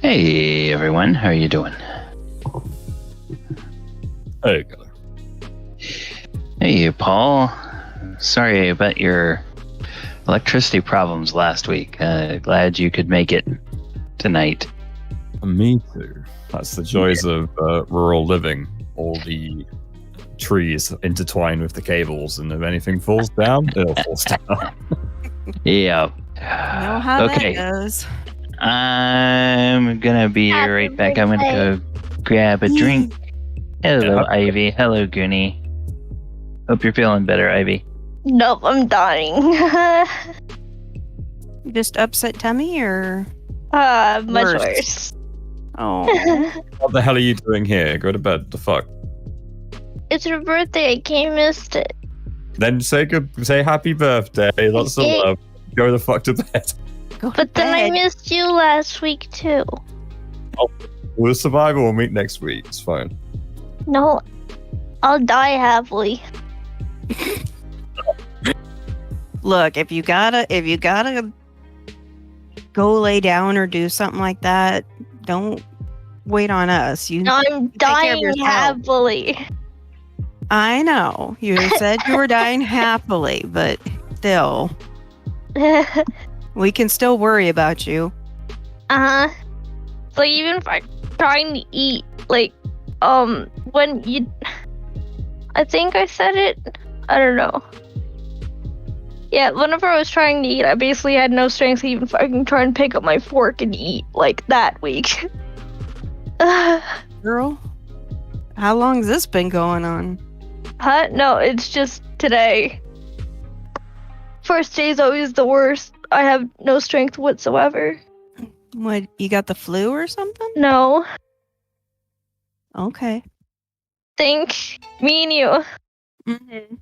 Hey everyone, how are you doing? Hey, Keller. Hey Paul, sorry about your electricity problems last week. Glad you could make it tonight. Me too. That's the joys of rural living. All the trees intertwined with the cables, and if anything falls down, it'll fall down. Yeah. Know how Okay. that goes. I'm gonna be right back. I'm gonna go grab a drink. Hello, Yeah. Ivy. Hello, Goonie. Hope you're feeling better, Ivy. Nope, I'm dying. Just upset tummy or? Much Worse. worse. Oh. What the hell are you doing here? Go to bed. The fuck? It's her birthday, I can't miss it. Then say happy birthday. Lots of love. Go the fuck to bed. Go to But then I bed. missed you last week too. We'll survive. We'll meet next week. It's fine. No, I'll die happily. Look, if you gotta go lay down or do something like that, don't wait on us. I'm care of dying yourself. happily. I know you said you were dying happily, but still, we can still worry about you. So even if I'm trying to eat, like, when you, I think I said it. I don't know. Yeah, whenever I was trying to eat, I basically had no strength to even fucking try and pick up my fork and eat, like, that week. Girl, how long has this been going on? Huh? No, it's just today. First day's always the worst. I have no strength whatsoever. What, you got the flu or something? No. Okay. Think. Me and you. Mm-hmm.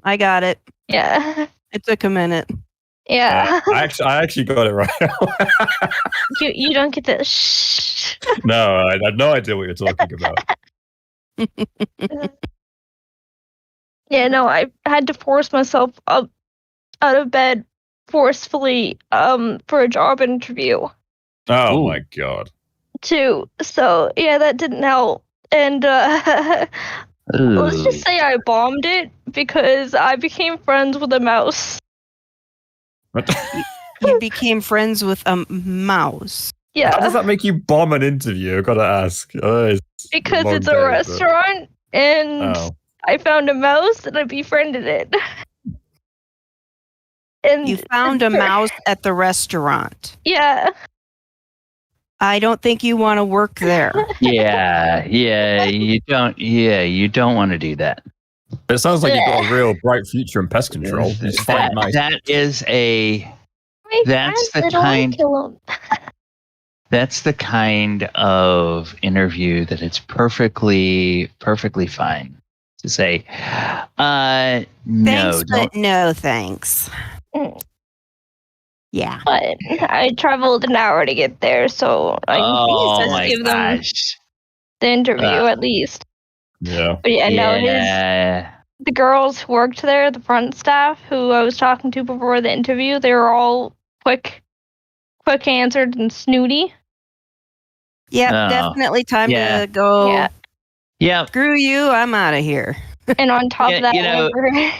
I got it. Yeah. It took a minute. Yeah. I actually got it right. You don't get the shh. No, I had no idea what you're talking about. Yeah, no, I had to force myself up out of bed forcefully for a job interview Oh Ooh. my god. too. So yeah, that didn't help. And let's just say I bombed it because I became friends with a mouse. What? You became friends with a mouse. How Yeah, does that make you bomb an interview? I gotta ask. because long it's day, a but- restaurant and Oh. I found a mouse and I befriended it. And You found a mouse at the restaurant. Yeah. I don't think you want to work there. Yeah, you don't want to do that. It sounds like you've got a real bright future in pest control. It's fine, nice. That is My That's friends, the I don't wanna kind- kill 'em. that's the kind of interview that it's perfectly fine to say, no, Thanks, don't. but no thanks. Mm. Yeah. But I traveled an hour to get there, so I Oh can my give them gosh. the interview at least. Yeah. But yeah, no, Yeah. the girls who worked there, the front staff who I was talking to before the interview, they were all quick answered and snooty. Yep, Oh, definitely time yeah. to go. Yeah. Yep. Screw you, I'm out of here. And on top Yeah, of that, you know, whenever-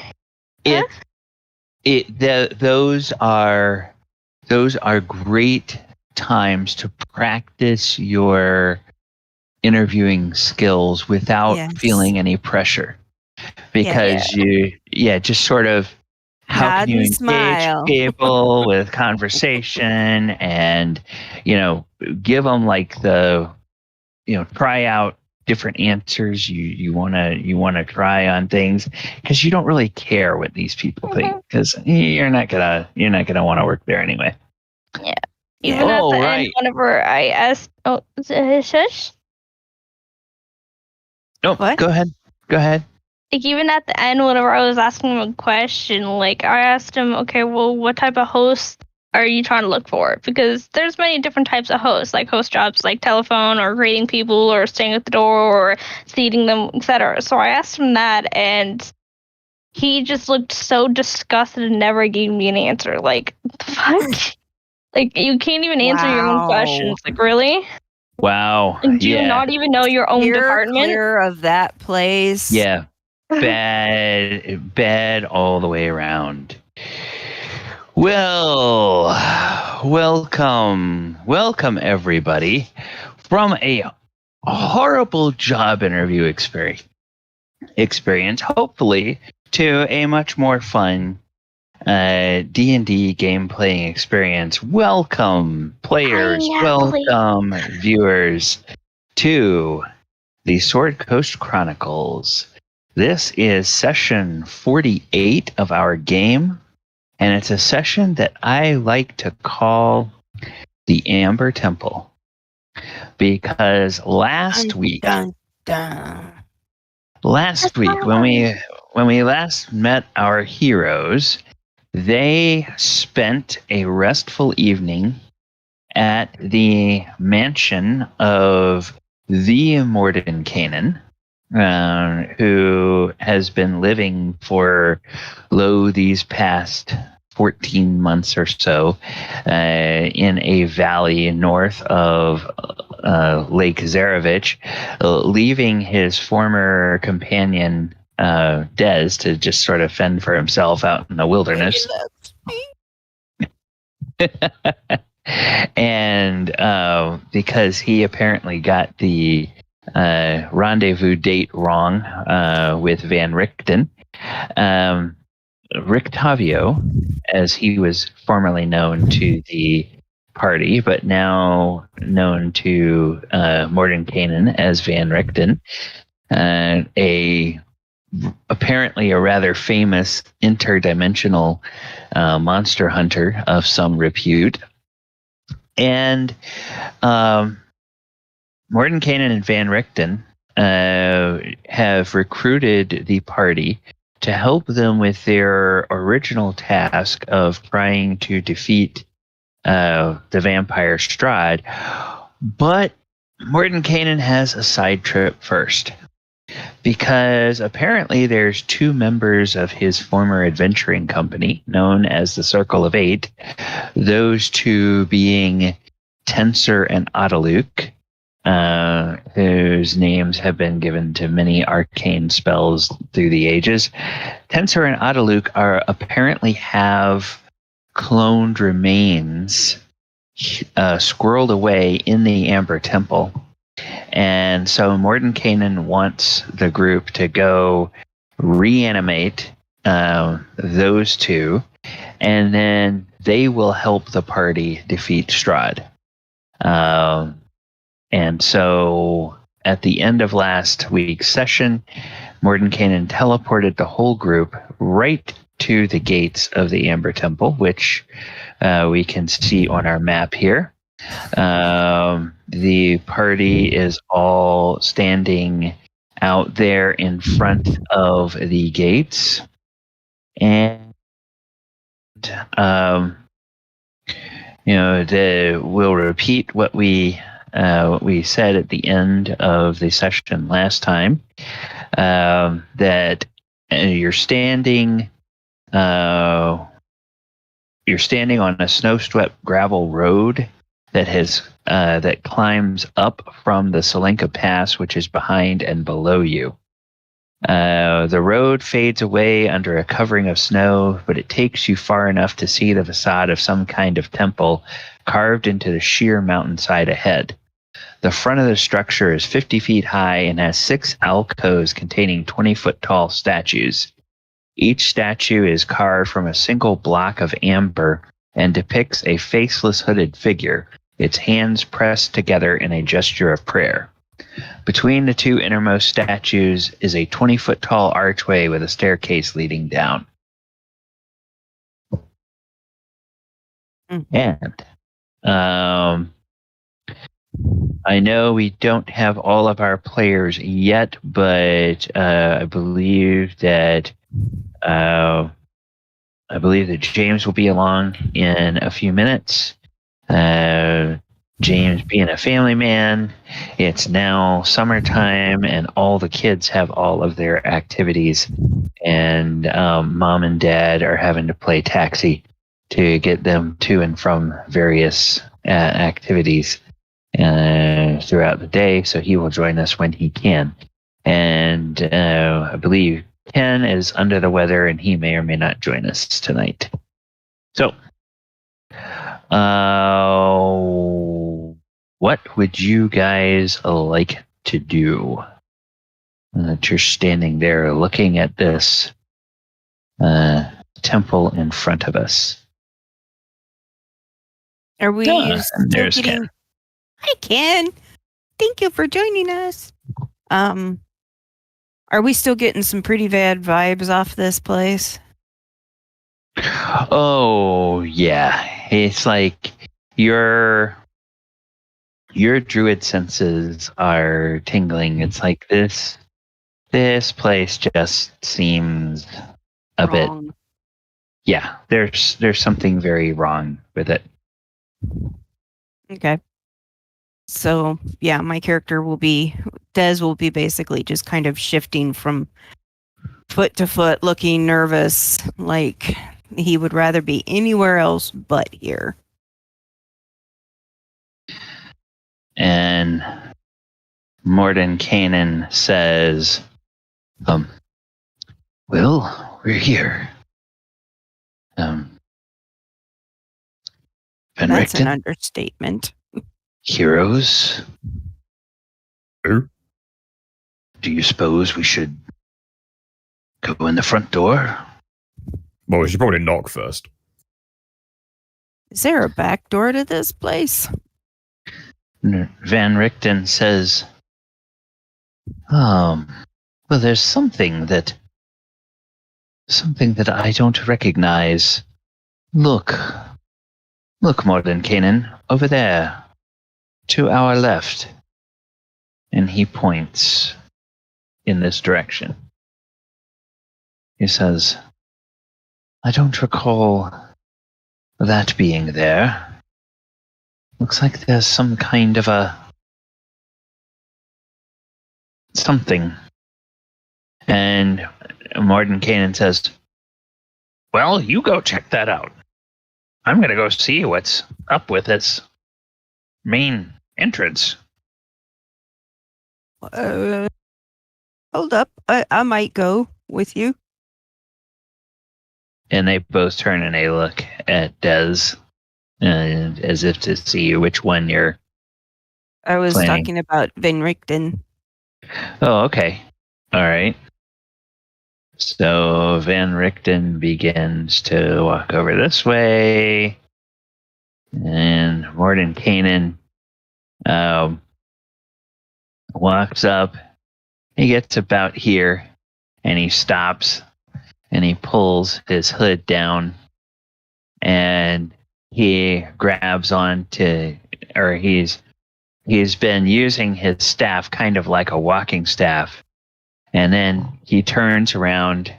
those are great times to practice your interviewing skills without Yes. feeling any pressure, because just sort of how Nod can you and engage smile. people with conversation and give them like the try out different answers you want to try on things, because you don't really care what these people think, because you're not gonna want to work there anyway. even at Oh, the right. end, whenever I asked, shush. No, What? go ahead. Like even at the end, whenever I was asking him a question, like I asked him, okay, well, what type of host are you trying to look for? Because there's many different types of hosts, like host jobs, like telephone or greeting people or staying at the door or seating them, etc. So I asked him that, and he just looked so disgusted and never gave me an answer. Like, what the fuck? Like, you can't even answer your own Wow. questions. Like, really? Wow. And do you Yeah. not even know your own department? Clear of that place. Yeah. Bad all the way around. Well, welcome everybody from a horrible job interview experience, hopefully to a much more fun D&D game playing experience. Welcome players, welcome viewers to the Sword Coast Chronicles. This is session 48 of our game, and it's a session that I like to call the Amber Temple, because last week when we last met our heroes, they spent a restful evening at the mansion of the Mordenkainen, who has been living for these past 14 months or so in a valley north of Lake Zarevich, leaving his former companion Dez to just sort of fend for himself out in the wilderness. And because he apparently got the rendezvous date wrong with Van Richten, Rictavio, as he was formerly known to the party, but now known to Mordenkainen as Van Richten, apparently a rather famous interdimensional monster hunter of some repute. And Mordenkainen and Van Richten have recruited the party to help them with their original task of trying to defeat the vampire Strahd. But Mordenkainen has a side trip first, because apparently there's two members of his former adventuring company known as the Circle of Eight, those two being Tensor and Adaluk, whose names have been given to many arcane spells through the ages. Tensor and Adaluk apparently have cloned remains squirreled away in the Amber Temple. And so Mordenkainen wants the group to go reanimate those two, and then they will help the party defeat Strahd. And so at the end of last week's session, Mordenkainen teleported the whole group right to the gates of the Amber Temple, which we can see on our map here. The party is all standing out there in front of the gates, and we'll repeat what we said at the end of the session last time, that you're standing on a snow-swept gravel road that climbs up from the Selenka Pass, which is behind and below you. The road fades away under a covering of snow, but it takes you far enough to see the facade of some kind of temple carved into the sheer mountainside ahead. The front of the structure is 50 feet high and has 6 alcoves containing 20-foot-tall statues. Each statue is carved from a single block of amber and depicts a faceless hooded figure, its hands pressed together in a gesture of prayer. Between the two innermost statues is a 20-foot-tall archway with a staircase leading down. And I know we don't have all of our players yet, but I believe that James will be along in a few minutes. James being a family man, it's now summertime and all the kids have all of their activities, and mom and dad are having to play taxi to get them to and from various activities. throughout the day, so he will join us when he can. And I believe Ken is under the weather, and he may or may not join us tonight. So, what would you guys like to do? That you're standing there looking at this temple in front of us. Are we and still there's getting? Ken. Hi, Ken. Thank you for joining us. Are we still getting some pretty bad vibes off this place? Oh yeah, it's like your druid senses are tingling. It's like this place just seems a bit. Wrong. Yeah, there's something very wrong with it. Okay. So yeah, my character Des will be basically just kind of shifting from foot to foot, looking nervous, like he would rather be anywhere else but here. And Mordenkainen says, well, we're here. Van That's an Richten, understatement. heroes. Who? Do you suppose we should go in the front door? Well, we should probably knock first. Is there a back door to this place? Van Richten says, well, there's something that I don't recognize. Look, Mordenkainen, over there, to our left. And he points in this direction. He says, I don't recall that being there. Looks like there's some kind of something. And Mordenkainen says, well, you go check that out. I'm going to go see what's up with this main entrance. Hold up. I might go with you. And they both turn and they look at Des as if to see which one you're I was planning. talking about Van Richten. Oh, okay. All right. So Van Richten begins to walk over this way. And Mordenkainen walks up. He gets about here and he stops and he pulls his hood down and he grabs onto, or he's been using his staff kind of like a walking staff. And then he turns around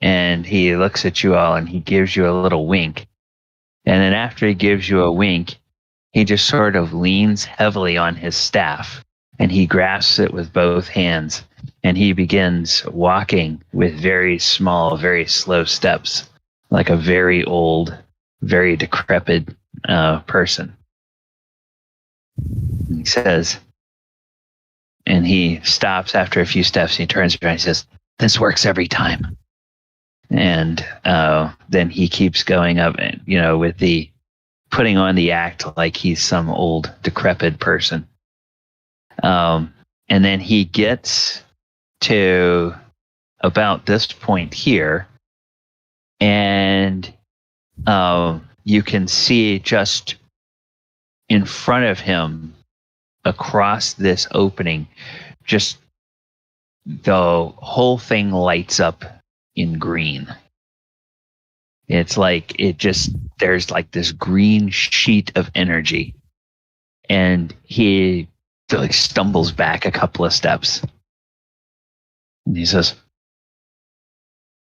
and he looks at you all and he gives you a little wink. And then after he gives you a wink, he just sort of leans heavily on his staff and he grasps it with both hands and he begins walking with very small, very slow steps, like a very old, very decrepit person. He says, and he stops after a few steps and he turns around and he says, this works every time. And then he keeps going up, and, with the putting on the act like he's some old decrepit person. And then he gets to about this point here, and you can see just in front of him across this opening, just the whole thing lights up in green. It's like there's like this green sheet of energy, and he like stumbles back a couple of steps and he says,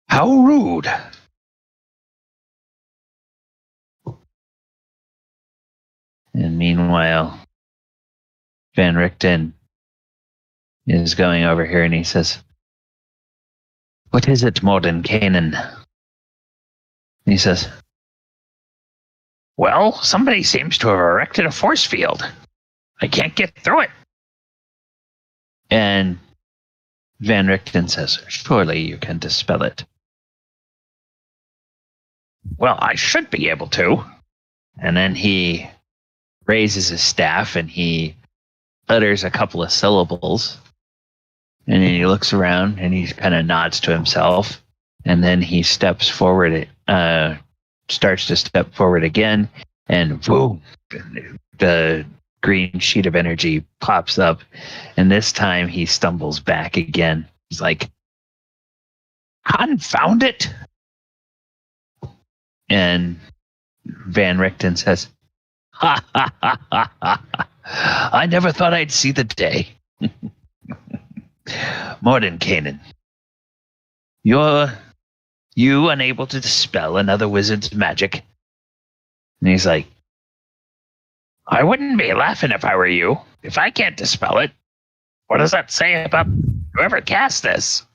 how rude. And meanwhile, Van Richten is going over here and he says, what is it, Mordenkainen? And he says, well, somebody seems to have erected a force field. I can't get through it. And Van Richten says, surely you can dispel it. Well, I should be able to. And then he raises his staff and he utters a couple of syllables. And then he looks around and he kind of nods to himself. And then he steps forward, starts to step forward again. And boom, the green sheet of energy pops up. And this time he stumbles back again. He's like, confound it. And Van Richten says, ha ha ha ha ha. I never thought I'd see the day. Mordenkainen, you unable to dispel another wizard's magic? And he's like, I wouldn't be laughing if I were you. If I can't dispel it, what does that say about whoever cast this?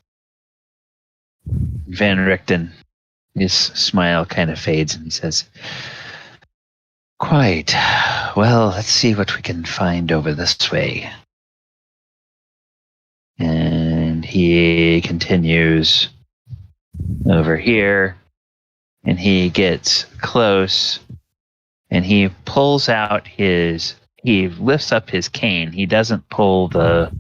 Van Richten, his smile kind of fades and he says, quite. Well, let's see what we can find over this way. And he continues over here and he gets close and he pulls out he lifts up his cane. He doesn't pull the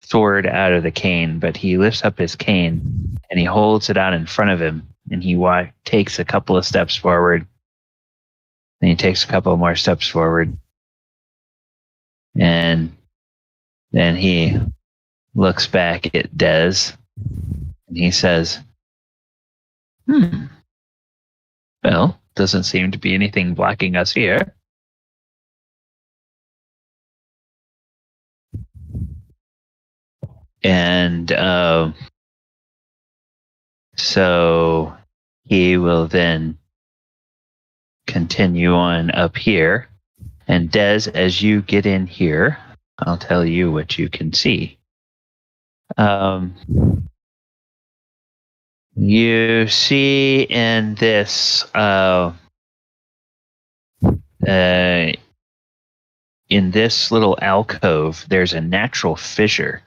sword out of the cane, but he lifts up his cane and he holds it out in front of him and he takes a couple of steps forward. Then he takes a couple more steps forward. And then he looks back at Dez and he says, well, doesn't seem to be anything blocking us here. And so he will then continue on up here. And Dez, as you get in here, I'll tell you what you can see. You see in this little alcove, there's a natural fissure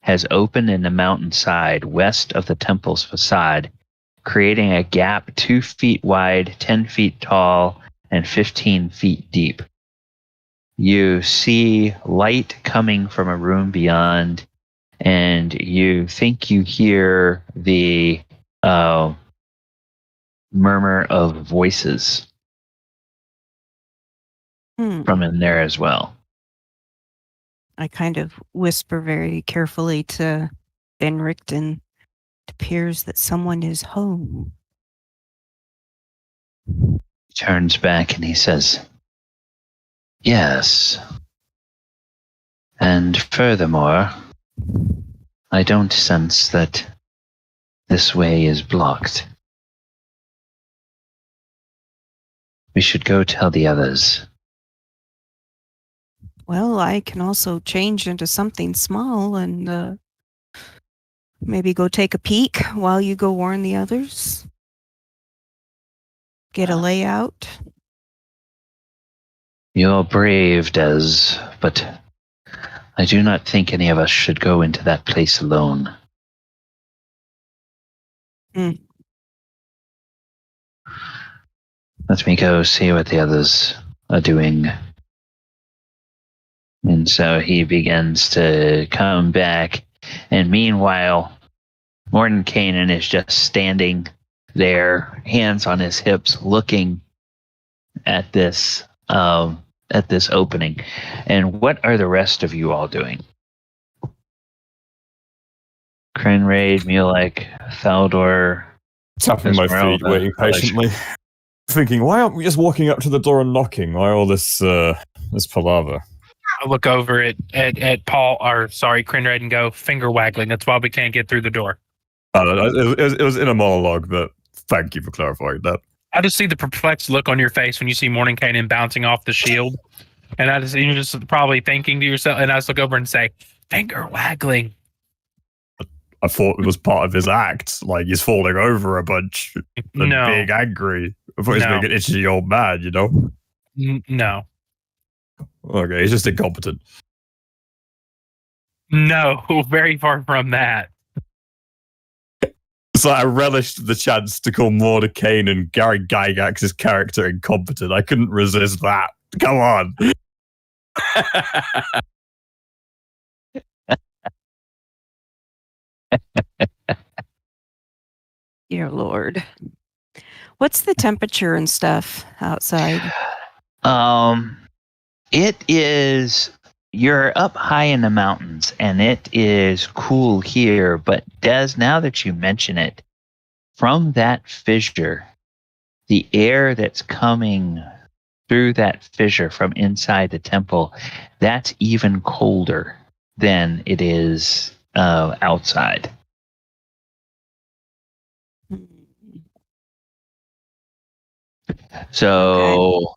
has opened in the mountainside west of the temple's facade, creating a gap 2 feet wide, 10 feet tall, and 15 feet deep. You see light coming from a room beyond, and you think you hear the murmur of voices from in there as well. I kind of whisper very carefully to Van Richten. It appears that someone is home. He turns back and he says, yes. And furthermore, I don't sense that this way is blocked. We should go tell the others. Well, I can also change into something small and maybe go take a peek while you go warn the others. Get a layout. You're brave, Des, but I do not think any of us should go into that place alone. Let me go see what the others are doing. And so he begins to come back. And meanwhile, Mordenkainen is just standing there, hands on his hips, looking at this opening. And what are the rest of you all doing? Krenraid, Mulek, Thaldor. Tapping my feet, waiting patiently. Thinking, why aren't we just walking up to the door and knocking? Why all this palaver? I look over at Paul, Krenraid, and go, finger waggling. That's why we can't get through the door. It was in a monologue, but thank you for clarifying that. I just see the perplexed look on your face when you see Mordenkainen bouncing off the shield. And you're just probably thinking to yourself, and I just look over and say, finger waggling. I thought it was part of his act. Like, he's falling over a bunch and being angry. I thought he was being an itchy old man, you know? No. Okay, he's just incompetent. No, very far from that. So I relished the chance to call Mordecane and Gary Gygax's character incompetent. I couldn't resist that. Come on. Dear Lord. What's the temperature and stuff outside? It is. You're up high in the mountains, and it is cool here. But Des, now that you mention it, from that fissure, the air that's coming through that fissure from inside the temple, that's even colder than it is outside. So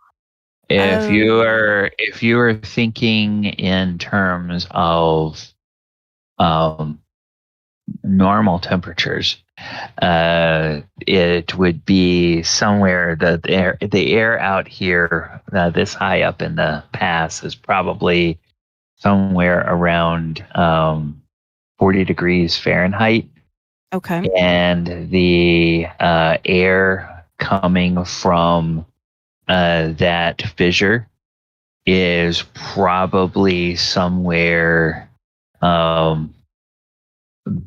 if you are thinking in terms of normal temperatures, it would be somewhere the air out here this high up in the pass is probably somewhere around 40 degrees Fahrenheit. Okay. And the air coming from that fissure is probably somewhere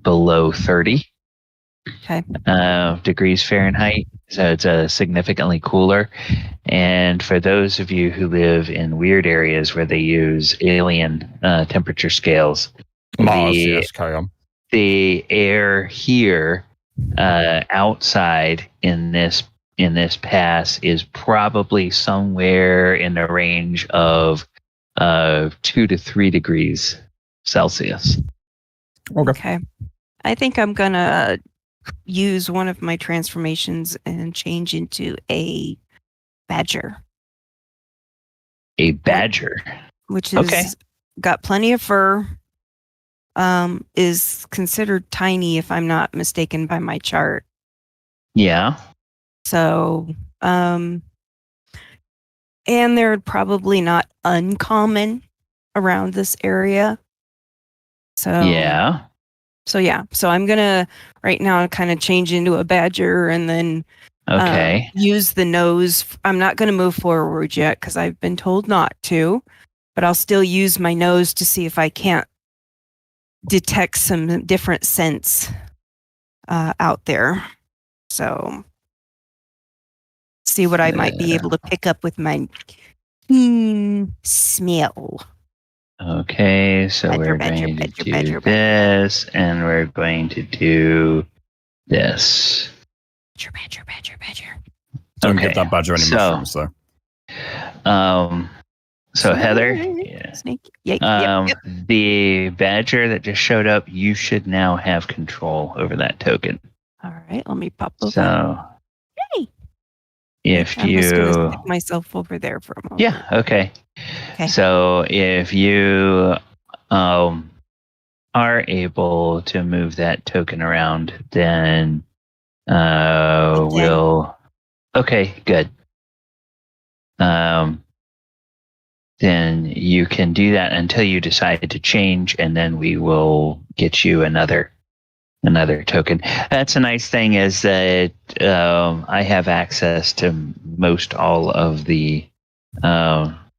below 30 degrees Fahrenheit. So it's significantly cooler. And for those of you who live in weird areas where they use alien temperature scales, Mars, yes, carry on. The air here outside in this pass is probably somewhere in the range of 2 to 3 degrees Celsius. Okay. I think I'm gonna use one of my transformations and change into a badger. A badger, which is got plenty of fur. Is considered tiny if I'm not mistaken by my chart. Yeah. So, and they're probably not uncommon around this area. So yeah. So I'm gonna right now kind of change into a badger and then use the nose. I'm not gonna move forward yet because I've been told not to, but I'll still use my nose to see if I can't detect some different scents out there. So see what I might be able to pick up with my smell. Okay, so we're going to do this, and we're going to do this. Badger. Don't get that badger any mushrooms, though. So Heather, Snake. the badger that just showed up, you should now have control over that token. All right, let me pop over. So, if I'm just gonna stick myself over there for a moment. Yeah. Okay. So if you are able to move that token around, then we'll. Okay. Good. Then you can do that until you decide to change, and then we will get you another token. That's a nice thing is that I have access to most all of the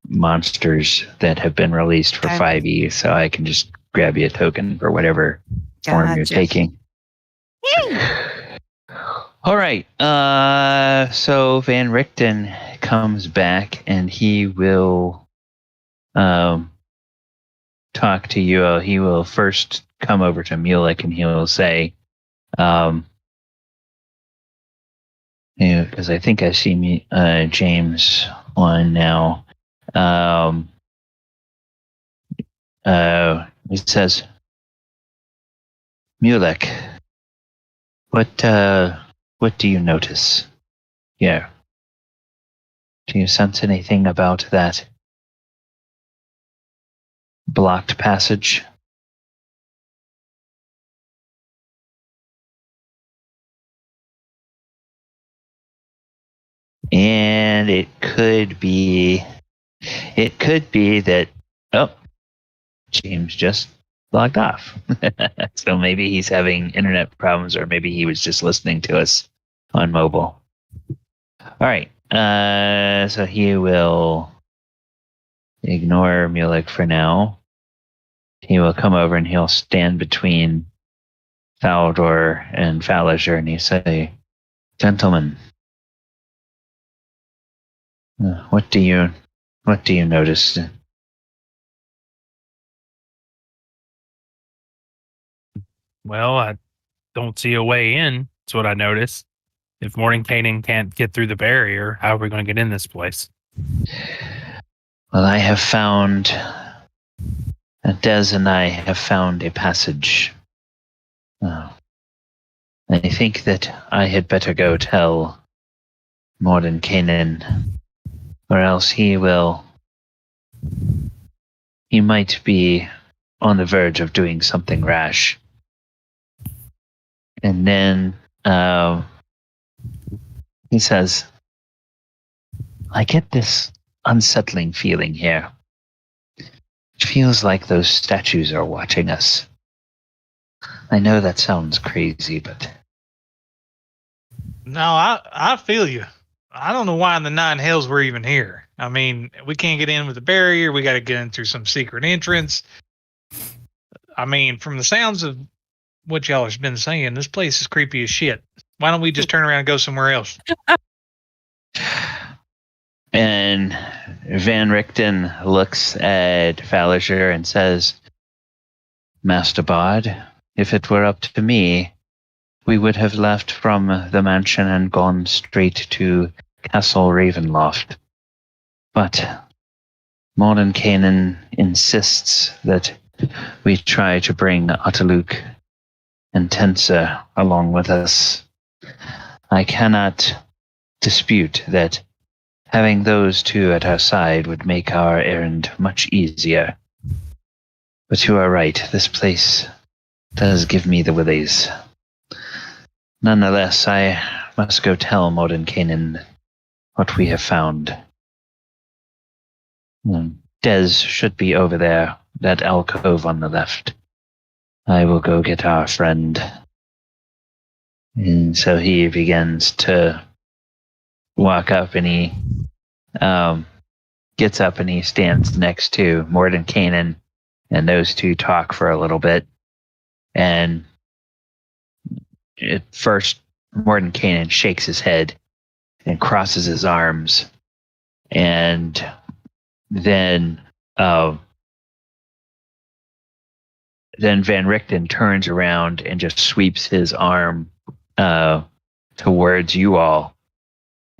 monsters that have been released for 5e, so I can just grab you a token for whatever form you're taking. All right. So Van Richten comes back, and he will talk to you. He will first come over to Mulek, and he will say, because I think I see James on now. He says, Mulek, what do you notice here? Do you sense anything about that blocked passage? And it could be It could be that, James just logged off. So maybe he's having internet problems, or maybe he was just listening to us on mobile. All right. So he will ignore Mulek for now. He will come over and he'll stand between Thaldor and Faliger, and he say, "Gentlemen, what do you notice?" Well, I don't see a way in. That's what I noticed. If Morning Canaan can't get through the barrier, how are we going to get in this place? Well, I have found, Des and I have found a passage. I think that I had better go tell Morden Canaan, or else he might be on the verge of doing something rash. And then he says, I get this unsettling feeling here. It feels like those statues are watching us. I know that sounds crazy, but... No, I feel you. I don't know why in the nine hells we're even here. I mean, we can't get in with the barrier. We got to get in through some secret entrance. I mean, from the sounds of what y'all have been saying, this place is creepy as shit. Why don't we just turn around and go somewhere else? And Van Richten looks at Faliger and says, Master Bard, if it were up to me, we would have left from the mansion and gone straight to Castle Ravenloft. But Morden Canaan insists that we try to bring Ataluk and Tensa along with us. I cannot dispute that having those two at our side would make our errand much easier. But you are right, this place does give me the willies. Nonetheless, I must go tell Morden Canaan what we have found. Des should be over there, that alcove on the left. I will go get our friend. And so he begins to walk up, and he gets up and he stands next to Morden Canaan, and those two talk for a little bit. And at first, Morden Canaan shakes his head and crosses his arms, and then Van Richten turns around and just sweeps his arm towards you all,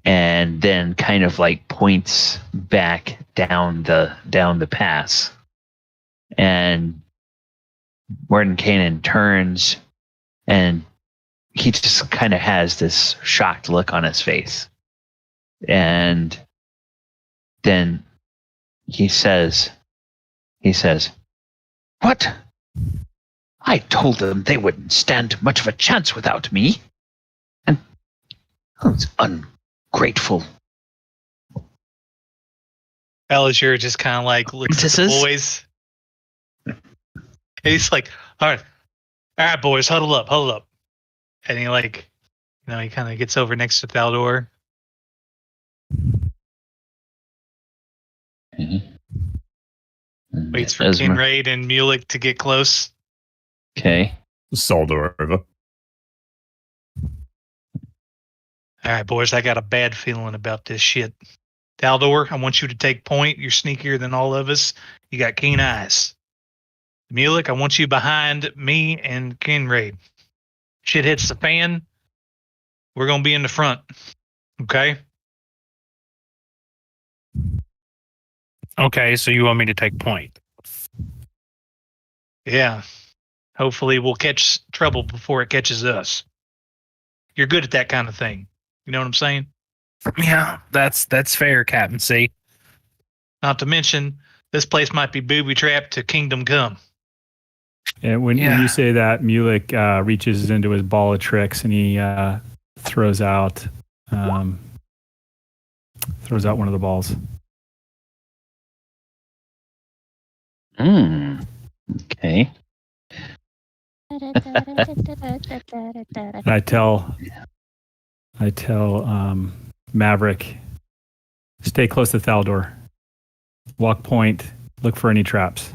and then kind of like points back down the pass. And Morden Canaan turns, and he just kind of has this shocked look on his face. And then he says, "What? I told them they wouldn't stand much of a chance without me. And it's ungrateful." Bellinger just kind of like looks at the boys. And he's like, all right, boys, huddle up. And he like, he kind of gets over next to Thaldor. Mm-hmm. Waits for Kinraid and Mulek to get close. Okay. Solder over. All right, boys, I got a bad feeling about this shit. Thaldor, I want you to take point. You're sneakier than all of us. You got keen eyes. Mulek, I want you behind me and Kinraid. Shit hits the fan, we're going to be in the front. Okay? Okay, so you want me to take point? Yeah. Hopefully we'll catch trouble before it catches us. You're good at that kind of thing. You know what I'm saying? Yeah, that's fair, Captain C. Not to mention, this place might be booby-trapped to Kingdom Come. And when you say that, Mulek reaches into his ball of tricks and he throws out one of the balls. Okay. And I tell Maverick, stay close to Thaldor. Walk point. Look for any traps.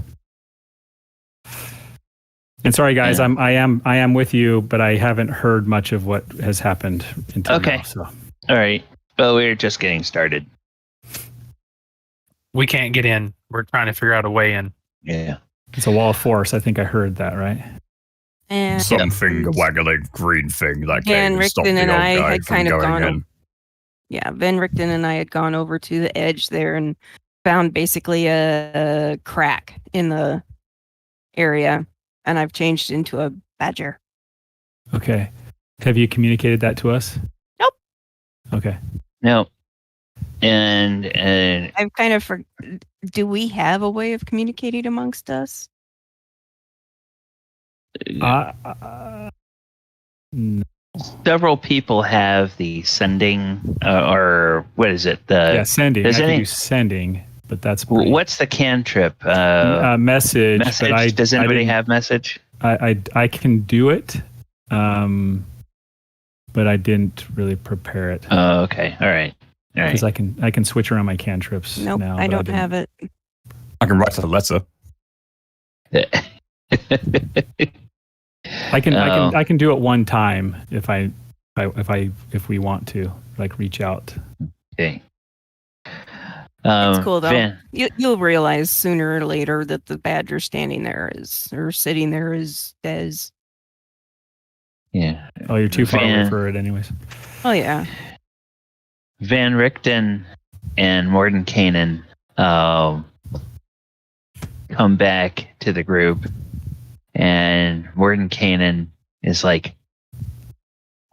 And sorry, guys, Yeah. I am with you, but I haven't heard much of what has happened until now. So All right. Well, we're just getting started. We can't get in. We're trying to figure out a way in. Yeah. it's a wall of force. I think I heard that, right? And Something waggling green thing that Van came and stopped Richten the and old I guy had from kind of going gone. in. Yeah, Van Richten and I had gone over to the edge there and found basically a crack in the area, and I've changed into a badger. Okay. Have you communicated that to us? Nope. Okay. No. And I've kind of do we have a way of communicating amongst us? No. several people have the sending, or what is it? Yeah, sending. I does can any- do sending, but that's pretty, What's the cantrip? message. Message. But Does I anybody didn't- have message? I can do it, but I didn't really prepare it Oh, okay. All right. because I can switch around my cantrips Nope, now. I but don't didn't. have it. I can write a letter. I can Oh. I can do it one time if we want to reach out. Okay. It's cool though. Van, You'll realize sooner or later that the badger standing there or sitting there is Des. yeah. Oh, you're too far away Van- for it, anyways. Oh yeah. Van Richten and Mordenkainen come back to the group, and Mordenkainen is like,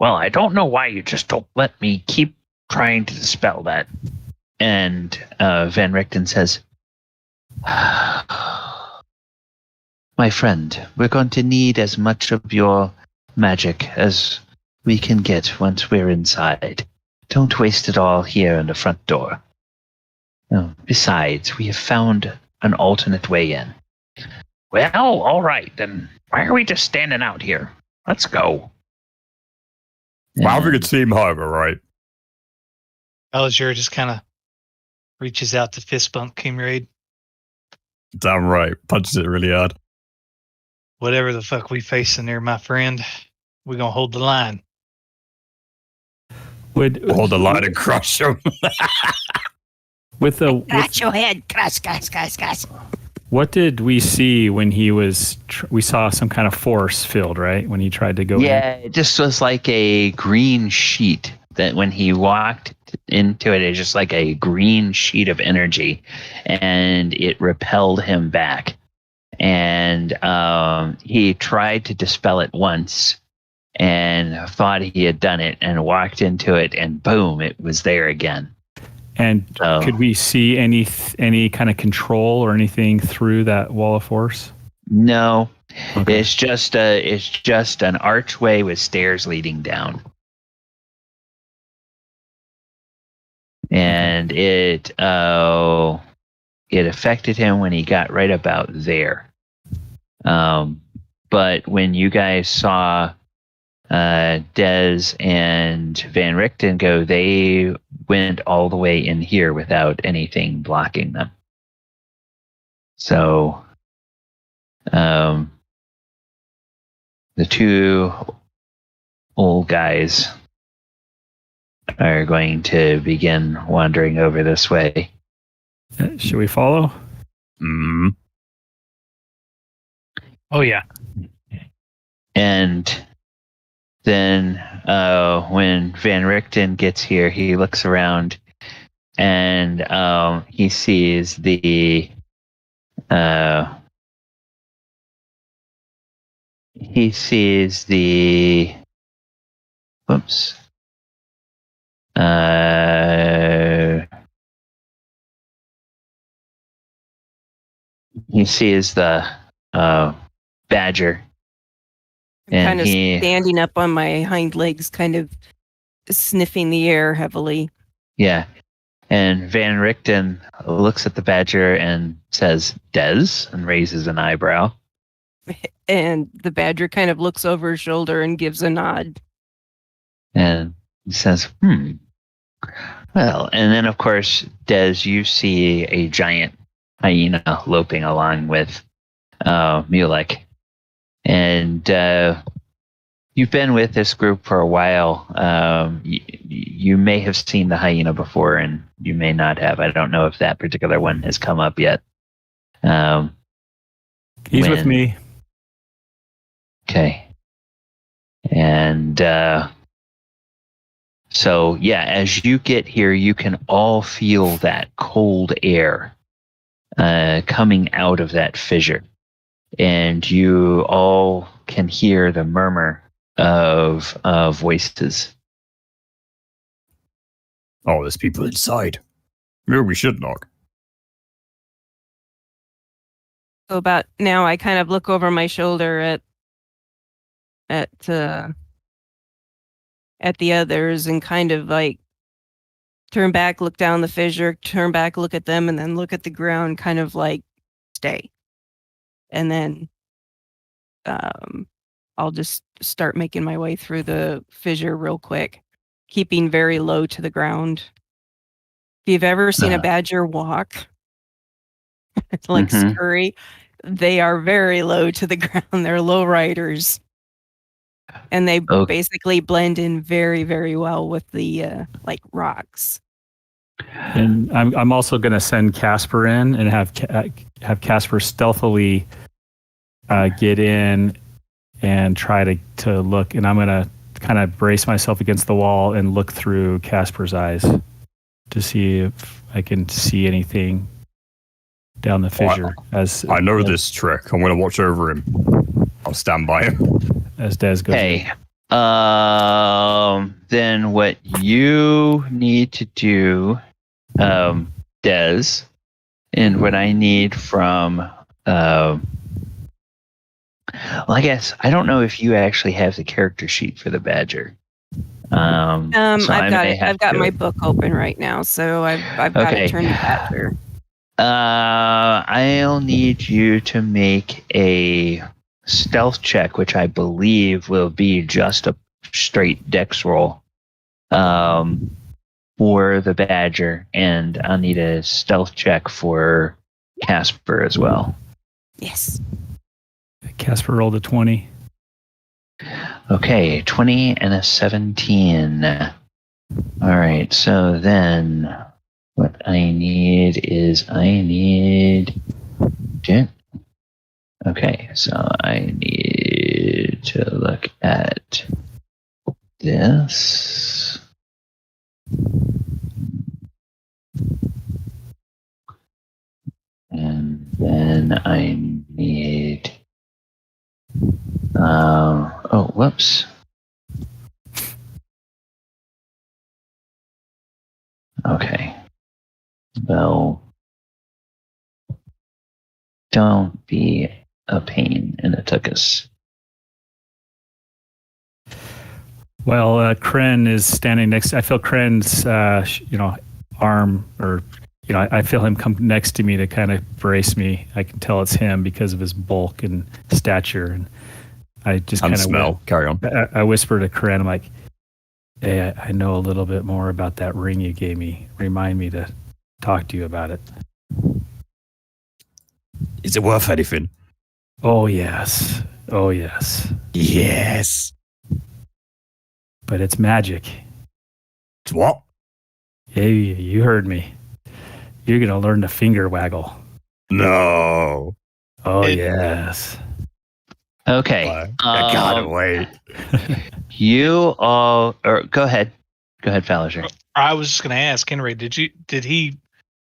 well, I don't know why you just don't let me keep trying to dispel that. And Van Richten says, my friend, we're going to need as much of your magic as we can get once we're inside. Don't waste it all here in the front door. Besides, we have found an alternate way in. Well, all right, then why are we just standing out here? Let's go. Well, we And- could team over, right? Alistair just kind of reaches out to fist bump Kimraid. Damn right. Punches it really hard. Whatever the fuck we facing there, my friend, we're gonna hold the line. Hold the line and crush him. With your head. Crash. what did we see when he was? We saw some kind of force field, right? When he tried to go. Yeah, it just was like a green sheet that when he walked into it, it's just like a green sheet of energy, and it repelled him back. And he tried to dispel it once and thought he had done it and walked into it, and boom, it was there again. And So, could we see any kind of control or anything through that wall of force? no, Okay. it's just an archway with stairs leading down. And it affected him when he got right about there. But when you guys saw Des and Van Richten go, they went all the way in here without anything blocking them. So the two old guys are going to begin wandering over this way. Should we follow? Mm. Oh yeah. And then when Van Richten gets here, he looks around and he sees the whoops. He sees the badger. I'm And kind of he- standing up on my hind legs, kind of sniffing the air heavily. Yeah. And Van Richten looks at the badger and says, Des, and raises an eyebrow. And the badger kind of looks over his shoulder and gives a nod. And he says, Well, and then, of course, Des, you see a giant hyena loping along with Mulek. And you've been with this group for a while. You may have seen the hyena before, and you may not have. I don't know if that particular one has come up yet. He's with me. Okay. And so, yeah, as you get here, you can all feel that cold air coming out of that fissure. And you all can hear the murmur of voices. Oh, there's people inside. Maybe we should knock. So about now, I kind of look over my shoulder at the others and kind of like turn back, look down the fissure, turn back, look at them, and then look at the ground, kind of like stay. And then I'll just start making my way through the fissure real quick, keeping very low to the ground. If you've ever seen a badger walk, like scurry, they are very low to the ground. They're low riders. And they basically blend in very, very well with the like rocks. And I'm also going to send Casper in and have Casper stealthily get in and try to look. And I'm going to kind of brace myself against the wall and look through Casper's eyes to see if I can see anything down the fissure. I know this trick. I'm going to watch over him. I'll stand by him. As Des goes. Okay. Then what you need to do, Des, and what I need from, well, I guess I don't know if you actually have the character sheet for the badger. So I've got it. I've got my book open right now, so I've got to turn to badger. I'll need you to make a stealth check, which I believe will be just a straight dex roll for the badger, and I'll need a stealth check for Casper as well. Yes. Casper rolled a 20. Okay, 20 and a 17. All right, so then what I need is okay, so I need to look at this. And then I need whoops. Okay. Well, don't be a pain in the tuchus. Well, Kren is standing next. I feel Kren's, arm, or I feel him come next to me to kind of brace me. I can tell it's him because of his bulk and stature, and I just kind of smell. Carry on. I whisper to Kren, I'm like, "Hey, I know a little bit more about that ring you gave me. Remind me to talk to you about it." Is it worth anything? Oh yes. Oh yes. Yes. But it's magic. It's what? Hey, you heard me. You're gonna learn to finger waggle. No. Oh yes. Okay. I gotta wait. You all, or go ahead, Fallinger. I was just going to ask Henry, did he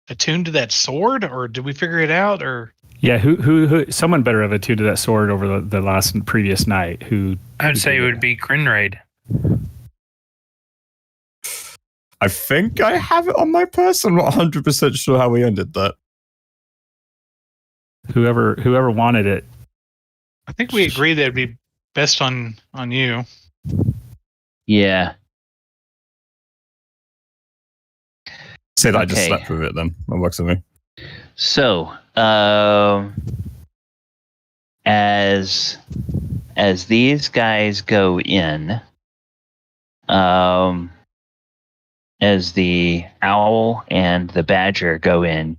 attune to that sword, or did we figure it out, or? Yeah, who someone better have attuned to that sword over the previous night. I would say it would be Grinraid. I think I have it on my person. I'm not 100% sure how we ended that. Whoever wanted it. I think we agreed that it'd be best on you. Yeah. Say that I just Okay. slept with it then. That works for me. So, as these guys go in, as the owl and the badger go in,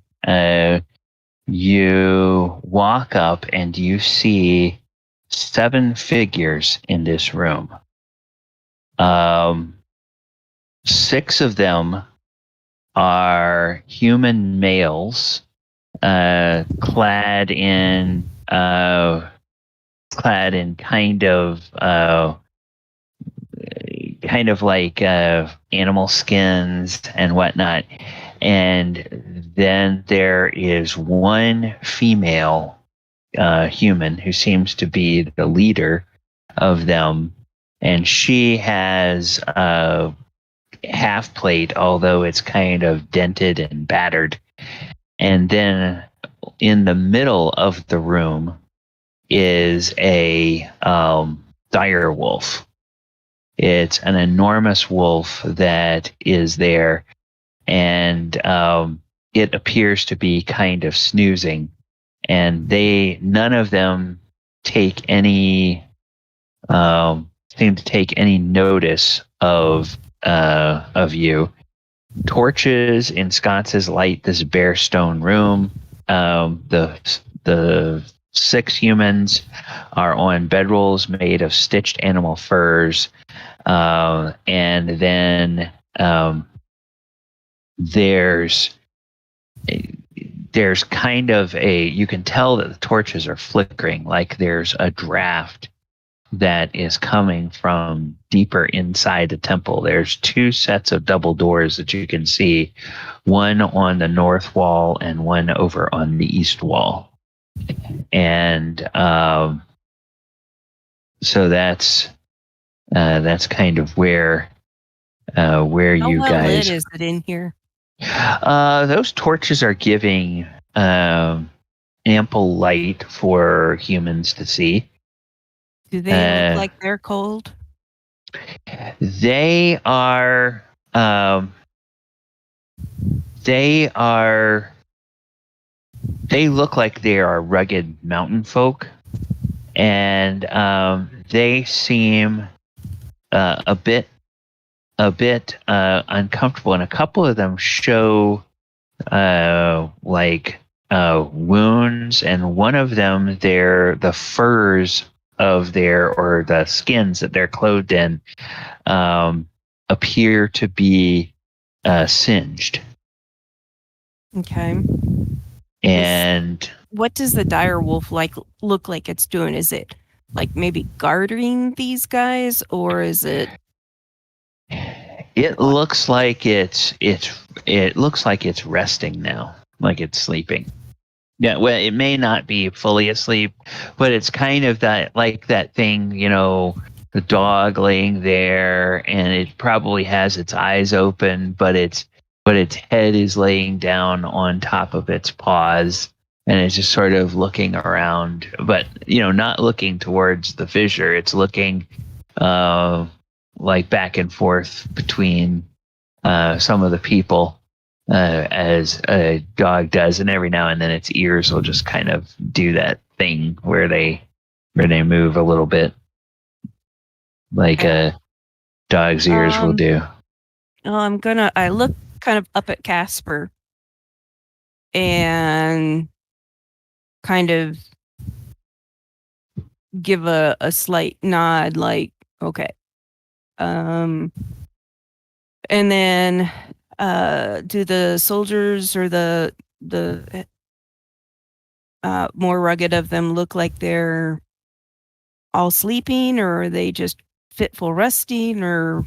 you walk up and you see 7 figures in this room. 6 of them are human males, clad in kind of like animal skins and whatnot. And then there is one female human who seems to be the leader of them, and she has a half plate, although it's kind of dented and battered. And then in the middle of the room is a dire wolf. It's an enormous wolf that is there, and it appears to be kind of snoozing. And none of them take any seem to take any notice of you. Torches in sconces light this bare stone room. The 6 humans are on bedrolls made of stitched animal furs, and then there's kind of you can tell that the torches are flickering, like there's a draft that is coming from deeper inside the temple. There's 2 sets of double doors that you can see, one on the north wall and one over on the east wall. And so that's kind of where How you well guys. lit is it in here? Those torches are giving ample light for humans to see. Do they look like they're cold? They are. They look like they are rugged mountain folk, and they seem a bit uncomfortable, and a couple of them show wounds, and one of them, the furs of or the skins that they're clothed in appear to be singed. Okay. And what does the dire wolf look like it's doing? Is it like maybe guarding these guys, or is it? It looks like it's resting now, like it's sleeping. Yeah, well, it may not be fully asleep, but it's kind of that thing, the dog laying there, and it probably has its eyes open, but its head is laying down on top of its paws, and it's just sort of looking around, but not looking towards the fissure. It's looking like back and forth between some of the people, as a dog does, and every now and then its ears will just kind of do that thing where they move a little bit, like a dog's ears will do. I look kind of up at Casper and kind of give a slight nod, like, okay. And then do the soldiers or the more rugged of them look like they're all sleeping, or are they just fitful resting, or?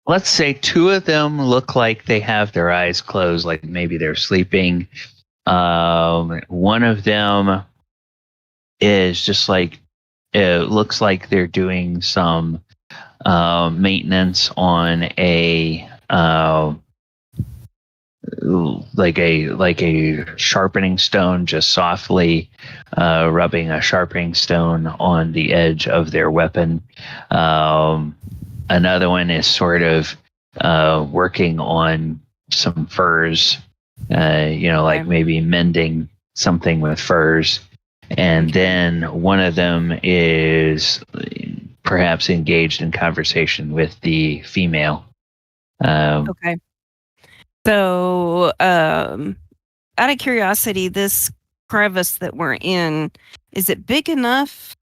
Let's say 2 of them look like they have their eyes closed, like maybe they're sleeping. One of them is just like, it looks like they're doing some maintenance on a like a sharpening stone, just softly rubbing a sharpening stone on the edge of their weapon. Another one is sort of working on some furs, like maybe mending something with furs. And then one of them is perhaps engaged in conversation with the female. Okay. So, out of curiosity, this crevice that we're in, is it big enough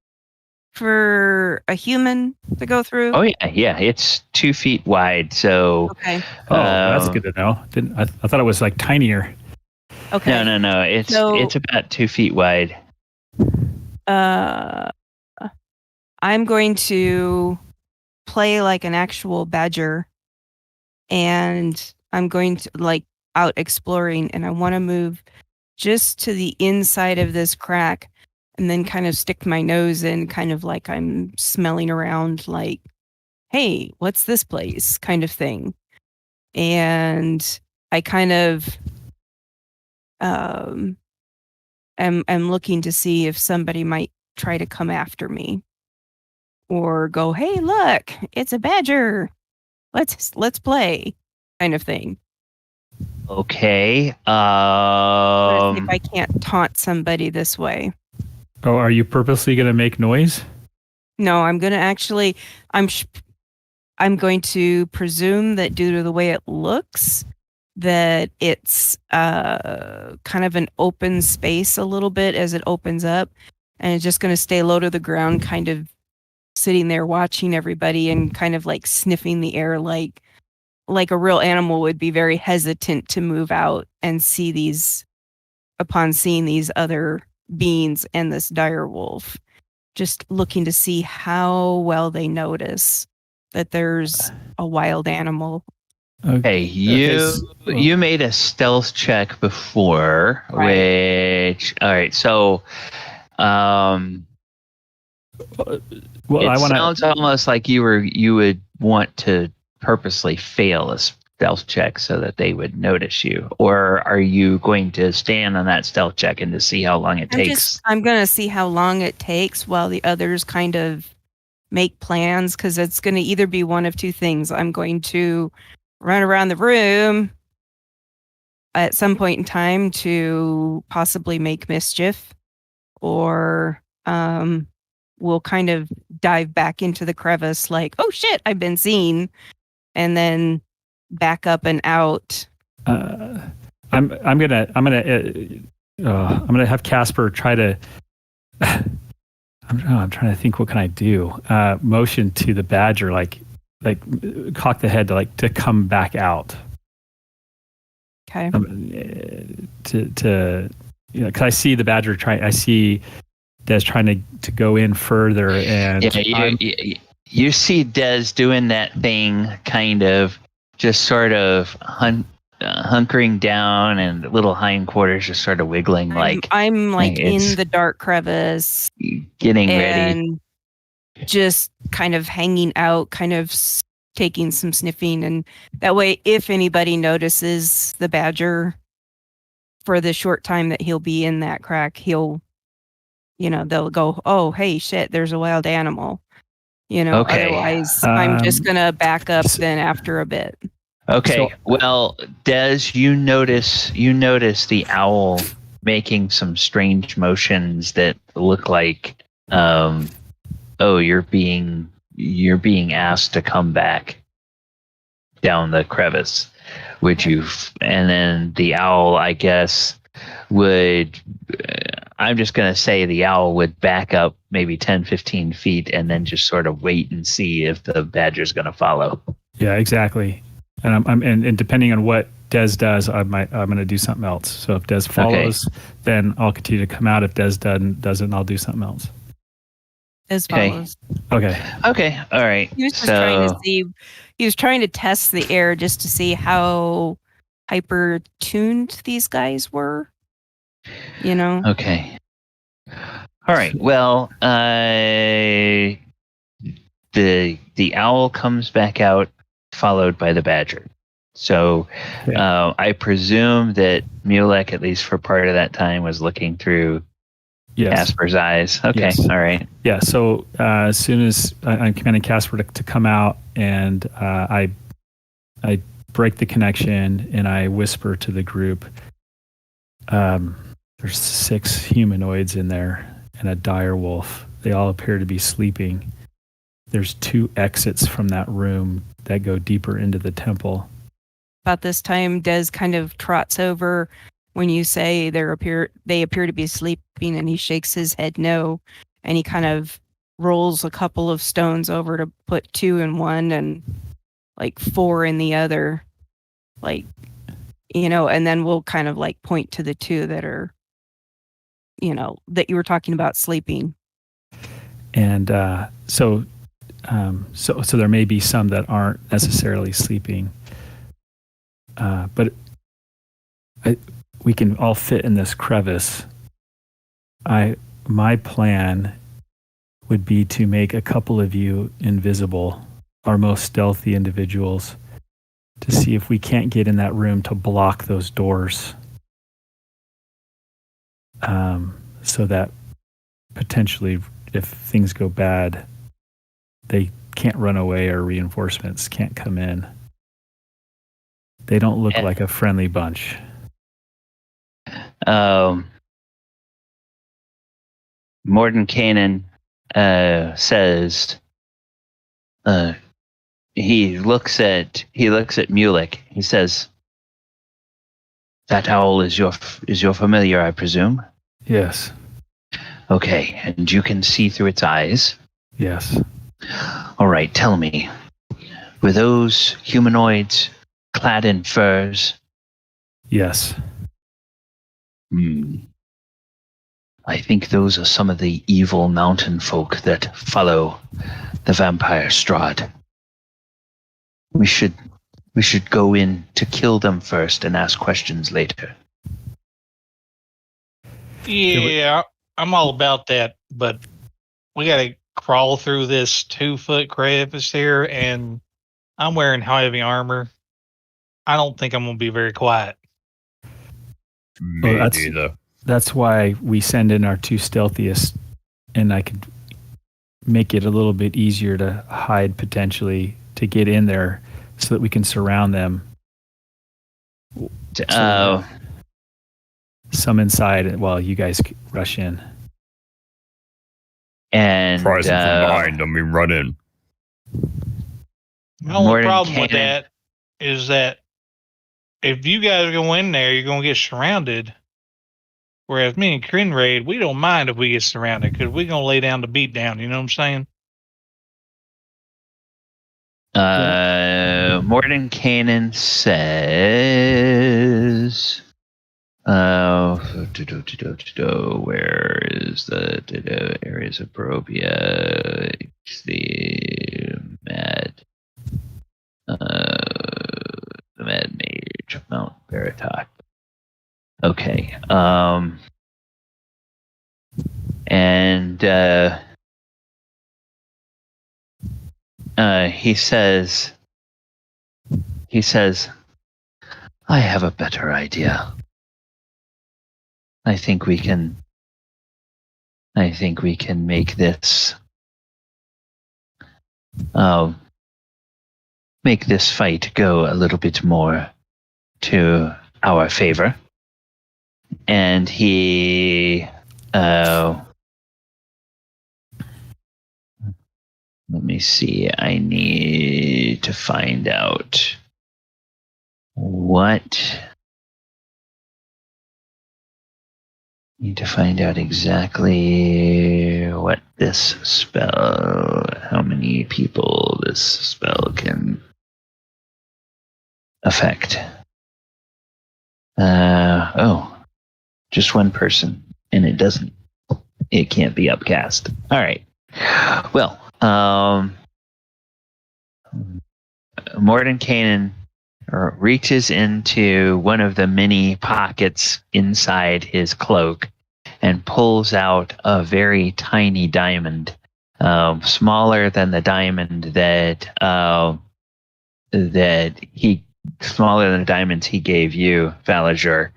for a human to go through? Oh yeah, it's 2 feet wide. So Okay. Oh, that's good to know. I thought it was like tinier. Okay. no. It's about 2 feet wide. I'm going to play like an actual badger, and I'm going to like out exploring, and I want to move just to the inside of this crack and then kind of stick my nose in, kind of like I'm smelling around, like, hey, what's this place kind of thing. And I kind of am looking to see if somebody might try to come after me or go, hey, look, it's a badger. Let's play kind of thing. Okay. If I can't taunt somebody this way. Oh, are you purposely going to make noise? No, I'm going to actually, I'm going to presume that due to the way it looks, that it's kind of an open space a little bit as it opens up, and it's just going to stay low to the ground, kind of sitting there watching everybody and kind of like sniffing the air like a real animal would be very hesitant to move out and see these, upon seeing these other beings and this dire wolf, just looking to see how well they notice that there's a wild animal. Okay, you made a stealth check before, Right. which all right. So, sounds almost like you would want to purposely fail a stealth check so that they would notice you, or are you going to stand on that stealth check and to see how long it takes? I'm going to see how long it takes while the others kind of make plans, because it's going to either be one of two things. I'm going to run around the room at some point in time to possibly make mischief, or we'll kind of dive back into the crevice like, oh shit, I've been seen, and then back up and out. I'm gonna have Casper try to. I'm trying to think. What can I do? Motion to the badger, like cock the head to come back out. Okay. Because I see the badger trying. I see Des trying to go in further, and you see Des doing that thing, kind of just sort of hunkering down, and little hindquarters just sort of wiggling. I'm in the dark crevice, getting and ready, just kind of hanging out, kind of taking some sniffing, and that way, if anybody notices the badger for the short time that he'll be in that crack, they'll go, oh, hey, shit, there's a wild animal. Okay. Otherwise, I'm just going to back up then after a bit. Okay. Well, Des, you notice the owl making some strange motions that look like, you're being asked to come back down the crevice, and then the owl, I guess, would, I'm just going to say the owl would back up maybe 10, 15 feet and then just sort of wait and see if the badger's going to follow. Yeah, exactly. And and depending on what Des does, I'm going to do something else. So if Des follows, then I'll continue to come out. If Des doesn't, I'll do something else. Des follows. Okay. All right. He was just trying to see. He was trying to test the air just to see how hyper tuned these guys were. Okay. All right. Well, the owl comes back out, followed by the badger. So I presume that Mulek, at least for part of that time, was looking through Casper's eyes. Okay. Yes. All right. Yeah. So as soon as I'm commanding Casper to come out, and I I break the connection and I whisper to the group. There's 6 humanoids in there and a dire wolf. They all appear to be sleeping. There's 2 exits from that room that go deeper into the temple. About this time, Des kind of trots over when you say they appear to be sleeping, and he shakes his head no, and he kind of rolls a couple of stones over to put 2 in one and like 4 in the other, like, and then we'll kind of like point to the 2 that are, that you were talking about sleeping. And so there may be some that aren't necessarily sleeping, but we can all fit in this crevice. My plan would be to make a couple of you invisible, our most stealthy individuals, to see if we can't get in that room to block those doors, so that potentially, if things go bad, they can't run away or reinforcements can't come in. They don't look like a friendly bunch. Morden Kanan says, he looks at Mulek. He says, "That owl is your familiar, I presume." Yes. Okay, and you can see through its eyes. Yes. All right, tell me, were those humanoids clad in furs? Yes. I think those are some of the evil mountain folk that follow the vampire Strahd. We should go in to kill them first and ask questions later. Yeah, I'm all about that, but we gotta crawl through this 2-foot crevice here, and I'm wearing heavy armor. I don't think I'm gonna be very quiet. Me neither. That's why we send in our 2 stealthiest, and I could make it a little bit easier to hide potentially, to get in there so that we can surround them. Some inside while you guys rush in. And Surprise from behind, I mean run in. My only problem with that is that if you guys go in there, you're gonna get surrounded. Whereas me and Krinraid, we don't mind if we get surrounded because we're gonna lay down the beat down. You know what I'm saying? Morden Kanan says, where is the areas of Barovia? The Mad Mage of Mount Baratok. Okay. And he says, I have a better idea. I think we can make this fight go a little bit more to our favor. And he let me see. I need to find out exactly what this spell, how many people this spell can affect. Just one person, and it can't be upcast. All right. Well, Morden Kanan reaches into one of the many pockets inside his cloak and pulls out a very tiny diamond, smaller than the diamond smaller than the diamonds he gave you, Valager.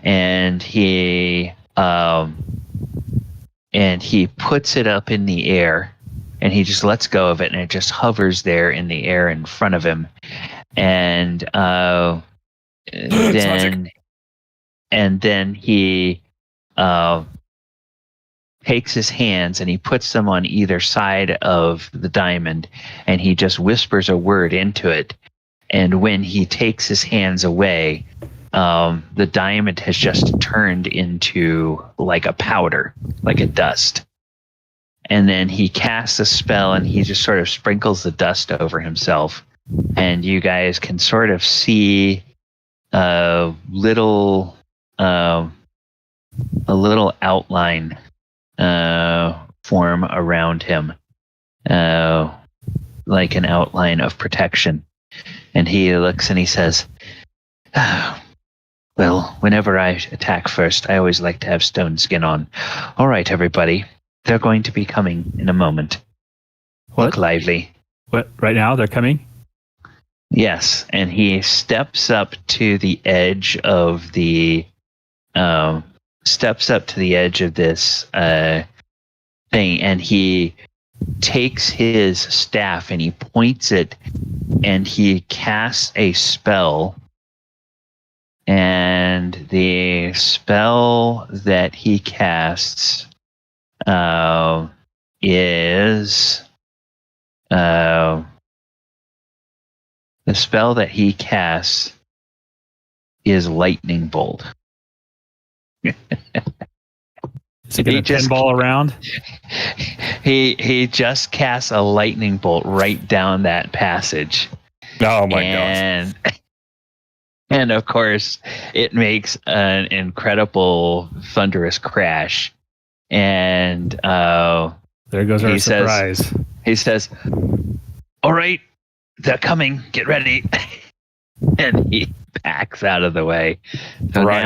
And he puts it up in the air, and he just lets go of it, and it just hovers there in the air in front of him. and then he takes his hands and he puts them on either side of the diamond, and he just whispers a word into it. And when he takes his hands away, the diamond has just turned into like a powder, like a dust. And then he casts a spell and he just sort of sprinkles the dust over himself. And you guys can sort of see a little outline form around him, like an outline of protection. And he looks and he says, well, whenever I attack first, I always like to have stone skin on. All right, everybody. They're going to be coming in a moment. What? Look lively. What? Right now they're coming? Yes, and he steps up to the edge of this thing, and he takes his staff and he points it, and he casts a spell. And the spell that he casts is lightning bolt. Is he going to pinball around? He just casts a lightning bolt right down that passage. Oh my gosh. And of course, it makes an incredible thunderous crash. And there goes our surprise. He says, all right, they're coming. Get ready. And he backs out of the way. So right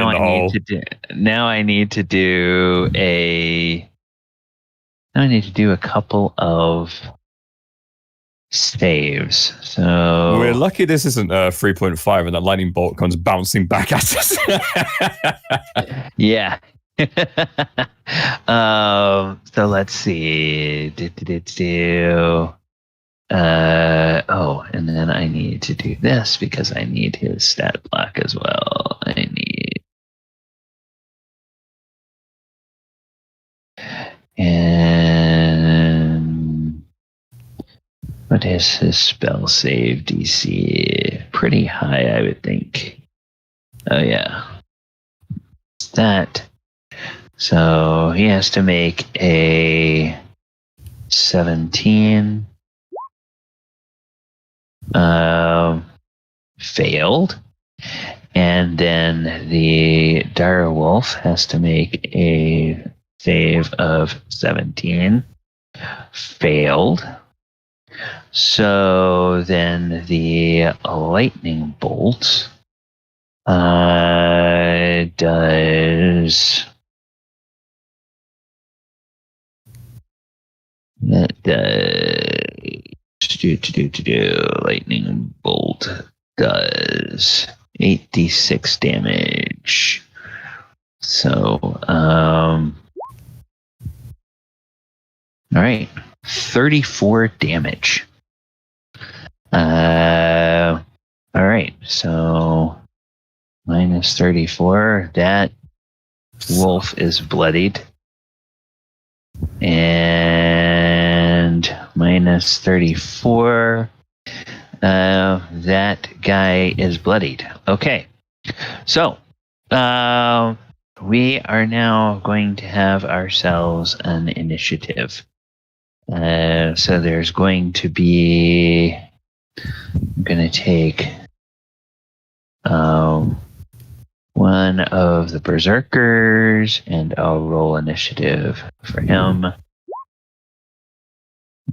now I need to do a couple of saves. So we're lucky this isn't 3.5 and that lightning bolt comes bouncing back at us. Yeah. So let's see. And then I need to do this because I need his stat block as well. And what is his spell save DC? Pretty high, I would think. Oh yeah. That. So he has to make a 17. Failed. And then the dire wolf has to make a save of 17. Failed. So then the lightning bolt does lightning bolt does 8d6 damage. So all right, 34 damage. All right, so minus 34, that wolf is bloodied. And minus 34, that guy is bloodied. Okay, so we are now going to have ourselves an initiative. So there's going to be, I'm going to take one of the berserkers and I'll roll initiative for him.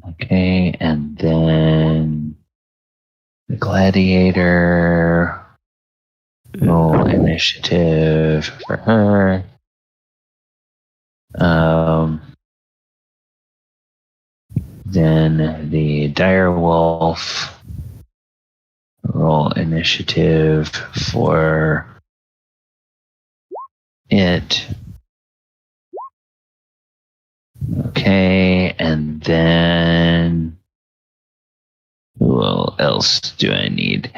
Okay, and then the gladiator, roll initiative for her. Then the dire wolf, roll initiative for it. Okay, and then Who else do I need?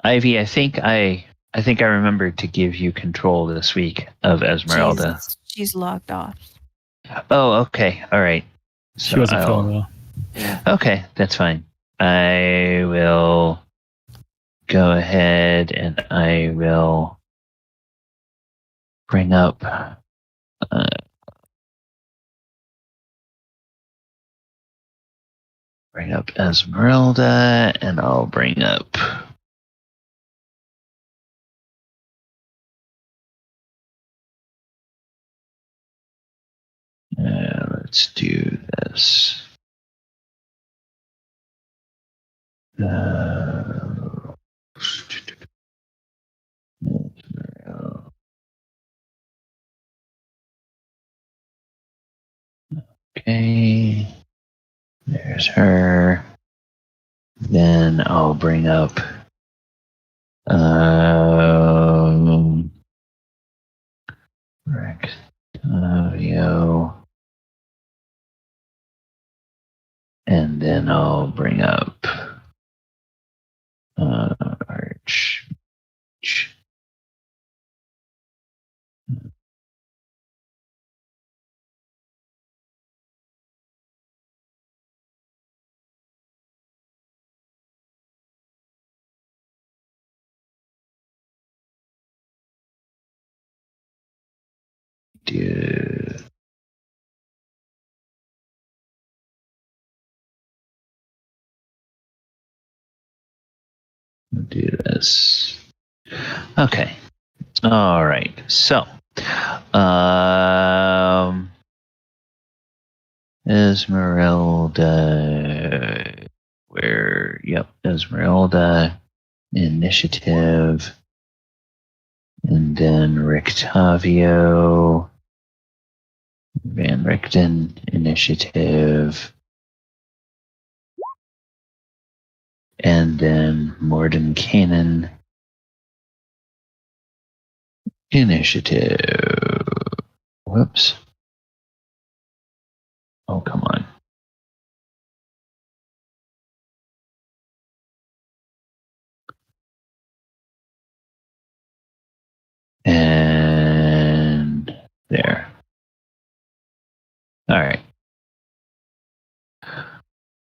Ivy, I think I remembered to give you control this week of Esmeralda. She's logged off. Oh, okay. All right. She wasn't feeling well. Okay, that's fine. I will go ahead and I will bring up Esmeralda, and I'll bring up let's do this. Okay, there's her. Then I'll bring up Rectavio, and then I'll bring up Arch. Do this. Okay. All right. So, Esmeralda. Esmeralda initiative, and then Rictavio, Van Richten initiative, and then Mordenkainen initiative. Whoops. Oh, come on. And there. All right.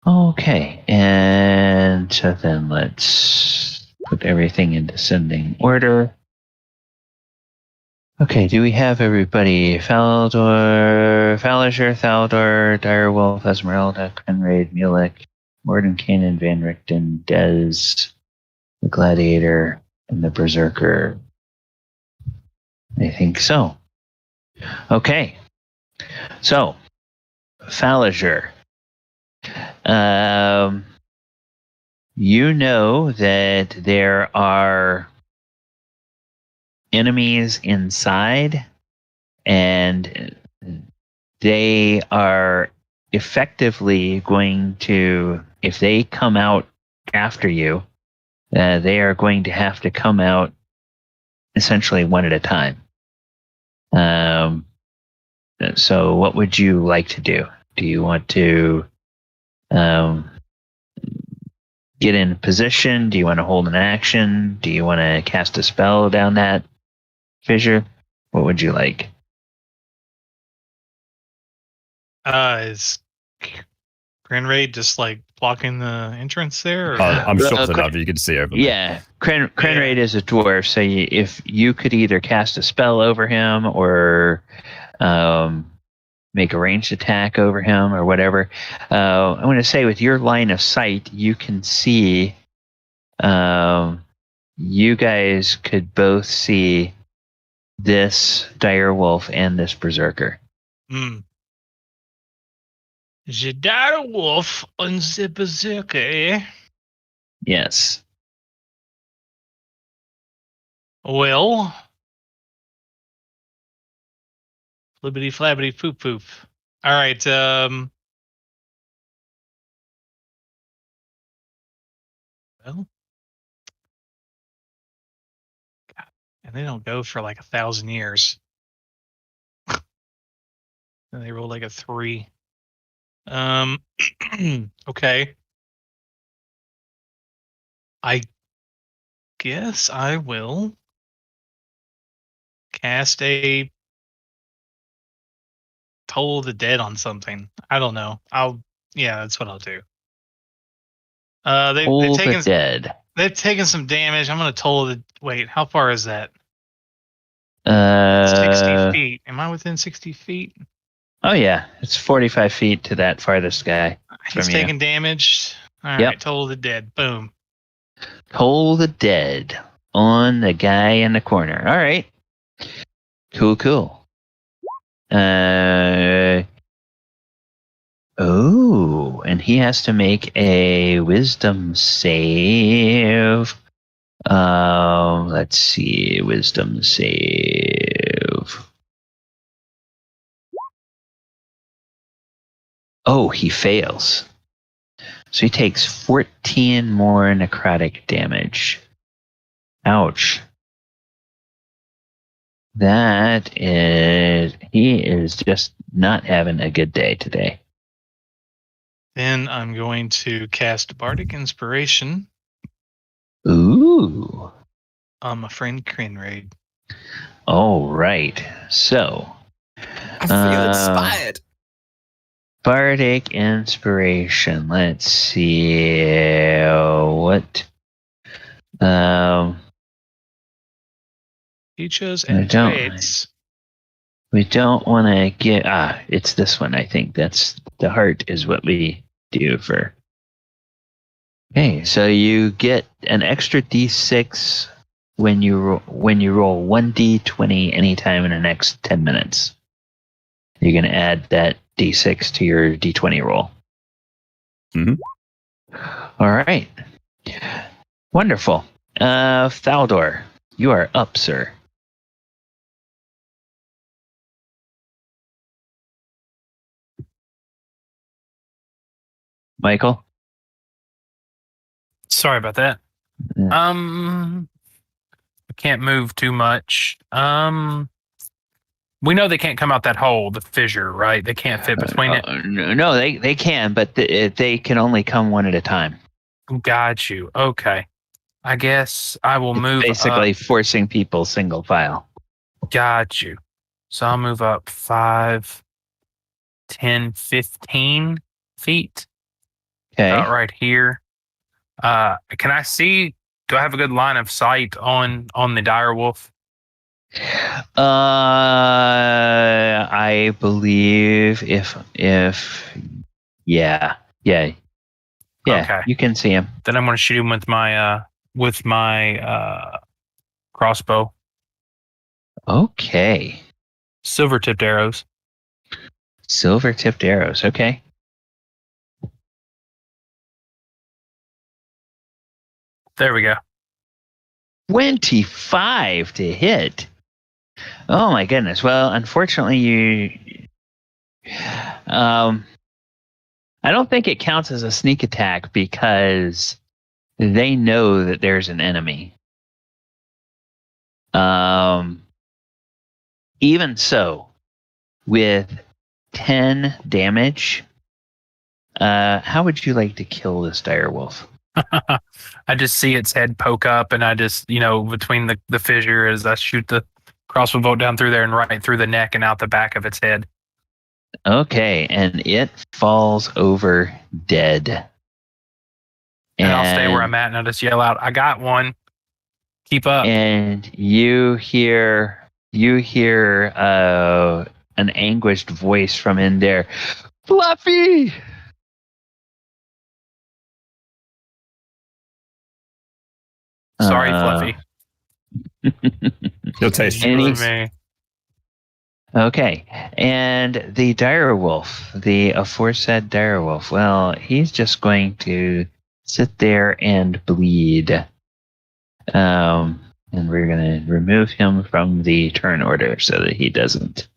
Okay. And so then let's put everything in descending order. Okay, do we have everybody? Faliger, Thaldor, Direwolf, Esmeralda, Kenraid, Mulek, Mordenkainen, Van Richten, Dez, the Gladiator, and the Berserker. I think so. Okay. So, Faliger. You know that there are enemies inside, and they are effectively going to, if they come out after you, they are going to have to come out essentially one at a time. So what would you like to do? Do you want to get in position? Do you want to hold an action? Do you want to cast a spell down that fissure? What would you like? Is Grand Raid just like blocking the entrance there? Or? I'm short enough you can see over me. Yeah, Cranraid is a dwarf, so if you could either cast a spell over him or make a ranged attack over him or whatever. I'm going to say with your line of sight, you can see. You guys could both see this direwolf and this berserker. The direwolf and the berserker, eh? Yes. Well, flibbity flabbity poop poop. All right. Well, God, and they don't go for like 1,000 years. And they roll like a 3. Okay. I guess I will cast a Toll of the Dead on something. I don't know. Yeah, that's what I'll do. They've Toll the taken Dead. they've taken some damage. I'm gonna toll the. Wait, how far is that? 60 feet. Am I within 60 feet? Oh yeah, it's 45 feet to that farthest guy He's from you. taking damage. All right, Yep. Toll of the Dead. Boom. Toll the Dead on the guy in the corner. All right. Cool. Oh, and he has to make a wisdom save. Let's see, wisdom save. Oh, he fails. So he takes 14 more necrotic damage. Ouch. He is just not having a good day today. Then I'm going to cast Bardic Inspiration Ooh. on my friend Crinraid. All right. So, I feel inspired. Bardic Inspiration. Let's see what. Teaches I and don't- trades. We don't want to get. It's this one. I think that's the heart is what we do for. Okay, so you get an extra d6 when you roll 1d20 anytime in the next 10 minutes. You're going to add that d6 to your d20 roll. Mhm. All right. Wonderful. Thaldor, you are up, sir. Michael? Sorry about that. Yeah. I can't move too much. We know they can't come out that hole, the fissure, right? They can't fit between it. No, they can, but they can only come one at a time. Got you. Okay. I guess I will move Basically up. forcing people single file. Got you. So I'll move up 5, 10, 15 feet. Okay. About right here. Can I see? Do I have a good line of sight on the dire wolf? I believe if yeah. Okay. You can see him. Then I'm going to shoot him with my crossbow. Okay. Silver tipped arrows. Silver tipped arrows. Okay. There we go. 25 to hit. Oh my goodness. Well, unfortunately, I don't think it counts as a sneak attack because they know that there's an enemy. Even so, with 10 damage, how would you like to kill this dire wolf? I just see its head poke up, and I just, between the fissure as I shoot the crossbow bolt down through there and right through the neck and out the back of its head. Okay, and it falls over dead. And I'll stay where I'm at, and I'll just yell out, "I got one. Keep up." And you hear an anguished voice from in there. Fluffy! Sorry, Fluffy. You'll taste And You he's- and me. Okay, and the dire wolf, the aforesaid dire wolf, well, he's just going to sit there and bleed. And we're going to remove him from the turn order so that he doesn't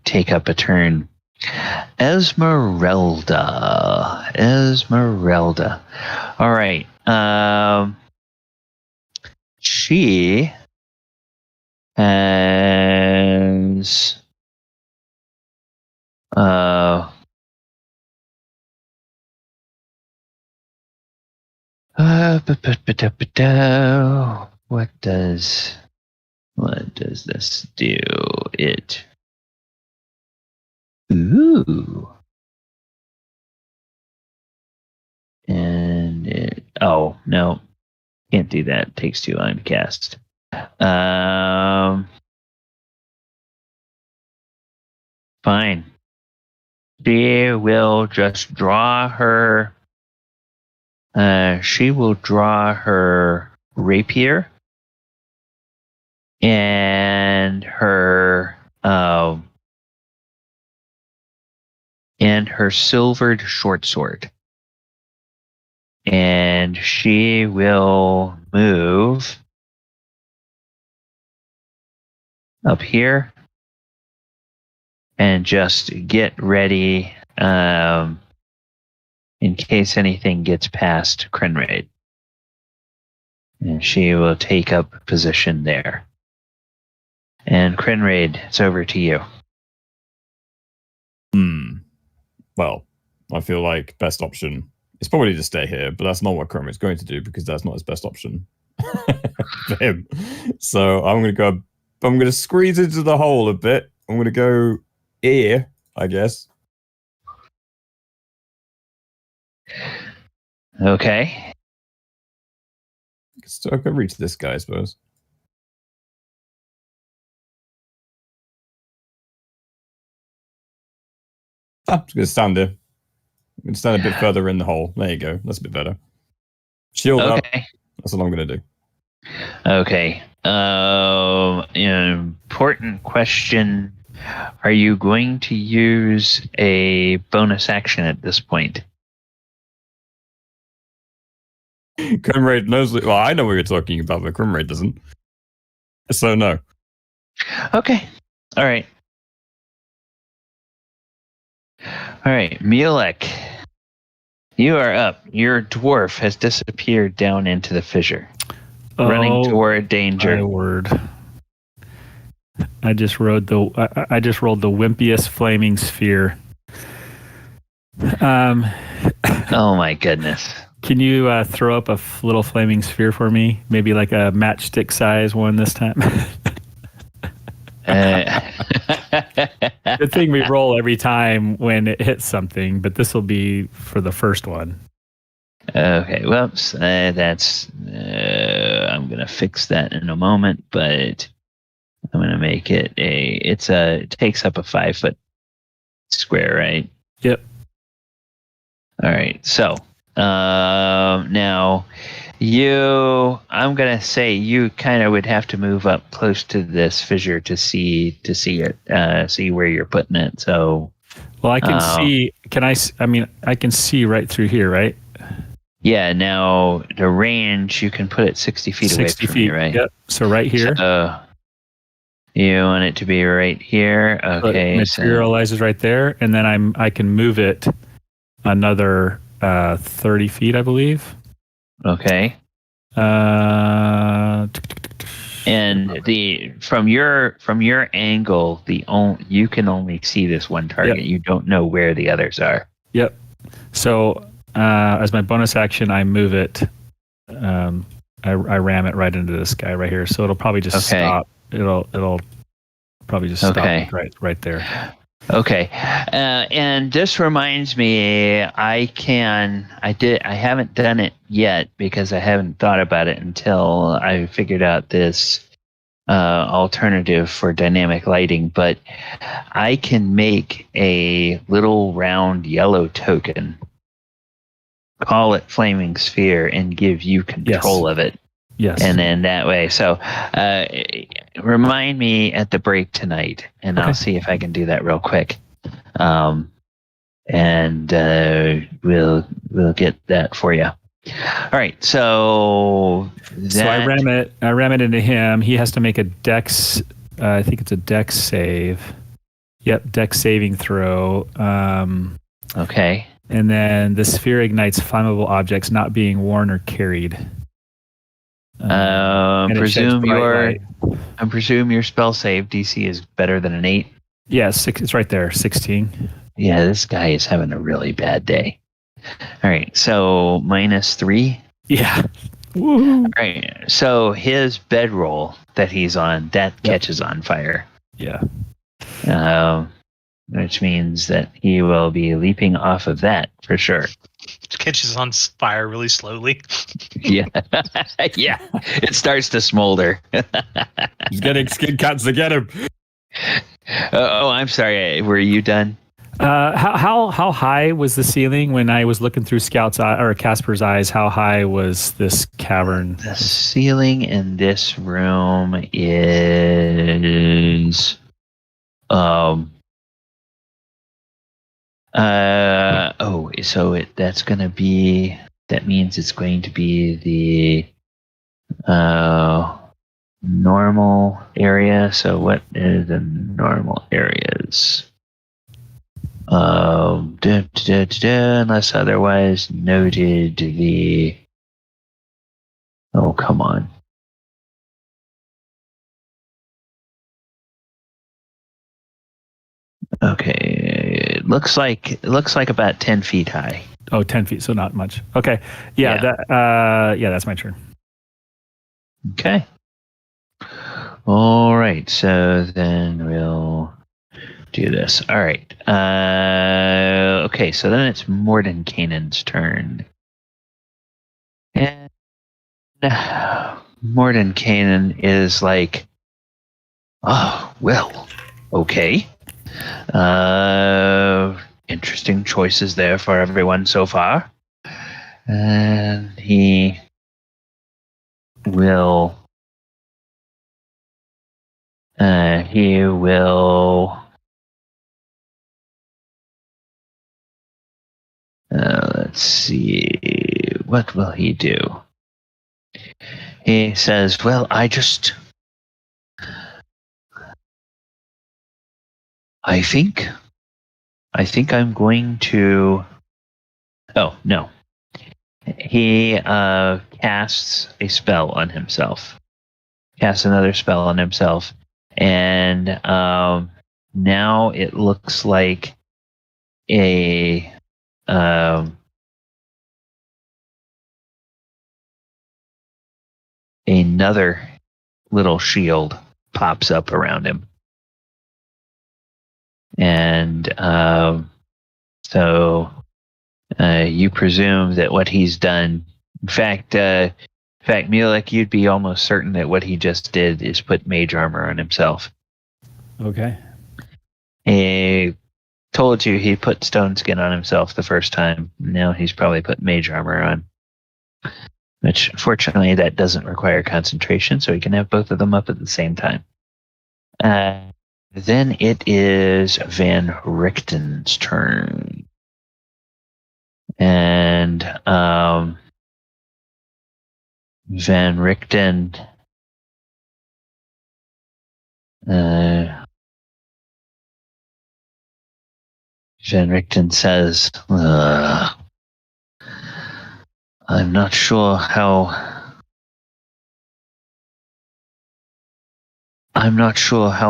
take up a turn. Esmeralda. All right. She has What does this do? Ooh. And oh no, can't do that. It takes too long to cast. Fine. She will just draw her. She will draw her rapier and her silvered short sword, and she will move up here and just get ready in case anything gets past Krenraid. And she will take up position there. And Krenraid, it's over to you. Well, I feel like best option is probably to stay here, but that's not what Krenraid's going to do because that's not his best option for him. So I'm going to squeeze into the hole a bit. I'm going to go here, I guess. Okay. So I can reach this guy, I suppose. I'm just going to stand here. I'm going to stand a bit further in the hole. There you go. That's a bit better. Shield up. That's what I'm going to do. Okay. Important question. Are you going to use a bonus action at this point? Krenraid knows. Well, I know what you're talking about, but Krenraid doesn't. So no. Okay. All right. All right, Mulek, you are up. Your dwarf has disappeared down into the fissure, running toward danger. My word! I just rolled the wimpiest flaming sphere. Oh my goodness! Can you throw up a little flaming sphere for me? Maybe like a matchstick size one this time. Good thing we roll every time when it hits something, but this will be for the first one. Okay, whoops. That's. I'm gonna fix that in a moment, but I'm gonna make it it takes up a 5-foot square, right? Yep. All right. So now I'm gonna say you kind of would have to move up close to this fissure to see it, see where you're putting it. So, well, I can see. I can see right through here, right? Yeah. Now the range you can put it 60 feet away from you, right? Yep. So right here. You want it to be right here. Okay. Materializes right there, and then I can move it another 30 feet, I believe. Okay. And from your angle, you can only see this one target. Yep. You don't know where the others are. Yep. So as my bonus action, I move it. I ram it right into this guy right here. So it'll probably just stop. It'll probably just stop right there. Okay, and this reminds me, I haven't done it yet because I haven't thought about it until I figured out this alternative for dynamic lighting, but I can make a little round yellow token, call it Flaming Sphere, and give you control of it. Yes. And then that way. So remind me at the break tonight, and I'll see if I can do that real quick. And we'll get that for you. All right. So I ram it into him. He has to make a dex. I think it's a dex save. Yep, dex saving throw. Okay. And then the sphere ignites flammable objects not being worn or carried. I presume your spell save DC is better than an 8. Yeah, it's right there, 16. Yeah, this guy is having a really bad day. All right, so -3. Yeah. Woo. All right. So his bedroll that he's on, that Yep. catches on fire. Yeah. Which means that he will be leaping off of that for sure. It catches on fire really slowly. Yeah. Yeah. It starts to smolder. He's getting skin cuts to get him. Oh, I'm sorry. Were you done? How high was the ceiling when I was looking through Scout's eye or Casper's eyes? How high was this cavern? The ceiling in this room is that means it's going to be the normal area. So what are the normal areas? Unless otherwise noted, oh, come on. Okay, it looks like about 10 feet high. Oh, 10 feet, so not much. Okay. Yeah, Yeah. that's my turn. Okay. All right, so then we'll do this. All right. Okay, so then it's Mordenkainen's turn. And Mordenkainen is like, oh, well, okay. Interesting choices there for everyone so far. And he will let's see, what will he do? He says, well, I think I'm going to, oh no, he casts a spell on himself, casts another spell on himself, and now it looks like another little shield pops up around him. And so you presume that what he's done, in fact, Mulek, you'd be almost certain that what he just did is put mage armor on himself. Okay. He told you he put stone skin on himself the first time. Now he's probably put mage armor on. Which, fortunately, that doesn't require concentration, so he can have both of them up at the same time. Then it is Van Richten's turn. And Van Richten says, I'm not sure how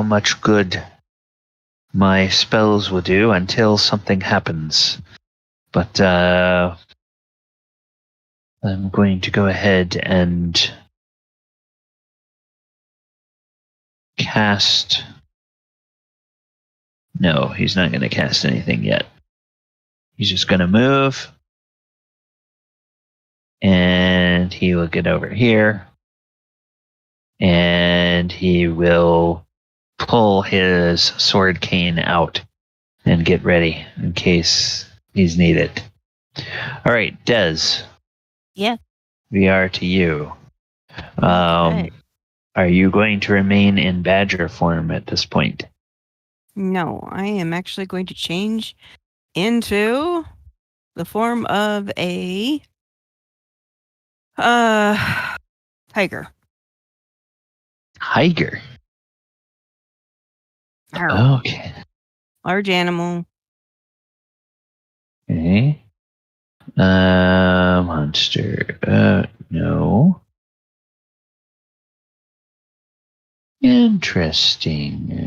much good my spells will do until something happens. But I'm going to go ahead and cast. No, he's not going to cast anything yet. He's just going to move. And he will get over here. And he will pull his sword cane out and get ready in case he's needed. All right, Des. Yeah. We are to you. Okay. Are you going to remain in badger form at this point? No, I am actually going to change into the form of a tiger. Tiger. Arr. Okay. Large animal. Okay. Monster. No. Interesting.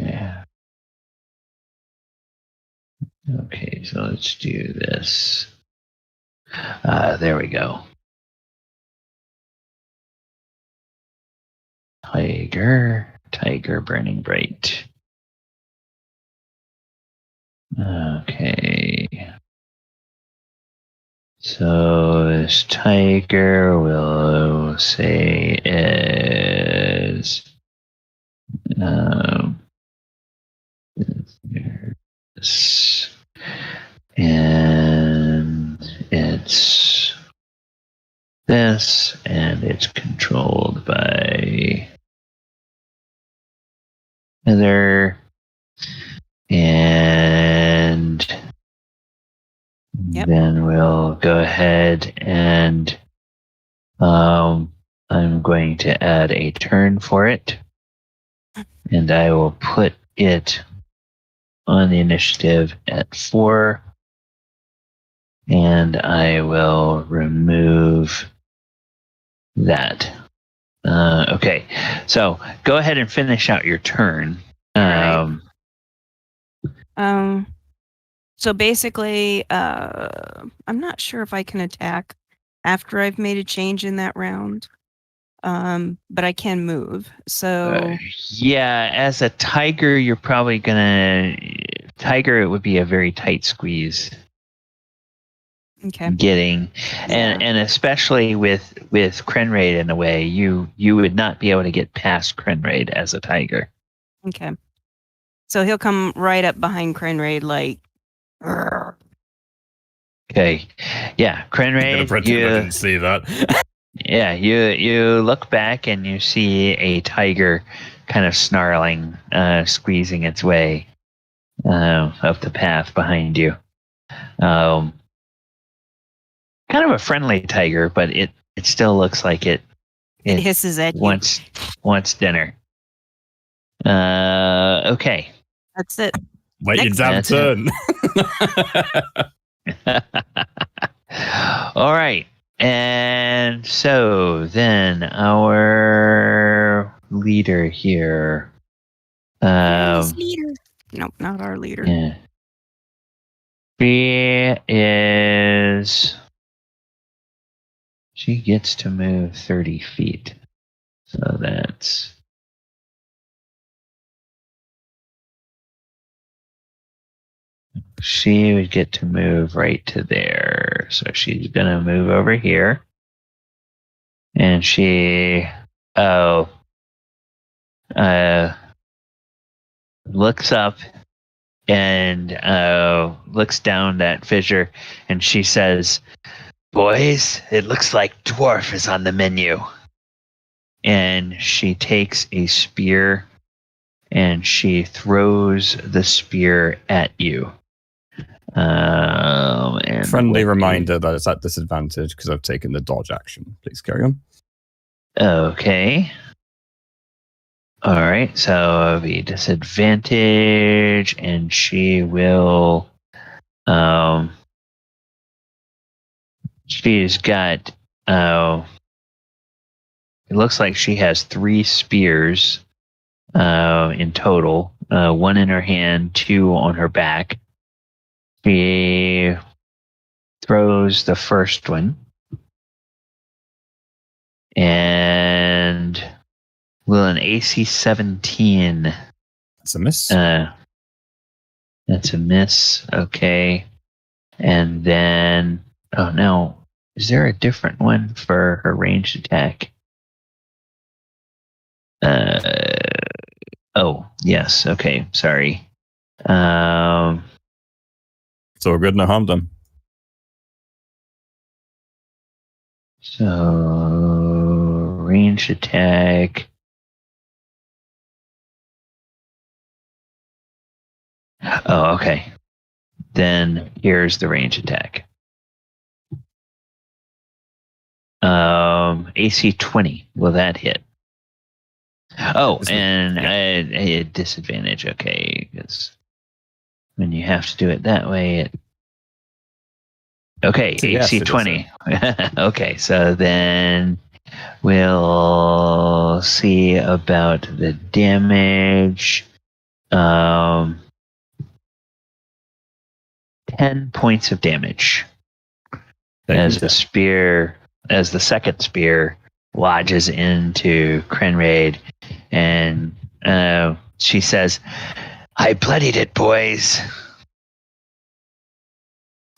Okay, so let's do this. There we go. Tiger burning bright. Okay. So this tiger will say is this, and it's this, and it's controlled by Heather, and Yep. then we'll go ahead and I'm going to add a turn for it, and I will put it on the initiative at 4, and I will remove that. Okay, so go ahead and finish out your turn. Right. So basically, I'm not sure if I can attack after I've made a change in that round. But I can move. So yeah, as a tiger, you're probably gonna tiger. It would be a very tight squeeze. okay. Getting and especially with Krenraid in a way, you would not be able to get past Krenraid as a tiger. Okay. So he'll come right up behind Krenraid like. Okay, yeah, I'm gonna Krenraid. pretend I didn't see that. Yeah, you look back and you see a tiger kind of snarling, squeezing its way up the path behind you. Kind of a friendly tiger, but it still looks like it hisses at you. wants dinner. Okay. That's it. Wait your Next. damn turn. All right. And so then our leader here. Leader. Nope, not our leader. Yeah. She gets to move 30 feet. So that's she would get to move right to there. So she's gonna move over here. And she looks up and looks down that fissure, and she says, "Boys, it looks like dwarf is on the menu." And she takes a spear and she throws the spear at you. And Friendly reminder that it's at disadvantage because I've taken the dodge action. Please carry on. Okay. All right. So the disadvantage, and she will. She's got. It looks like she has 3 spears in total. 1 in her hand, 2 on her back. She throws the first one. And will an AC 17. That's a miss. That's a miss. Okay. And then, oh no, is there a different one for her ranged attack? Oh, yes. Okay. Sorry. It's all good, no harm done. So, ranged attack. Oh, okay. Then here's the range attack. AC 20. Will that hit? Oh, and a disadvantage. Okay, because when you have to do it that way, okay, So yes, AC 20. Okay, so then we'll see about the damage. 10 points of damage as the second spear lodges into Krenraid, And she says, "I bloodied it, boys."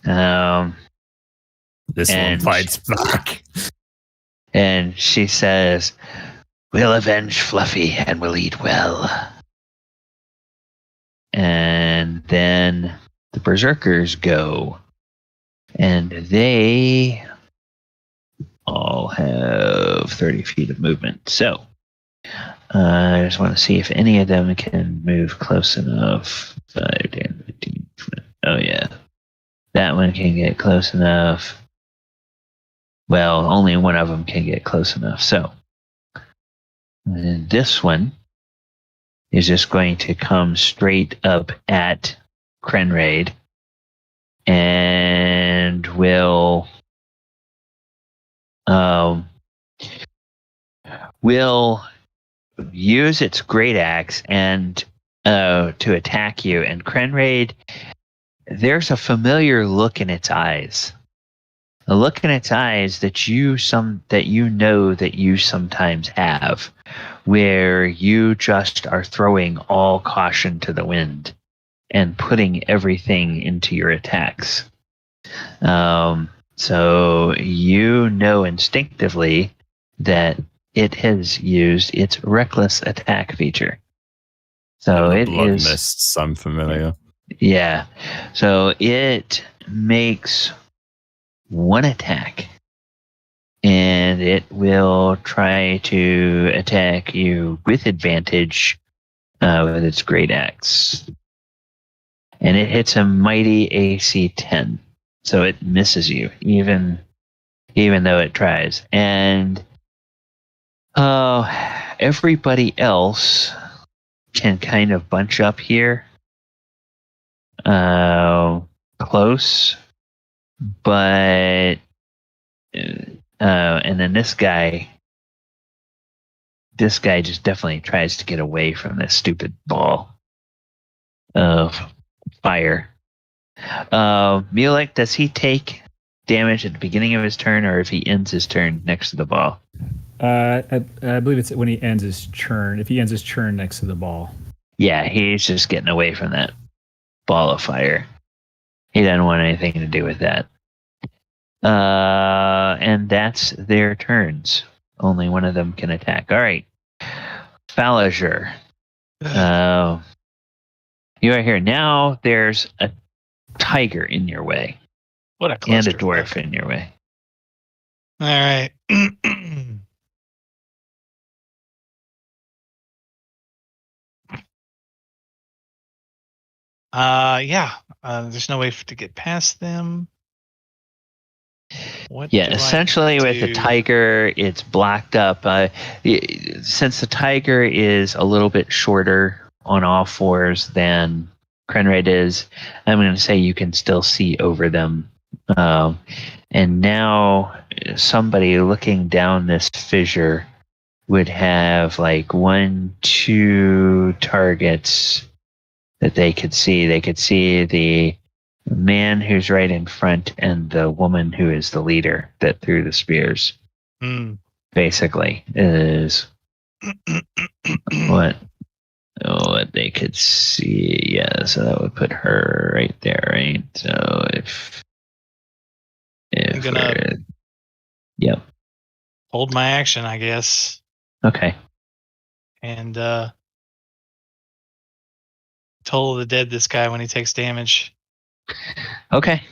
This one And fights back. And she says, "We'll avenge Fluffy and we'll eat well." And then the Berserkers go. And they all have 30 feet of movement. So I just want to see if any of them can move close enough. 5, 10, 15, 20. Oh, yeah. That one can get close enough. Well, only one of them can get close enough. So this one is just going to come straight up at Krenraid and will use its great axe and to attack you. And Krenraid, there's a familiar look in its eyes. A look in its eyes that you sometimes have, where you just are throwing all caution to the wind and putting everything into your attacks. So you know instinctively that it has used its reckless attack feature. So it blood is mists. I'm familiar. Yeah. So it makes one attack, and it will try to attack you with advantage with its great axe. And it hits a mighty AC 10. So it misses you, even though it tries. And everybody else can kind of bunch up here. Close. But and then this guy just definitely tries to get away from this stupid ball of fire. Mulek, does he take damage at the beginning of his turn, or if he ends his turn next to the ball? I believe it's when he ends his turn. If he ends his turn next to the ball. Yeah, he's just getting away from that ball of fire. He doesn't want anything to do with that. And that's their turns. Only one of them can attack. All right. Falager. You are here. Now there's a tiger in your way. What a And a clusterfuck. dwarf in your way. All right. Yeah. There's no way to get past them. What Yeah, do I essentially with the do? tiger, it's blocked up. Since the tiger is a little bit shorter on all fours than Krenraid is, I'm going to say you can still see over them. And now somebody looking down this fissure would have like 1, 2 targets that they could see. They could see the man who's right in front and the woman who is the leader that threw the spears. Basically, is what they could see. Yeah, so that would put her right there, right? So if I'm gonna yep. hold my action, I guess, Okay. and toll the dead this guy when he takes damage. Okay.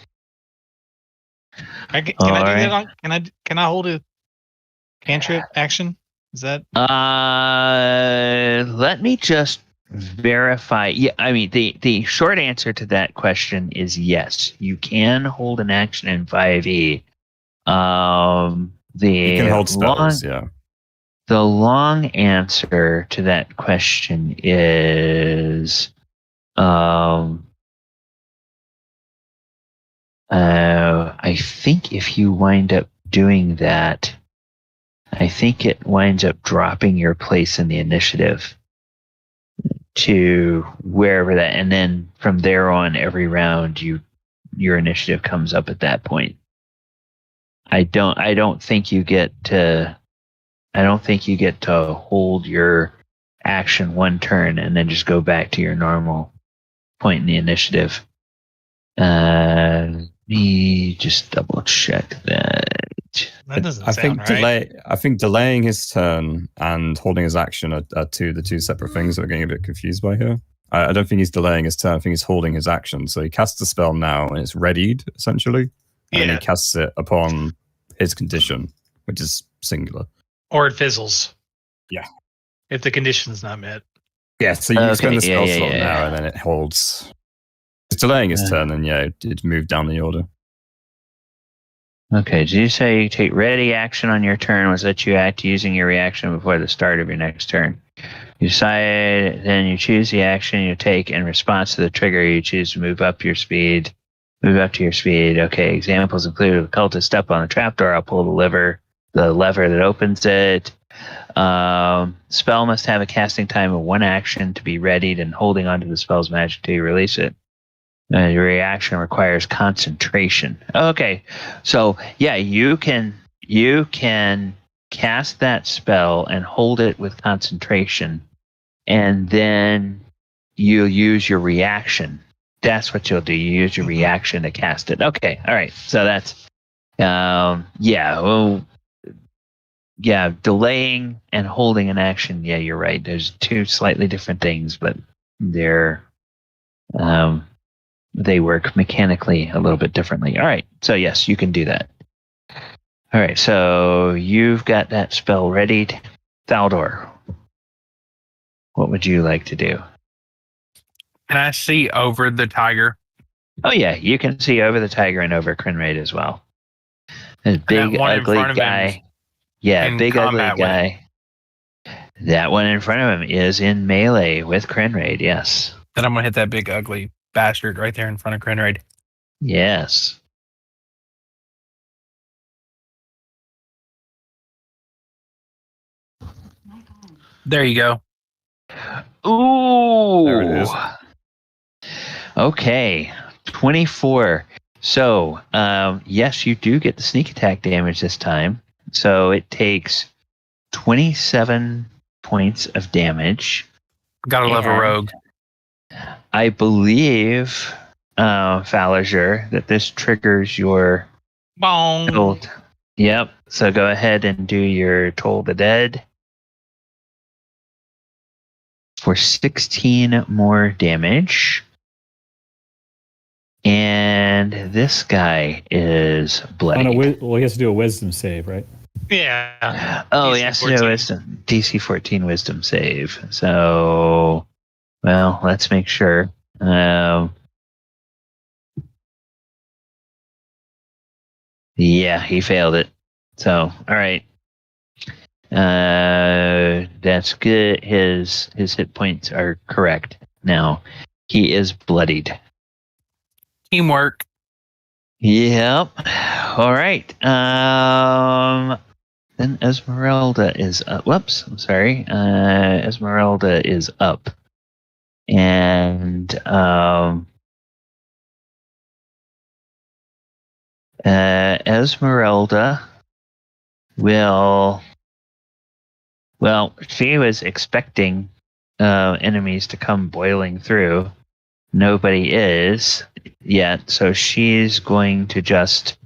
Can I do Alright. that? Can I hold a cantrip action? Is that? Let me just verify. Yeah, I mean the short answer to that question is yes. You can hold an action in 5e. You can hold spells, yeah. The long answer to that question is I think if you wind up doing that, I think it winds up dropping your place in the initiative to wherever that, and then from there on, every round your initiative comes up at that point. I don't think you get to hold your action 1 turn, and then just go back to your normal point in the initiative. Me just double check that. That doesn't I sound think right. I think delaying his the holding his action are the two separate things that we're getting a bit confused by here. I don't think he's delaying his turn. I think he's holding his action. So he casts the spell now, and it's readied essentially, and then he casts it upon his condition, which is singular. Or it fizzles. Yeah. If the condition's not met. Yeah. So you spend the spell slot yeah. now, and then it holds. It's delaying his turn, and it moved down the order. Okay, did you say you take ready action on your turn? Was that you act using your reaction before the start of your next turn? You decide, then you choose the action you take in response to the trigger. You choose to move up to your speed. Okay, examples include a cultist step on the trapdoor. I'll pull the lever that opens it. Spell must have a casting time of 1 action to be readied and holding onto the spell's magic till you release it. Your reaction requires concentration. Okay, so yeah, you can cast that spell and hold it with concentration, and then you'll use your reaction. That's what you'll do. You use your reaction to cast it. Okay, all right. So that's delaying and holding an action. Yeah, you're right. There's 2 slightly different things, but they work mechanically a little bit differently. All right, so yes, you can do that. All right, so you've got that spell readied. Thaldor, what would you like to do? Can I see over the tiger? Oh yeah, you can see over the tiger and over Crinraid as well. This big ugly guy. Yeah, big ugly guy. That one in front of him is in melee with Crinraid, yes. Then I'm going to hit that big ugly bastard right there in front of Crinraid. Yes. There you go. Ooh. There it is. Okay, 24. So, yes, you do get the sneak attack damage this time. So it takes 27 points of damage. Gotta love a rogue. I believe, Falager, that this triggers your Bong. Yep. So go ahead and do your Toll the Dead for 16 more damage. And this guy is bloody. Well, he has to do a wisdom save, right? Yeah. Oh, DC yes, 14. no wisdom. DC 14 wisdom save. So, well, let's make sure. Yeah, he failed it. So, all right. That's good. His hit points are correct. Now, he is bloodied. Teamwork. Yep. All right. Then Esmeralda is up. Whoops. I'm sorry. Esmeralda is up. And Esmeralda will. Well, she was expecting enemies to come boiling through. Nobody is yet, so she's going to just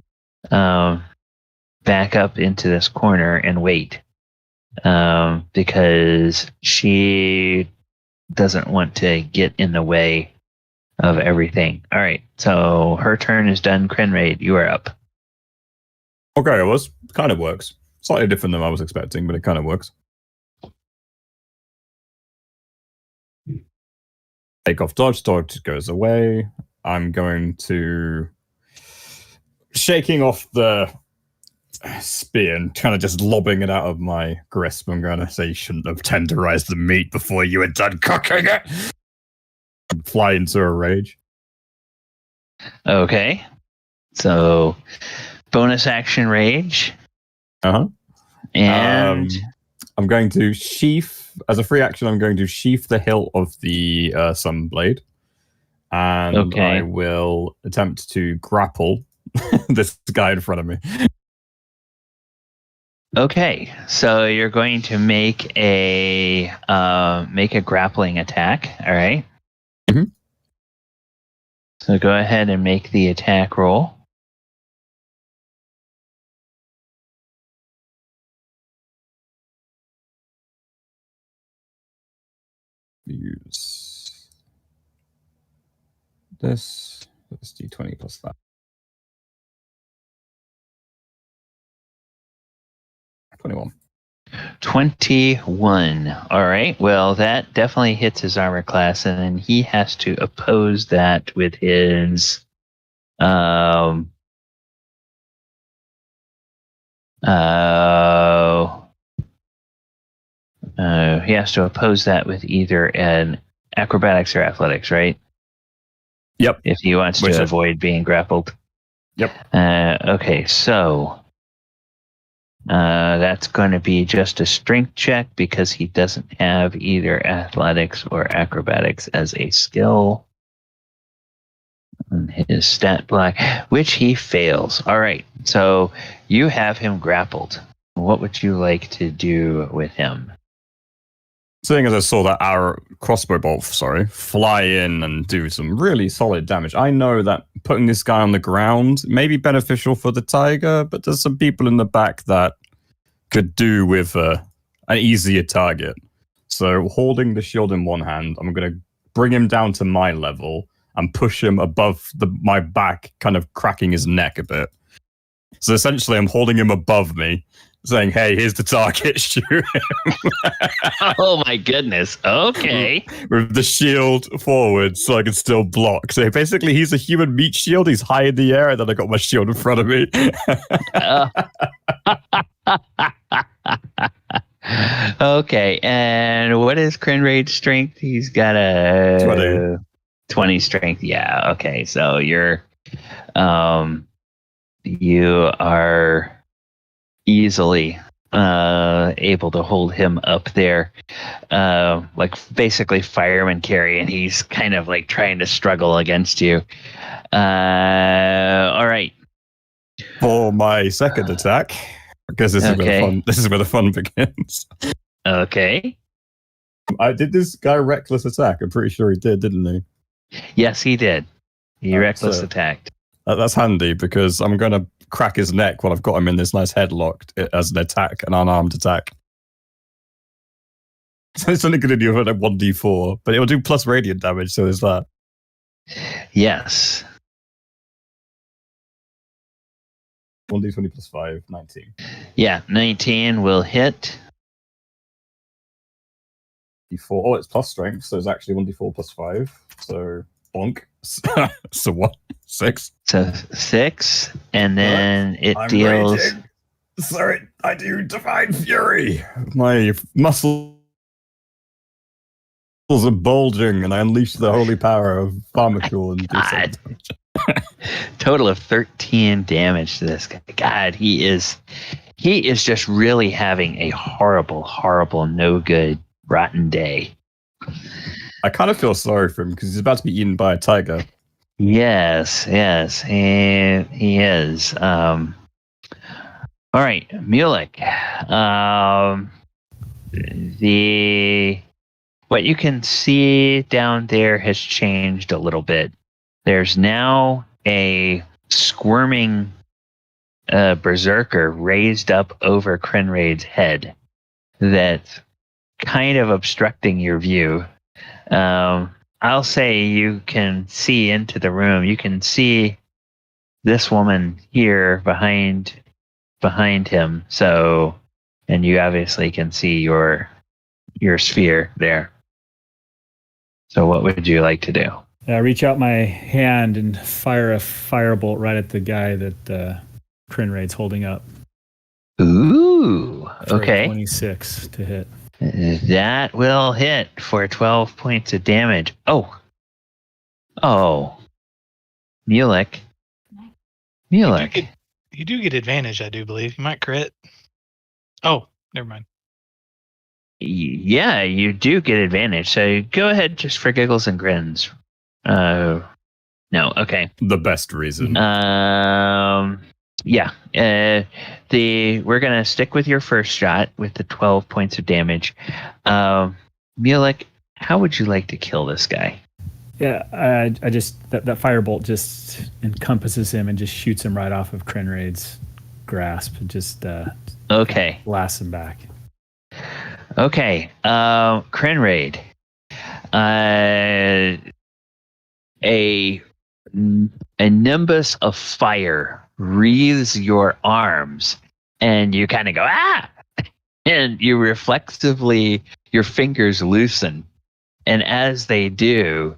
back up into this corner and wait, because she doesn't want to get in the way of everything. All right, so her turn is done. Crinraid, you are up. Okay, it was kind of works. Slightly different than I was expecting, but it kind of works. Take off dodge goes away. I'm going to shaking off the spear and kind of just lobbing it out of my grasp. I'm going to say you shouldn't have tenderized the meat before you were done cooking it. Fly into a rage. Okay, so bonus action rage. And I'm going to sheath, as a free action, I'm going to sheath the hilt of the Sunblade. And I will attempt to grapple this guy in front of me. Okay, so you're going to make a grappling attack. All right. Mhm. So go ahead and make the attack roll. Use this. Let's do 20 plus that. 21. 21. All right. Well, that definitely hits his armor class, and then he has to oppose that with his he has to oppose that with either an acrobatics or athletics, right? Yep. If he wants to avoid being grappled. Yep. Okay, so that's going to be just a strength check because he doesn't have either athletics or acrobatics as a skill on his stat block, which he fails. All right, so you have him grappled. What would you like to do with him? Seeing as I saw that crossbow bolt, fly in and do some really solid damage, I know that putting this guy on the ground may be beneficial for the tiger, but there's some people in the back that could do with an easier target. So holding the shield in one hand, I'm going to bring him down to my level and push him above my back, kind of cracking his neck a bit. So essentially, I'm holding him above me, saying, hey, here's the target, shoot him. Oh my goodness. Okay. With the shield forward so I can still block. So basically, he's a human meat shield. He's high in the air, and then I got my shield in front of me. Okay, and what is Crinraid's strength? He's got a 20 strength. Yeah, okay. So you are easily able to hold him up there, like basically fireman carry, and he's kind of like trying to struggle against you. All right. For my second attack, because this is where the fun begins. Okay. I did this guy reckless attack. I'm pretty sure he did, didn't he? Yes, he did. He reckless attacked. That's handy because I'm going to crack his neck while I've got him in this nice headlock as an attack, an unarmed attack. So it's only going to do a 1d4, but it will do plus radiant damage, so there's that. Yes. 1d20 plus 5, 19. Yeah, 19 will hit. D4. Oh, it's plus strength, so it's actually 1d4 plus 5. So, bonk. So what? 6? So 6, and then it deals... Raging. Sorry, I do Divine Fury. My muscles are bulging, and I unleash the holy power of Pharmacool and do some damage. Total of 13 damage to this guy. God, he is just really having a horrible, no good, rotten day. I kind of feel sorry for him because he's about to be eaten by a tiger. Yes, he is. All right, Mulek. What you can see down there has changed a little bit. There's now a squirming berserker raised up over Crinraid's head that's kind of obstructing your view. I'll say you can see into the room. You can see this woman here behind him. So, and you obviously can see your sphere there. So what would you like to do? I reach out my hand and fire a firebolt right at the guy that Crinraid's holding up. Ooh, For okay. 26 to hit. That will hit for 12 points of damage. Oh. Mulek. You do get advantage, I do believe. You might crit. Oh, never mind. Yeah, you do get advantage. So go ahead just for giggles and grins. No, okay. The best reason. Yeah. We're gonna stick with your first shot with the 12 points of damage. Mulek, how would you like to kill this guy? Yeah, I just that firebolt just encompasses him and just shoots him right off of Krenraid's grasp. And just Okay. blasts him back. Okay. Krenraid. A nimbus of fire wreathes your arms, and you kind of go ah, and you reflexively your fingers loosen, and as they do,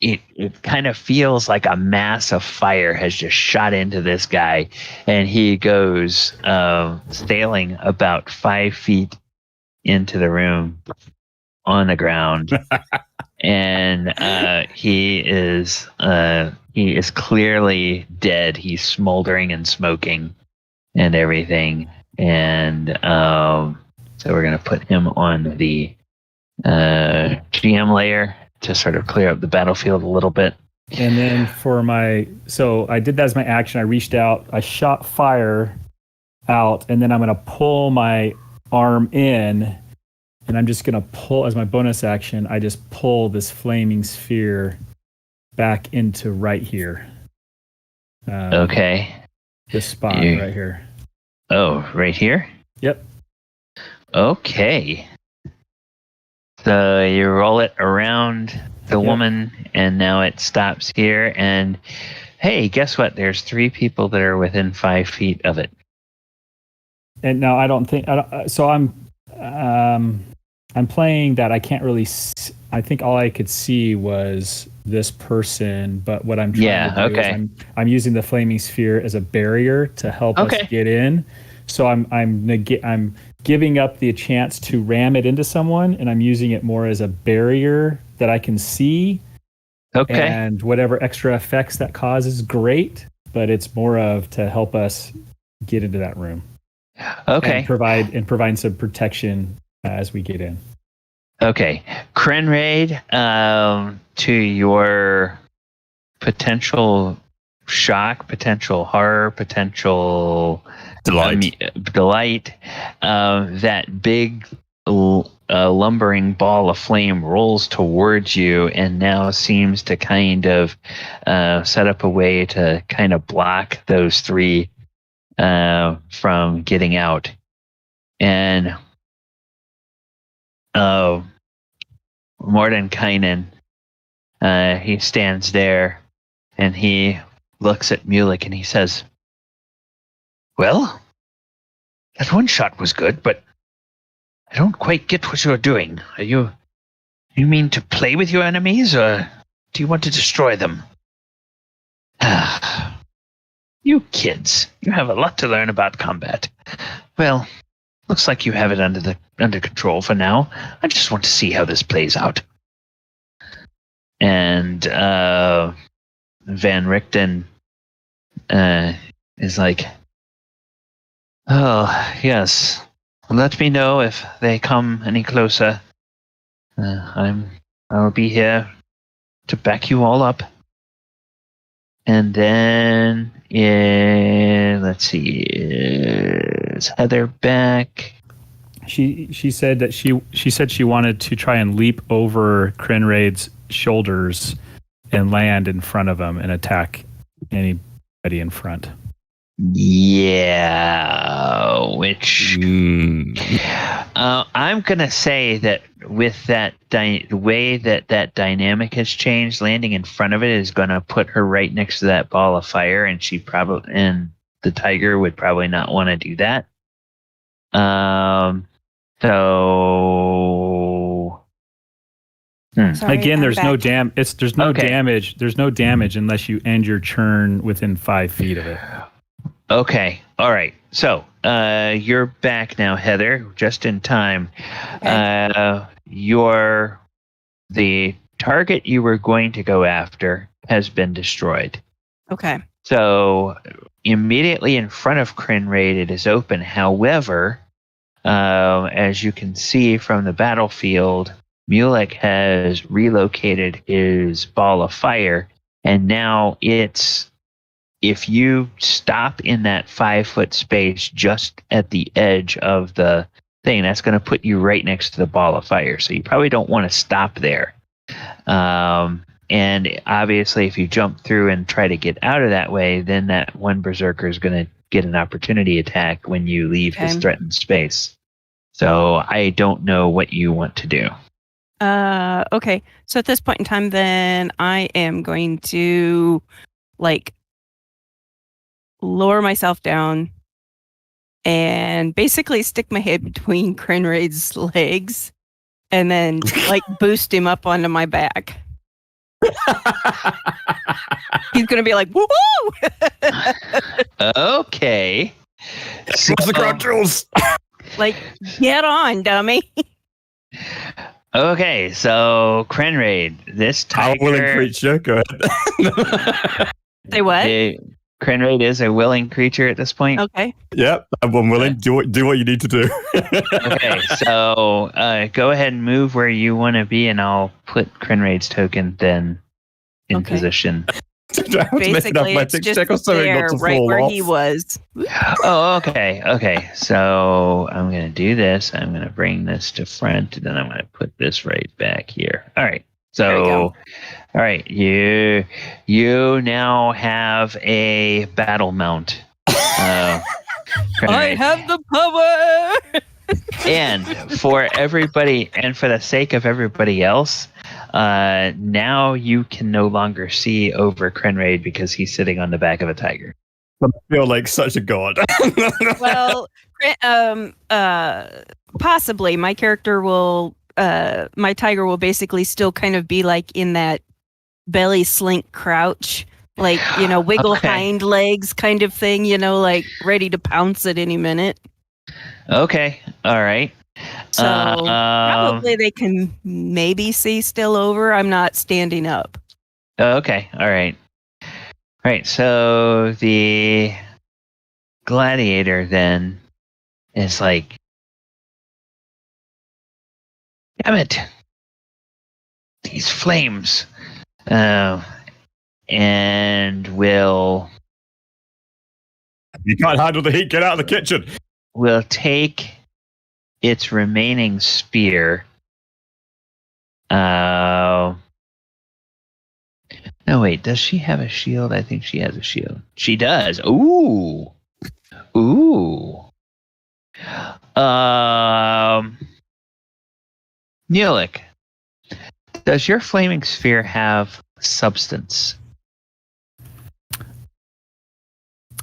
it kind of feels like a mass of fire has just shot into this guy, and he goes sailing about 5 feet into the room on the ground. And he is clearly dead. He's smoldering and smoking and everything. And so we're gonna put him on the GM layer to sort of clear up the battlefield a little bit. And then so I did that as my action. I reached out, I shot fire out, and then I'm gonna pull my arm in. And I'm just going to pull, as my bonus action, I just pull this flaming sphere back into right here. Okay. This spot right here. Oh, right here? Yep. Okay. So you roll it around the woman, and now it stops here. And hey, guess what? There's 3 people that are within 5 feet of it. And now I'm playing that I can't really I think all I could see was this person, but what I'm trying to do is I'm using the flaming sphere as a barrier to help us get in. So I'm giving up the chance to ram it into someone, and I'm using it more as a barrier that I can see. Okay. And whatever extra effects that causes, great, but it's more of to help us get into that room. Okay. And provide some protection as we get in. Okay. Krenraid, to your potential shock, potential horror, potential delight, that big lumbering ball of flame rolls towards you and now seems to kind of set up a way to kind of block those 3 from getting out. And Mordenkainen, he stands there and he looks at Mulek and he says, well, that one shot was good, but I don't quite get what you're doing. You mean to play with your enemies, or do you want to destroy them? You kids, you have a lot to learn about combat. Well, looks like you have it under control for now. I just want to see how this plays out. And Van Richten is like, oh, yes. Let me know if they come any closer. I'll be here to back you all up. And then, let's see, is Heather back? She said that she wanted to try and leap over Krenraid's shoulders and land in front of him and attack anybody in front. Yeah, which I'm gonna say that with that the way that dynamic has changed, landing in front of it is gonna put her right next to that ball of fire, and the tiger would probably not want to do that. So Sorry, again, there's I'm no back. damage. There's no damage unless you end your turn within 5 feet of it. Okay. All right. So you're back now, Heather, just in time. Okay. The target you were going to go after has been destroyed. Okay. So immediately in front of Krenraid, it is open. However, as you can see from the battlefield, Mulek has relocated his ball of fire, and now it's if you stop in that 5-foot space just at the edge of the thing, that's going to put you right next to the ball of fire. So you probably don't want to stop there. And obviously, if you jump through and try to get out of that way, then that one berserker is going to get an opportunity attack when you leave his threatened space. So I don't know what you want to do. Okay. So at this point in time, then I am going to lower myself down and basically stick my head between Krenraid's legs and then boost him up onto my back. He's going to be like, woo-hoo! Okay. So, the ground rules. Get on, dummy. Okay, so Krenraid, this tiger... Our willing creature, go ahead. Say what? Krenraid is a willing creature at this point. Okay. Yep, I'm willing. Do what you need to do. Okay, so go ahead and move where you want to be, and I'll put Krenraid's token then in position. Basically, it's just there, right where he was. Oh, okay. Okay, so I'm going to do this. I'm going to bring this to front, and then I'm going to put this right back here. All right. So, all right, you now have a battle mount. I have the power. And for everybody, and for the sake of everybody else, now you can no longer see over Krenraid because he's sitting on the back of a tiger. I feel like such a god. Well, possibly my character will. My tiger will basically still kind of be in that belly slink crouch, wiggle hind legs kind of thing, ready to pounce at any minute. Okay. All right. So probably they can maybe see still over. I'm not standing up. Okay. All right. All right. So the gladiator then is like, damn it, these flames, and will... You can't handle the heat, get out of the kitchen. Will take its remaining spear. No, wait, does she have a shield? I think she has a shield. She does. Ooh. Neelik, does your flaming sphere have substance?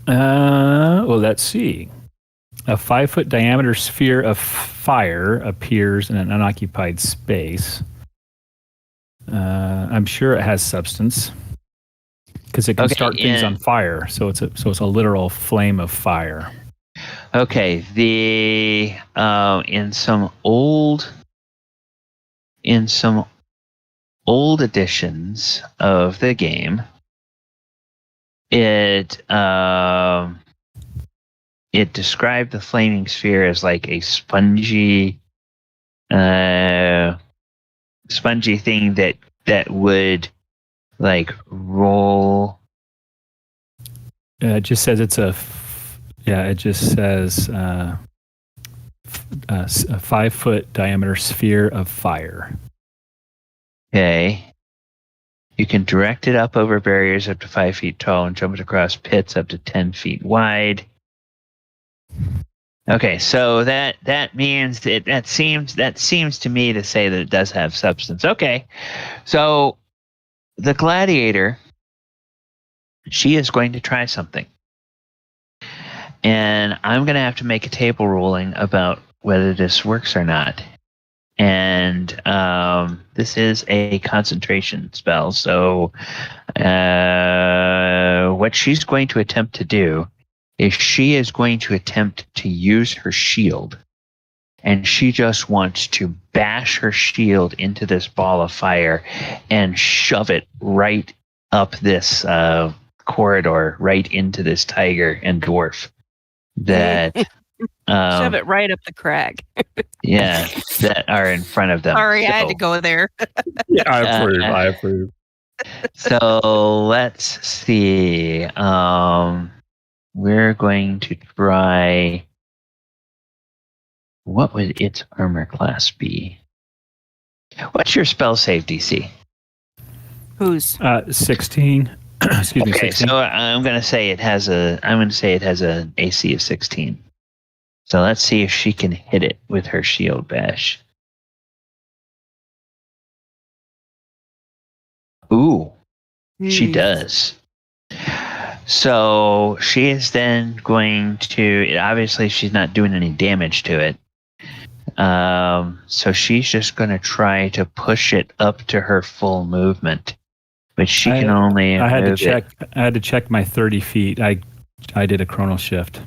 Well, let's see. A 5-foot diameter sphere of fire appears in an unoccupied space. I'm sure it has substance because it can start things on fire. So it's a literal flame of fire. Okay. The in some old editions of the game, it described the flaming sphere as like a spongy thing that would roll. It just says it's a 5-foot diameter sphere of fire. Okay. You can direct it up over barriers up to 5 feet tall and jump it across pits up to 10 feet wide. Okay, so that means that seems to me to say that it does have substance. Okay, so the gladiator, she is going to try something, and I'm going to have to make a table ruling about whether this works or not. And this is a concentration spell, so what she's going to attempt to do is she is going to attempt to use her shield, and she just wants to bash her shield into this ball of fire and shove it right up this corridor, right into this tiger and dwarf that shove it right up the crack. Yeah, that are in front of them. Sorry, I had to go there. Yeah, I approve. So let's see. We're going to try. What would its armor class be? What's your spell save DC? Who's 16. Excuse me, Okay, 16. so I'm going to say it has a. I'm going to say it has an AC of 16. So let's see if she can hit it with her shield bash. Ooh, she does. So she is then going to. Obviously, she's not doing any damage to it. So she's just going to try to push it up to her full movement, but she can only. I had to move check. it. I had to check my 30 feet. I did a chronal shift.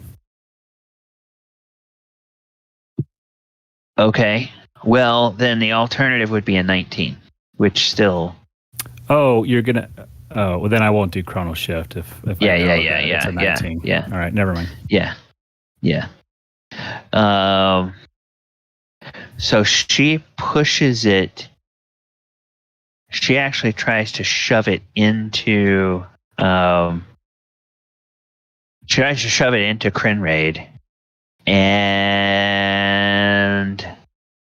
Okay. Well, then the alternative would be a 19, which still. Oh, you're gonna. Oh, well, then I won't do chronal shift if Yeah, I know yeah, that it's a 19. yeah. All right, never mind. Yeah. So she pushes it. She actually tries to shove it into. She tries to shove it into Crinraid, and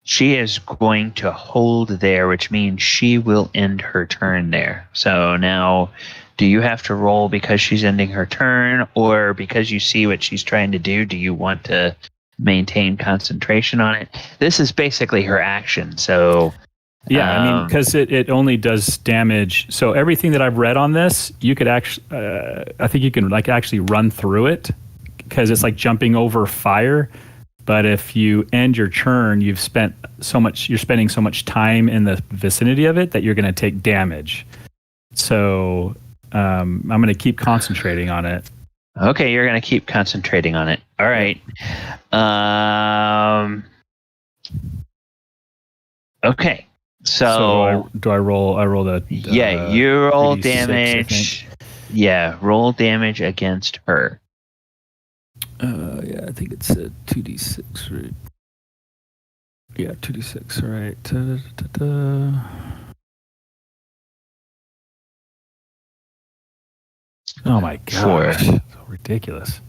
she is going to hold there, which means she will end her turn there. So now, do you have to roll because she's ending her turn, or because you see what she's trying to do? Do you want to maintain concentration on it? This is basically her action. So yeah, I mean, because it only does damage. So everything that I've read on this, you could actually, I think you can like actually run through it because it's like jumping over fire. But if you end your turn, you're spending so much time in the vicinity of it that you're going to take damage. So I'm going to keep concentrating on it. Okay, you're going to keep concentrating on it. All right. Okay. So do I roll? I roll the. Yeah, you roll 3d6, damage. Yeah, roll damage against her. Yeah, I think it's a 2d6, right? Yeah, 2d6, right. Oh my gosh. 4. So ridiculous.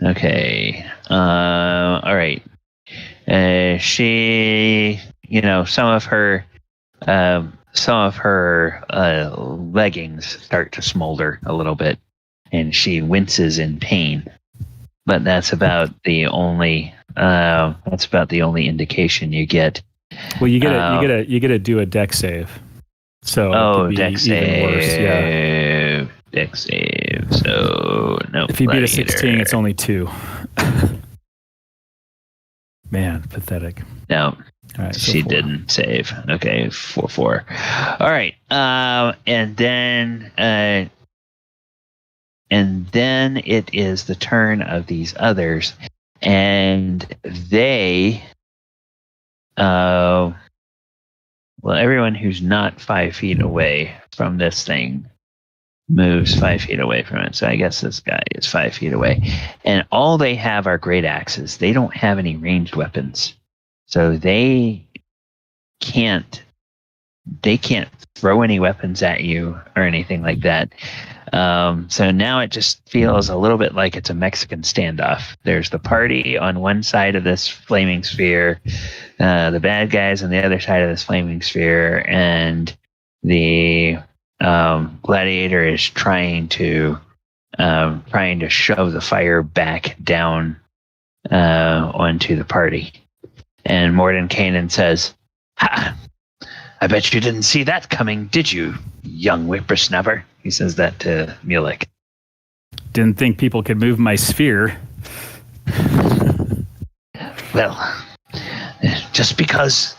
Okay. All right. She, some of her leggings start to smolder a little bit, and she winces in pain. But that's about the only indication you get. Well, you get to do a deck save. So it could be deck even save. worse. Yeah. Deck save. So no. If you beat a 16, it's only 2. Man, pathetic. No. All right, so she 4. didn't save. Okay, 4. All right. And then it is the turn of these others, and they, everyone who's not 5 feet away from this thing moves 5 feet away from it. So I guess this guy is 5 feet away, and all they have are great axes. They don't have any ranged weapons, so they can't throw any weapons at you or anything like that. So now it just feels a little bit like it's a Mexican standoff. There's the party on one side of this flaming sphere, the bad guys on the other side of this flaming sphere, and the gladiator is trying to shove the fire back down onto the party. And Mordenkainen says, "Ha! I bet you didn't see that coming, did you, young whippersnapper?" He says that to Mulek. Didn't think people could move my sphere. Well, just because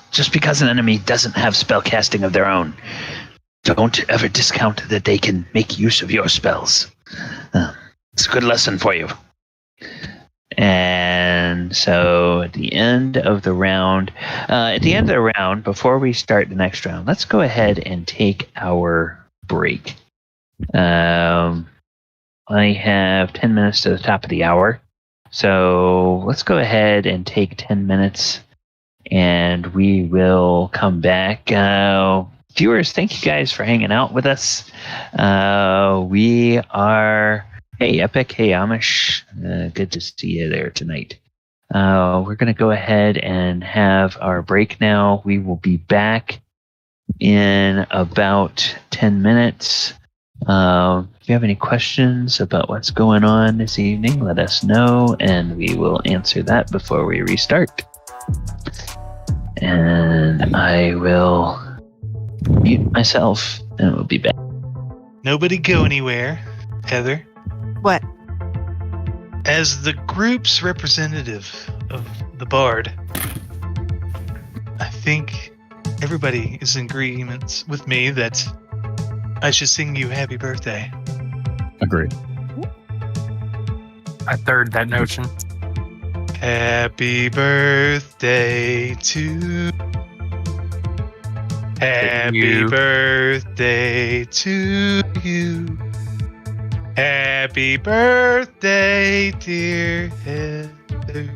an enemy doesn't have spell casting of their own, don't ever discount that they can make use of your spells. It's a good lesson for you. And so at the end of the round, before we start the next round, let's go ahead and take our break. I have 10 minutes to the top of the hour. So let's go ahead and take 10 minutes, and we will come back. viewers, thank you guys for hanging out with us. We are, hey, Epic, hey, Amish. Good to see you there tonight. We're going to go ahead and have our break now. We will be back in about 10 minutes. If you have any questions about what's going on this evening, let us know, and we will answer that before we restart. And I will mute myself, and we'll be back. Nobody go anywhere, Heather. What? As the group's representative of the Bard, I think everybody is in agreement with me that I should sing you happy birthday. Agreed. I third that notion. Happy birthday to Happy you. birthday to you. Happy birthday, dear Heather.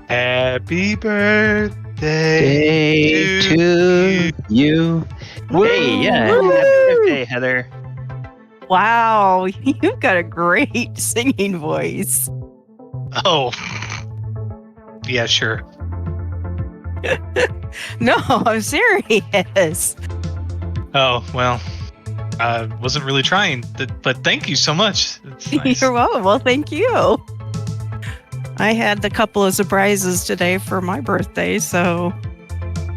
Happy birthday Day to you. Hey, yeah. Happy birthday, Heather. Wow, you've got a great singing voice. Oh. Yeah, sure. No, I'm serious. Oh, well. I wasn't really trying, but thank you so much. It's nice. You're welcome. Well, thank you. I had a couple of surprises today for my birthday, so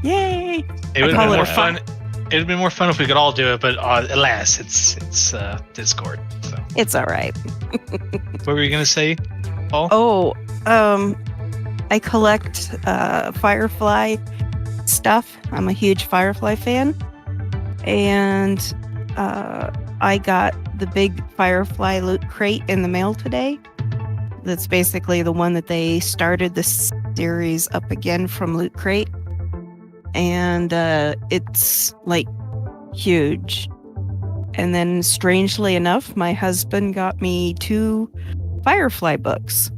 yay! It would have call been it more a fun. It would have been more fun if we could all do it, but alas, it's Discord. So, It's all right. what were you gonna say, Paul? Oh, I collect Firefly stuff. I'm a huge Firefly fan, and I got the big Firefly loot crate in the mail today. That's basically the one that they started the series up again from Loot Crate. And it's like huge. And then strangely enough, my husband got me 2 Firefly books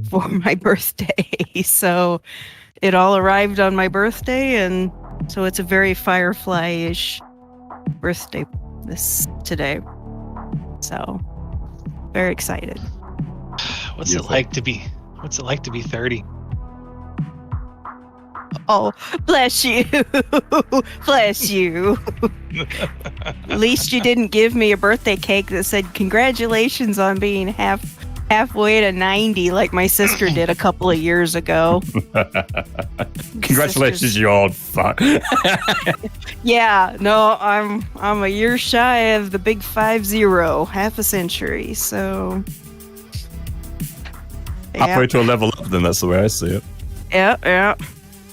for my birthday. So it all arrived on my birthday, and so it's a very Firefly-ish birthday today. So very excited. What's it like to be 30? Oh, bless you. Bless you. At least you didn't give me a birthday cake that said congratulations on being halfway to 90 like my sister did a couple of years ago. Congratulations, you old fuck. Yeah, no, I'm a year shy of the big 50, half a century. So Halfway to a level up, then that's the way I see it. Yeah.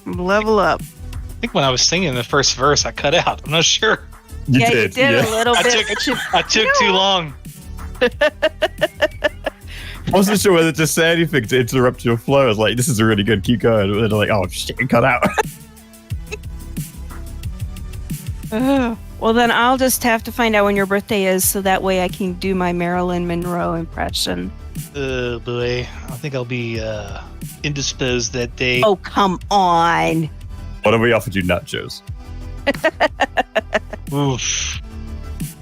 Level up. I think when I was singing the first verse, I cut out. I'm not sure. You You did a little I bit. took- I took too long. I wasn't sure whether to say anything to interrupt your flow. I was like, this is really good, keep going. And then like, oh shit, cut out. Well, then I'll just have to find out when your birthday is, so that way I can do my Marilyn Monroe impression. Oh boy, I think I'll be indisposed that day. Oh, come on. What if we offered you nachos? Oof.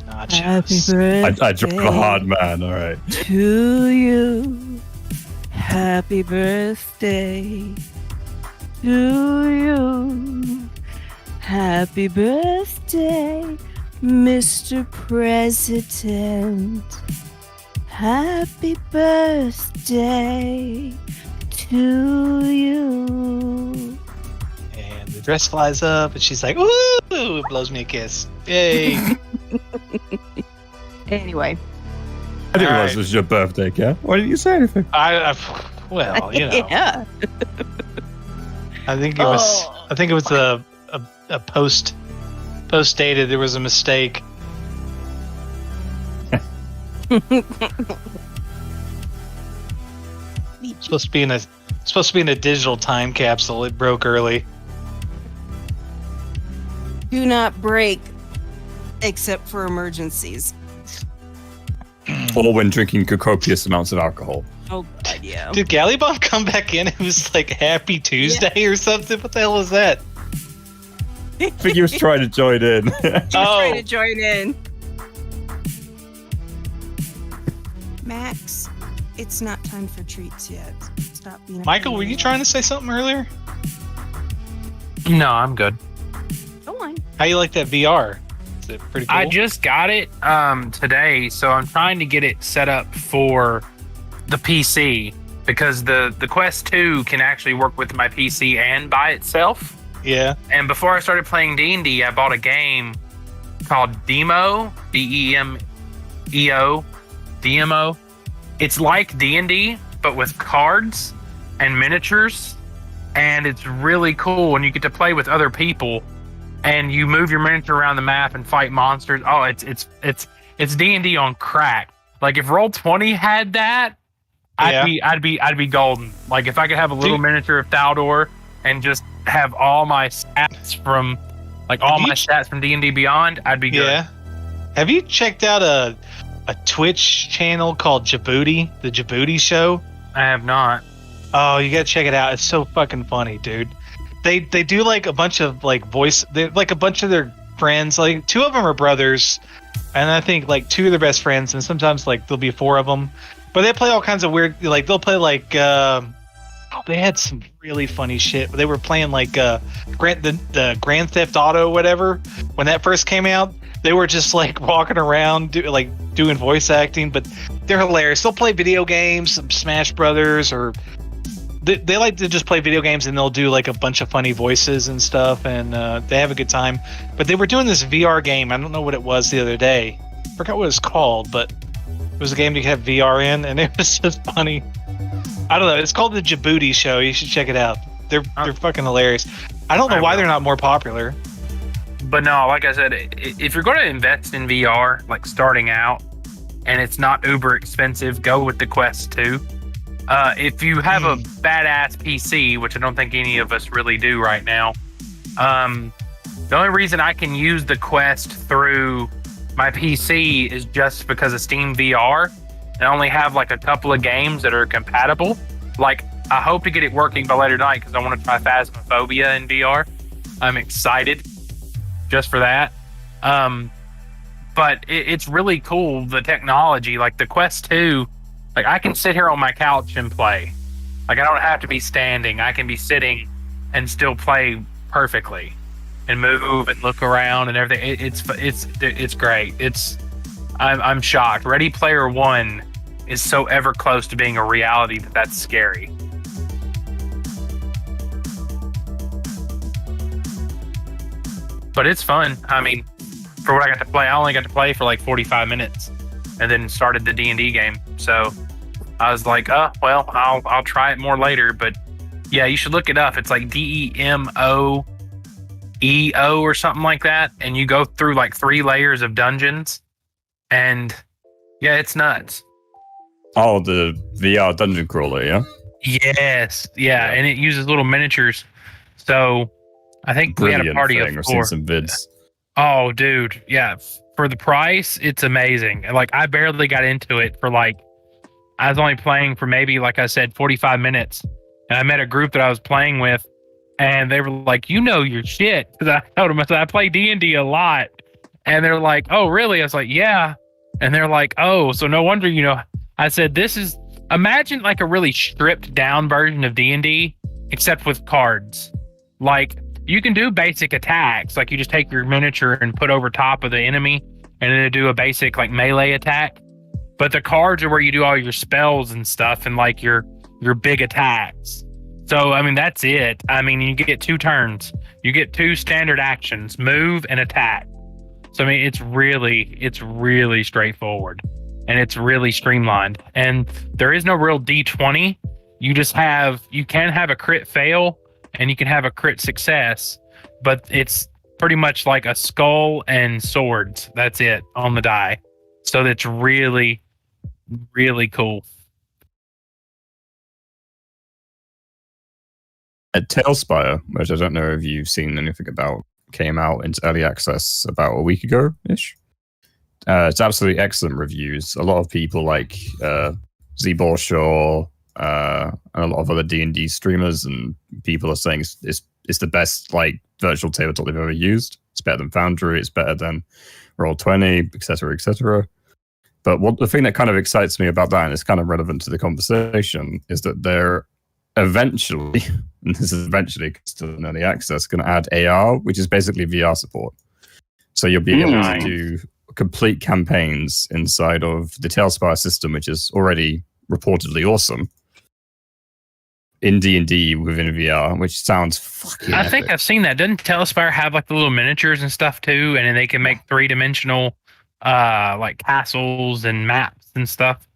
Happy Nachos. birthday I drove a hard man, alright. to you. Happy birthday to you. Happy birthday, Mr. President. Happy birthday to you. And the dress flies up, and she's like, "Woo!" It blows me a kiss. Yay! Anyway, I didn't All realize right. it was your birthday, Kat. Why didn't you say anything? Well, you know, yeah. I think it was. I think it was a post dated. There was a mistake. Supposed to be in a digital time capsule. It broke early. Do not break except for emergencies. Or when drinking copious amounts of alcohol. Oh, God, yeah. Did Gallybomb come back in? It was like Happy Tuesday or something. What the hell was that? think he was trying to join in. Trying to join in. Max, it's not time for treats yet. Stop being. Michael, were you trying to say something earlier? No, I'm good. Go on. How you like that VR? Is it pretty cool? I just got it today, so I'm trying to get it set up for the PC because the Quest 2 can actually work with my PC and by itself. Yeah. And before I started playing D&D, I bought a game called Demo, D-E-M-E-O, DMO. It's like D&D, but with cards and miniatures, and it's really cool. And you get to play with other people, and you move your miniature around the map and fight monsters. Oh, it's D&D on crack. Like if Roll20 had that, I'd be golden. Like if I could have a little miniature of Thaldor and just have all my stats from D&D Beyond, I'd be good. Yeah. Have you checked out a Twitch channel called Djibouti, the Djibouti Show? I have not. Oh, you gotta check it out. It's so fucking funny, dude. They do like a bunch of like like a bunch of their friends. Like 2 of them are brothers, and I think like 2 of their best friends, and sometimes like there'll be 4 of them. But they play all kinds of weird. Like they'll play like they had some really funny shit. They were playing like the Grand Theft Auto, whatever, when that first came out. They were just like walking around, doing voice acting, but they're hilarious. They'll play video games, some Smash Brothers, or they like to just play video games, and they'll do like a bunch of funny voices and stuff, and they have a good time. But they were doing this VR game. I don't know what it was the other day. I forgot what it was called, but it was a game you could have VR in, and it was just funny. I don't know. It's called the Djibouti Show. You should check it out. They're fucking hilarious. I don't know why they're not more popular. But no, like I said, if you're going to invest in VR, like starting out, and it's not uber expensive, go with the Quest 2. If you have a badass PC, which I don't think any of us really do right now, the only reason I can use the Quest through my PC is just because of Steam VR. I only have like a couple of games that are compatible. Like, I hope to get it working by later night because I want to try Phasmophobia in VR. I'm excited just for that. But it's really cool, the technology. Like the Quest 2, like I can sit here on my couch and play. Like I don't have to be standing. I can be sitting and still play perfectly and move and look around and everything. It's great. I'm shocked. Ready Player One is so ever close to being a reality that's scary. But it's fun. I mean, for what I got to play, I only got to play for like 45 minutes and then started the D&D game. So I was like, oh, well, I'll try it more later. But yeah, you should look it up. It's like DEMOEO or something like that. And you go through like 3 layers of dungeons. And yeah, it's nuts. Oh, the VR dungeon crawler, yeah? Yes. Yeah. And it uses little miniatures. So I think Brilliant we had a party thing. of I've 4. seen some vids. Oh, dude. Yeah. For the price, it's amazing. Like, I barely got into it for like, I was only playing for maybe, like I said, 45 minutes. And I met a group that I was playing with, and they were like, you know your shit. Because I told them, I said, I play D&D a lot. And they're like, oh, really? I was like, yeah. And they're like, oh, so no wonder, I said, imagine like a really stripped down version of D&D, except with cards. Like, you can do basic attacks. Like, you just take your miniature and put over top of the enemy, and then do a basic like melee attack. But the cards are where you do all your spells and stuff, and like your big attacks. So, I mean, that's it. I mean, you get 2 turns. You get 2 standard actions, move and attack. So, I mean, it's really straightforward, and it's really streamlined. And there is no real D20. You can have a crit fail, and you can have a crit success, but it's pretty much like a skull and swords. That's it on the die. So that's really, really cool. At Tailspire, which I don't know if you've seen anything about, came out into early access about a week ago-ish. It's absolutely excellent reviews. A lot of people like Zborshaw, and a lot of other D&D streamers and people are saying it's it's the best like virtual tabletop they've ever used. It's better than Foundry. It's better than Roll20, etc., etc. But the thing that kind of excites me about that, and it's kind of relevant to the conversation, is that they're eventually, and this is eventually because still in early access, going to add AR, which is basically VR support. So you'll be able to do complete campaigns inside of the Tailspire system, which is already reportedly awesome, in D&D within VR, which sounds fucking I think epic. I've seen that. Doesn't Telespire have like the little miniatures and stuff too? And then they can make 3-dimensional like castles and maps and stuff.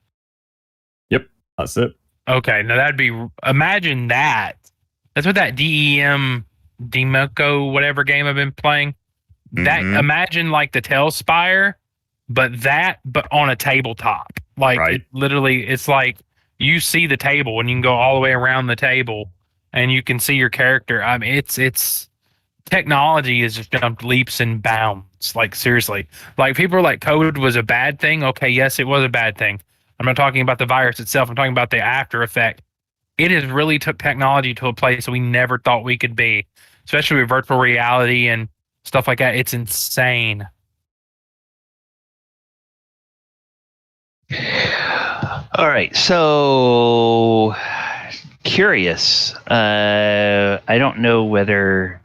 Yep, that's it. Okay, now that'd be, imagine that. That's what that DEM Democo whatever game I've been playing. That imagine like the Telespire, but on a tabletop. Like Right. it literally, it's like you see the table and you can go all the way around the table and you can see your character. I mean, it's technology has just jumped leaps and bounds. Like seriously, like people are like COVID was a bad thing. Okay, yes, it was a bad thing. I'm not talking about the virus itself. I'm talking about the after effect. It has really took technology to a place we never thought we could be, especially with virtual reality and stuff like that. It's insane. All right, so curious. I don't know whether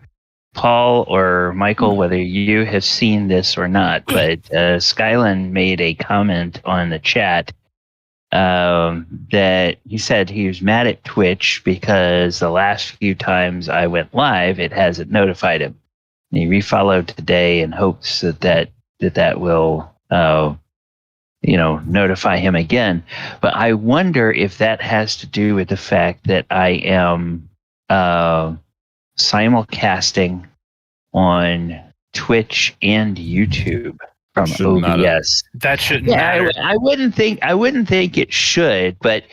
Paul or Michael, whether you have seen this or not, but Skylan made a comment on the chat that he said he was mad at Twitch because the last few times I went live, it hasn't notified him. And he refollowed today in hopes that will notify him again. But I wonder if that has to do with the fact that I am simulcasting on Twitch and YouTube from Shouldn't OBS. matter. That shouldn't matter. I wouldn't think it should, but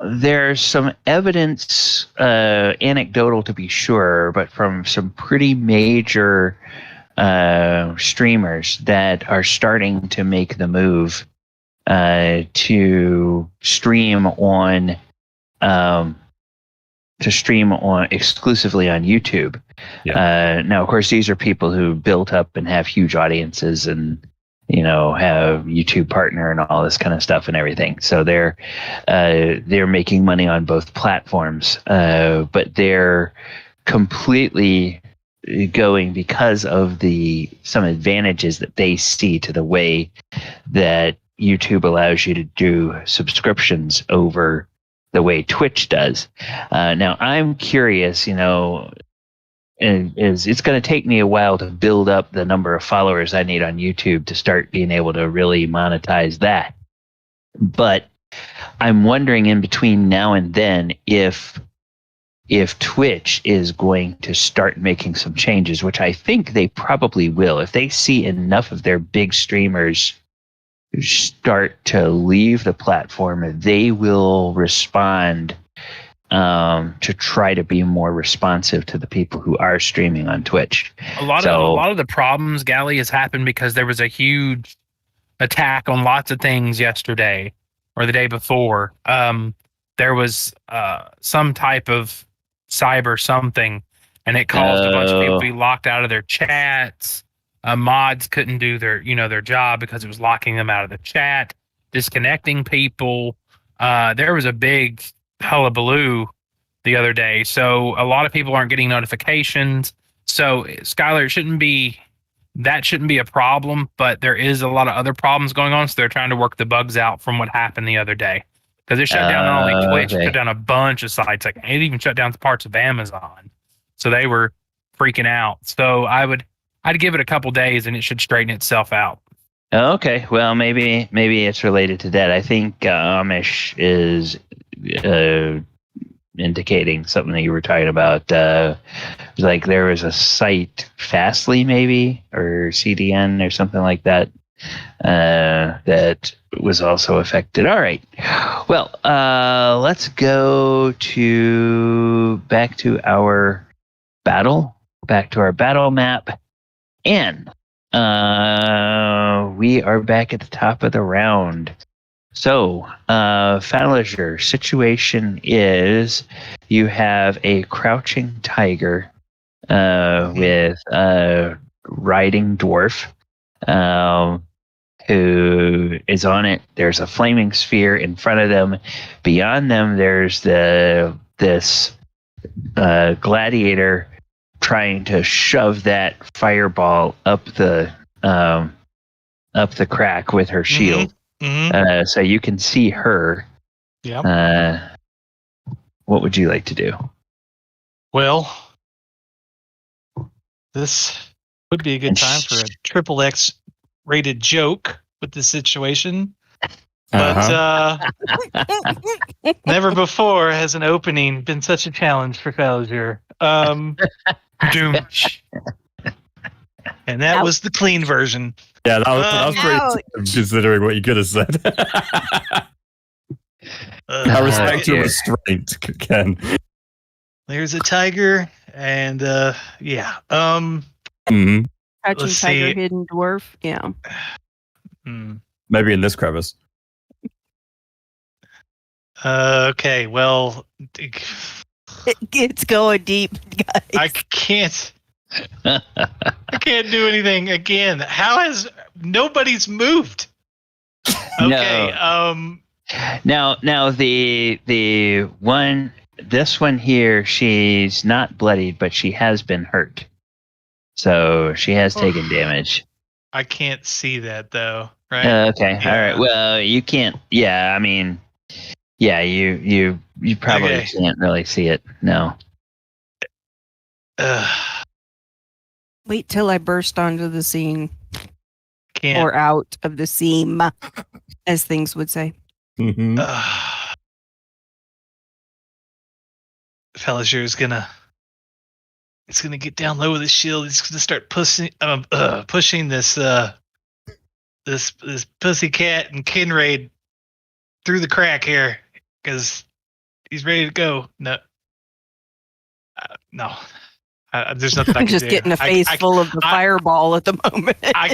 there's some evidence, anecdotal to be sure, but from some pretty major streamers that are starting to make the move to stream on exclusively on YouTube. Yeah. Now, of course, these are people who built up and have huge audiences and have YouTube Partner and all this kind of stuff and everything. So they're making money on both platforms, but they're completely going because of some advantages that they see to the way that YouTube allows you to do subscriptions over the way Twitch does. Now, I'm curious, it's going to take me a while to build up the number of followers I need on YouTube to start being able to really monetize that. But I'm wondering in between now and then if Twitch is going to start making some changes, which I think they probably will. If they see enough of their big streamers start to leave the platform, they will respond to try to be more responsive to the people who are streaming on Twitch. A lot of the problems, Gally, has happened because there was a huge attack on lots of things yesterday or the day before. There was some type of cyber something, and it caused a bunch of people to be locked out of their chats. Mods couldn't do their job because it was locking them out of the chat, disconnecting people. There was a big hullabaloo the other day, so a lot of people aren't getting notifications. So Skylar, shouldn't be a problem, but there is a lot of other problems going on. So they're trying to work the bugs out from what happened the other day, because it shut down not only Twitch, it shut down a bunch of sites. Like it even shut down parts of Amazon. So they were freaking out. So I'd give it a couple days and it should straighten itself out. Okay, well, maybe it's related to that. I think Amish is indicating something that you were talking about. Like there was a site, Fastly maybe, or CDN or something like that, that was also affected. All right. Well, let's go back to our battle map. And we are back at the top of the round. So, Faliger, situation is you have a crouching tiger with a riding dwarf who is on it. There's a flaming sphere in front of them. Beyond them, there's this gladiator trying to shove that fireball up the crack with her shield. Mm-hmm. So you can see her. Yeah. What would you like to do? Well, this would be a good time for a triple X rated joke with this situation. But never before has an opening been such a challenge for Faliger. Doom. And that was the clean version. Yeah, that was pretty tough, considering what you could have said. I respect your restraint, Ken. There's a tiger, and yeah. Mm-hmm. Crouching tiger, hidden dwarf. Yeah. Maybe in this crevice. Okay, well, It's going deep, guys. I can't do anything again. How has nobody's moved? Okay. No. Now the one, this one here, she's not bloodied, but she has been hurt. So she has taken damage. I can't see that though, right? Okay. Yeah. All right. Well, you can't. Yeah. I mean, yeah. You probably can't really see it. No. Wait till I burst onto the scene. Can't. Or out of the seam, as things would say. Mm-hmm. Faliger is gonna get down low with his shield. He's gonna start pushing this pussy cat and Kinraid through the crack here because he's ready to go. No. There's nothing I can do. Just getting a face full of the fireball at the moment. I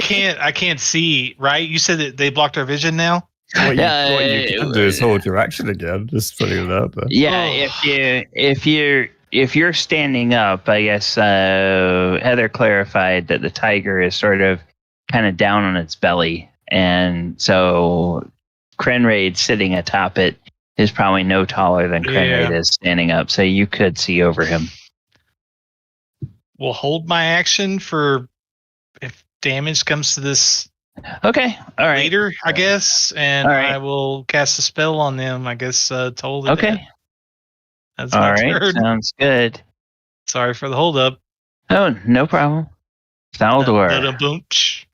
can't see. Right? You said that they blocked our vision now. What you can do is hold your action again. Just putting it out there. Yeah, if you're standing up, I guess Heather clarified that the tiger is sort of kind of down on its belly, and so Krenraid sitting atop it is probably no taller than Krenraid is standing up, so you could see over him. We'll hold my action for if damage comes to this. Okay, all right. Later, I guess, and right. I will cast a spell on them. I guess totally. Okay. Dead. That's all my right. turn. Sounds good. Sorry for the holdup. Oh, no problem. Thaldor. Boonch.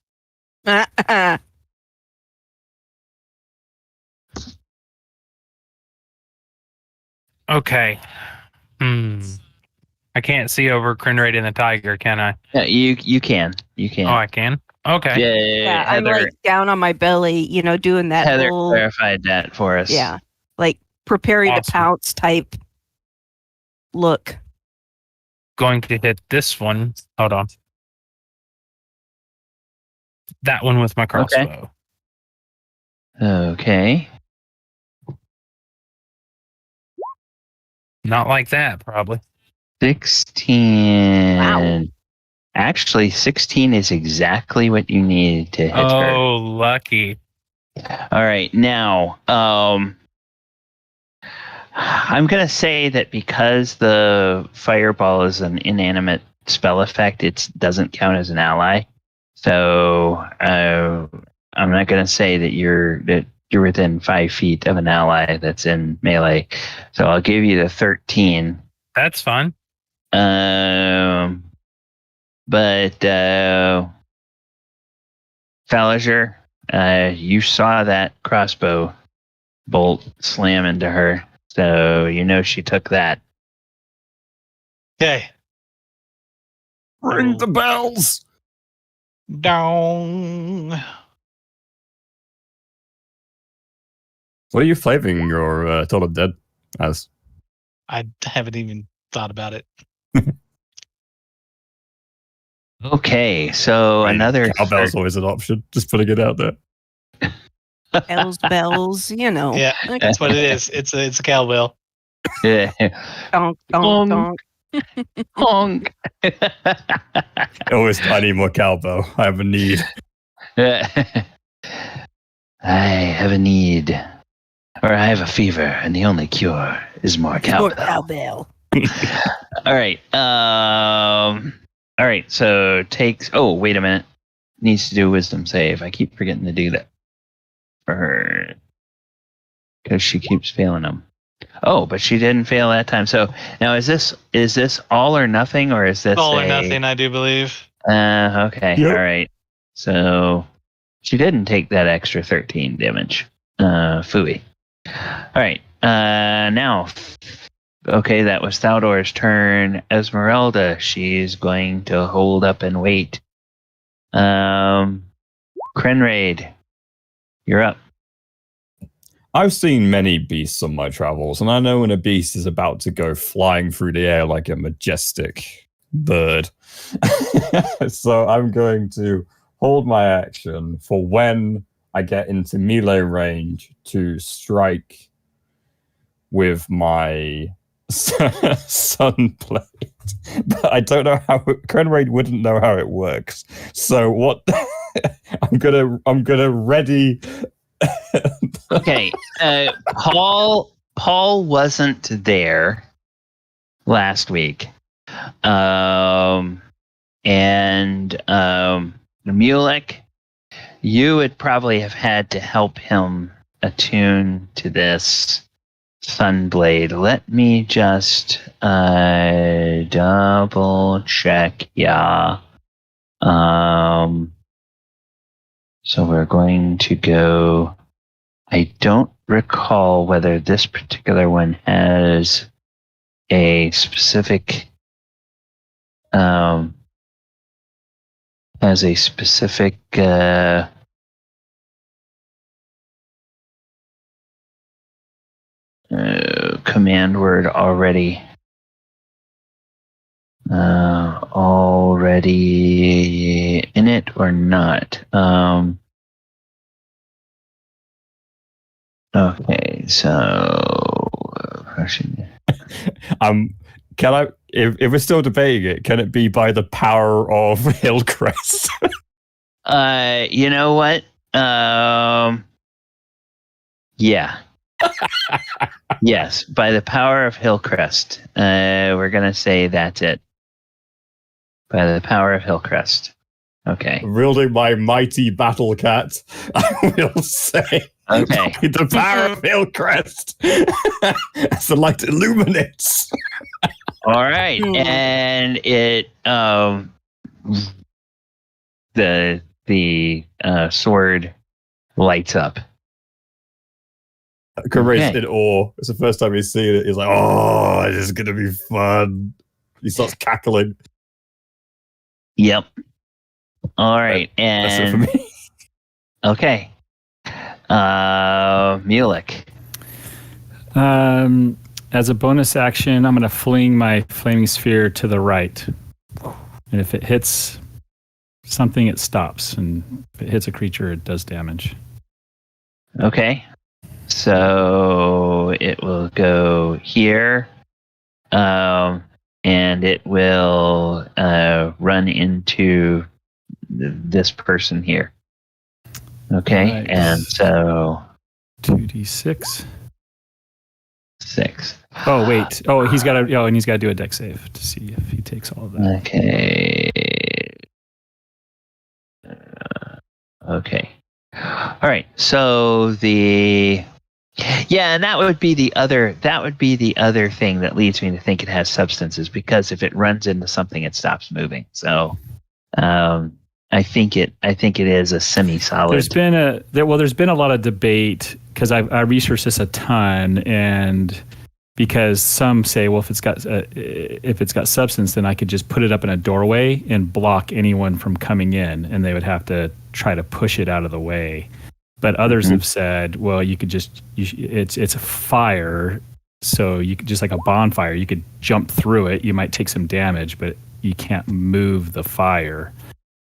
Okay. I can't see over Krenraid and the tiger, can I? Yeah, you can. You can. Oh, I can? Okay. Yeah, I'm like down on my belly, doing that. Heather clarified that for us. Yeah, like preparing to pounce type look. Going to hit this one. Hold on. That one with my crossbow. Okay. Not like that, probably. 16. Wow. Actually, 16 is exactly what you need to hit her. Oh, lucky. All right. Now, I'm going to say that because the fireball is an inanimate spell effect, it doesn't count as an ally. So I'm not going to say that you're within 5 feet of an ally that's in melee. So I'll give you the 13. That's fine. But Faliger, you saw that crossbow bolt slam into her, so you know she took that. Okay. Ring the bells. Down. What are you flavoring your Total Dead as? I haven't even thought about it. Okay, so another cowbell's always an option. Just putting it out there. Bells, bells, Yeah, that's what it is. It's a cowbell. Yeah. Donk, donk, donk. Honk. Always, I need more cowbell. I have a need. I have a need, or I have a fever, and the only cure is more More cowbell. cowbell. All right. All right. So takes. Oh, wait a minute. Needs to do a wisdom save. I keep forgetting to do that for her because she keeps failing them. Oh, but she didn't fail that time. So now is this all or nothing, or is this All or nothing, I do believe. Okay. Yep. All right. So she didn't take that extra 13 damage. Phooey. All right. Now. Okay, that was Thaldor's turn. Esmeralda, she's going to hold up and wait. Krenraid, you're up. I've seen many beasts on my travels, and I know when a beast is about to go flying through the air like a majestic bird. So I'm going to hold my action for when I get into melee range to strike with my Sunblade. But I don't know how Krenraid wouldn't know how it works. So what I'm gonna ready. Okay. Paul wasn't there last week. And Mulek, you would probably have had to help him attune to this Sunblade. Let me just double check. Yeah. So we're going to go. I don't recall whether this particular one has a specific command word already in it or not. Okay, so can I if we're still debating it, can it be by the power of Hillcrest? You know what? Yeah. Yes, by the power of Hillcrest. We're gonna say that's it. By the power of Hillcrest. Okay. Wielding my mighty battle cat, I will say. Okay. By the power of Hillcrest, as the light illuminates. All right, and it the sword lights up. Krenraid's in awe. It's the first time he's seen it. He's like, "Oh, this is gonna be fun." He starts cackling. Yep. All right, That's it for and me. okay. Mulek. As a bonus action, I'm going to fling my flaming sphere to the right. And if it hits something, it stops. And if it hits a creature, it does damage. Okay. So it will go here. And it will run into this person here. Okay. Right. And so 2d6. 6. Oh, wait. Oh, he's got to. Oh, and he's got to do a dex save to see if he takes all of that. Okay. Okay. All right. So and that would be the other thing that leads me to think it has substances, because if it runs into something, it stops moving. So, I think it is a semi-solid. There's been a lot of debate because I researched this a ton, and because some say, well, if it's got substance, then I could just put it up in a doorway and block anyone from coming in, and they would have to try to push it out of the way. But others have said, well, you could just it's a fire, so you could just like a bonfire, you could jump through it. You might take some damage, but you can't move the fire.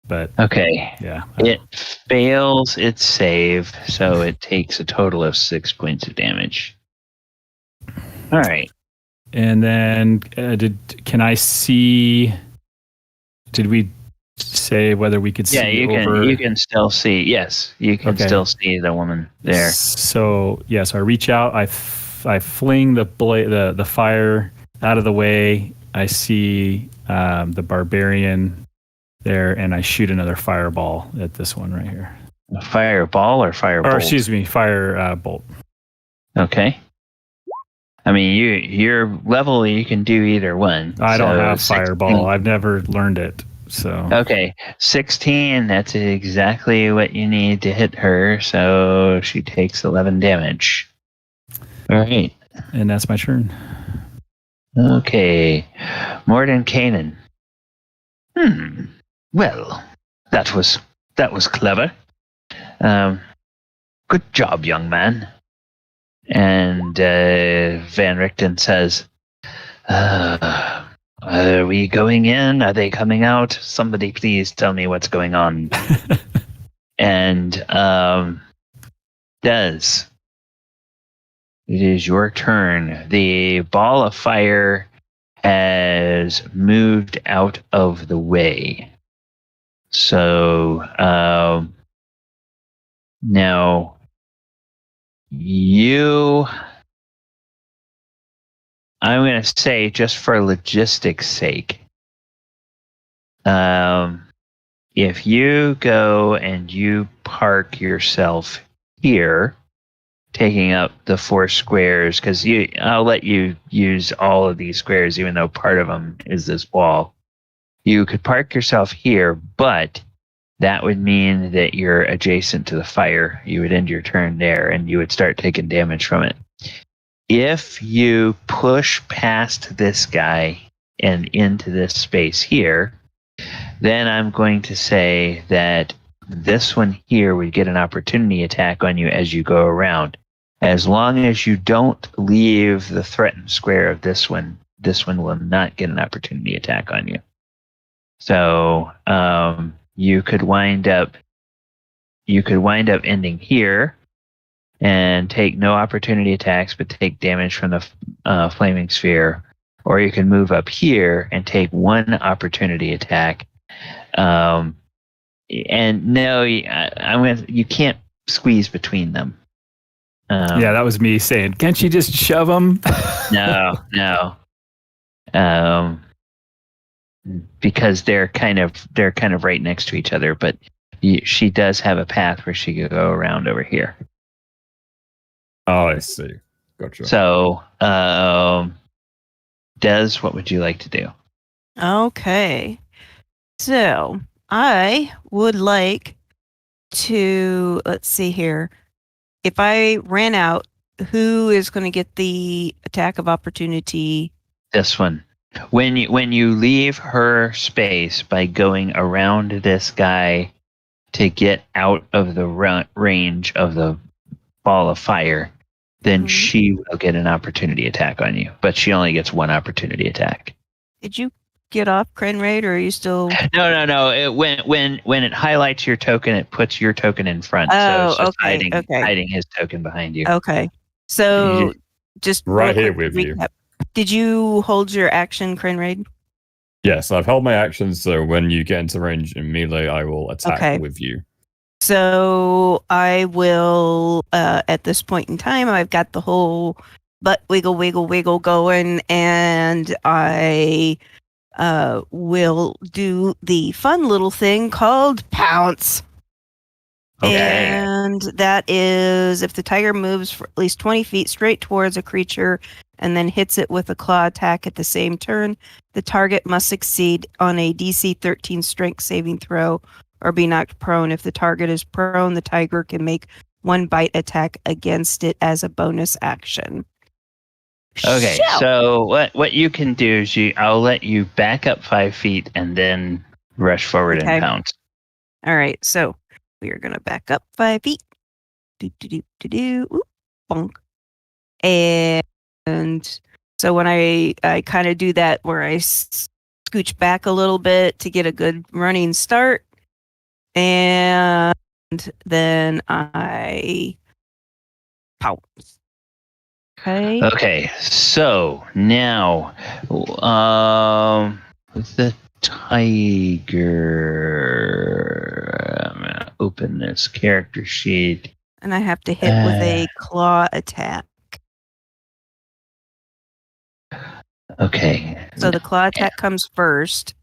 But Okay. yeah, It fails its save, so it takes a total of 6 points of damage. All right. and then can I see? Did we say whether we could Yeah, see you over? can still see. Yes, you can Okay. still see the woman there. So yes, I reach out. I fling the fire out of the way. I see the barbarian there, and I shoot another fireball at this one right here. A fireball or firebolt? Or excuse me, fire bolt. Okay. I mean, your level, you can do either one. I don't So have 16. fireball. I've never learned it. So Okay, 16. That's exactly what you need to hit her. So she takes 11 damage. All right. and that's my turn. Okay, Morden Kanan. Well, that was clever. Good job, young man. And Van Richten says, "Are we going in? Are they coming out? Somebody please tell me what's going on." And Des, it is your turn. The ball of fire has moved out of the way. So now I'm going to say, just for logistics sake, if you go and you park yourself here, taking up the 4 squares, because I'll let you use all of these squares, even though part of them is this wall. You could park yourself here, but that would mean that you're adjacent to the fire. You would end your turn there, and you would start taking damage from it. If you push past this guy and into this space here, then I'm going to say that this one here would get an opportunity attack on you as you go around. As long as you don't leave the threatened square of this one will not get an opportunity attack on you. So you could wind up ending here and take no opportunity attacks, but take damage from the flaming sphere, or you can move up here and take 1 opportunity attack. And no, you can't squeeze between them. Yeah, that was me saying, "Can't you just shove them?" No. Because they're kind of right next to each other, but she does have a path where she could go around over here. Oh, I see. Gotcha. So, Des, what would you like to do? Okay. So I would like to, let's see here. If I ran out, who is going to get the attack of opportunity? This one. When you leave her space by going around this guy to get out of the range of the ball of fire, then she will get an opportunity attack on you. But she only gets 1 opportunity attack. Did you get off, Crenraid, or are you still? No. When it highlights your token, it puts your token in front. Oh, so it's okay, just hiding his token behind you. Okay. So just right real here quick with you. recap. Did you hold your action, Crenraid? Yes, I've held my action, so when you get into range in melee, I will attack with you. So I will, at this point in time, I've got the whole butt wiggle going, and I will do the fun little thing called pounce. Okay. And that is if the tiger moves for at least 20 feet straight towards a creature and then hits it with a claw attack at the same turn, the target must succeed on a DC 13 strength saving throw or be knocked prone. If the target is prone, the tiger can make 1 bite attack against it as a bonus action. Okay, so what you can do is I'll let you back up 5 feet and then rush forward and pounce. All right, so we are going to back up 5 feet. Oop, bonk. And so when I kind of do that where I scooch back a little bit to get a good running start, And then I pounce. Okay. Okay, so now, with the tiger, I'm gonna open this character sheet. And I have to hit with a claw attack. Okay. So the claw attack comes first.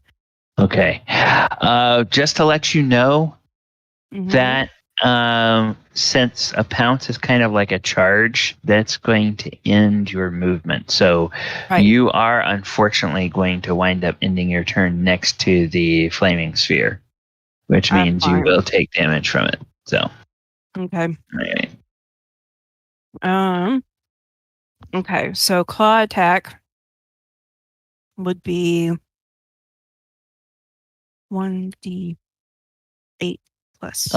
Okay. Just to let you know Mhm. that since a pounce is kind of like a charge, that's going to end your movement. So Right. you are unfortunately going to wind up ending your turn next to the flaming sphere, which That's means you fine. will take damage from it. So, Okay. anyway. Okay, so claw attack would be 1d8 plus.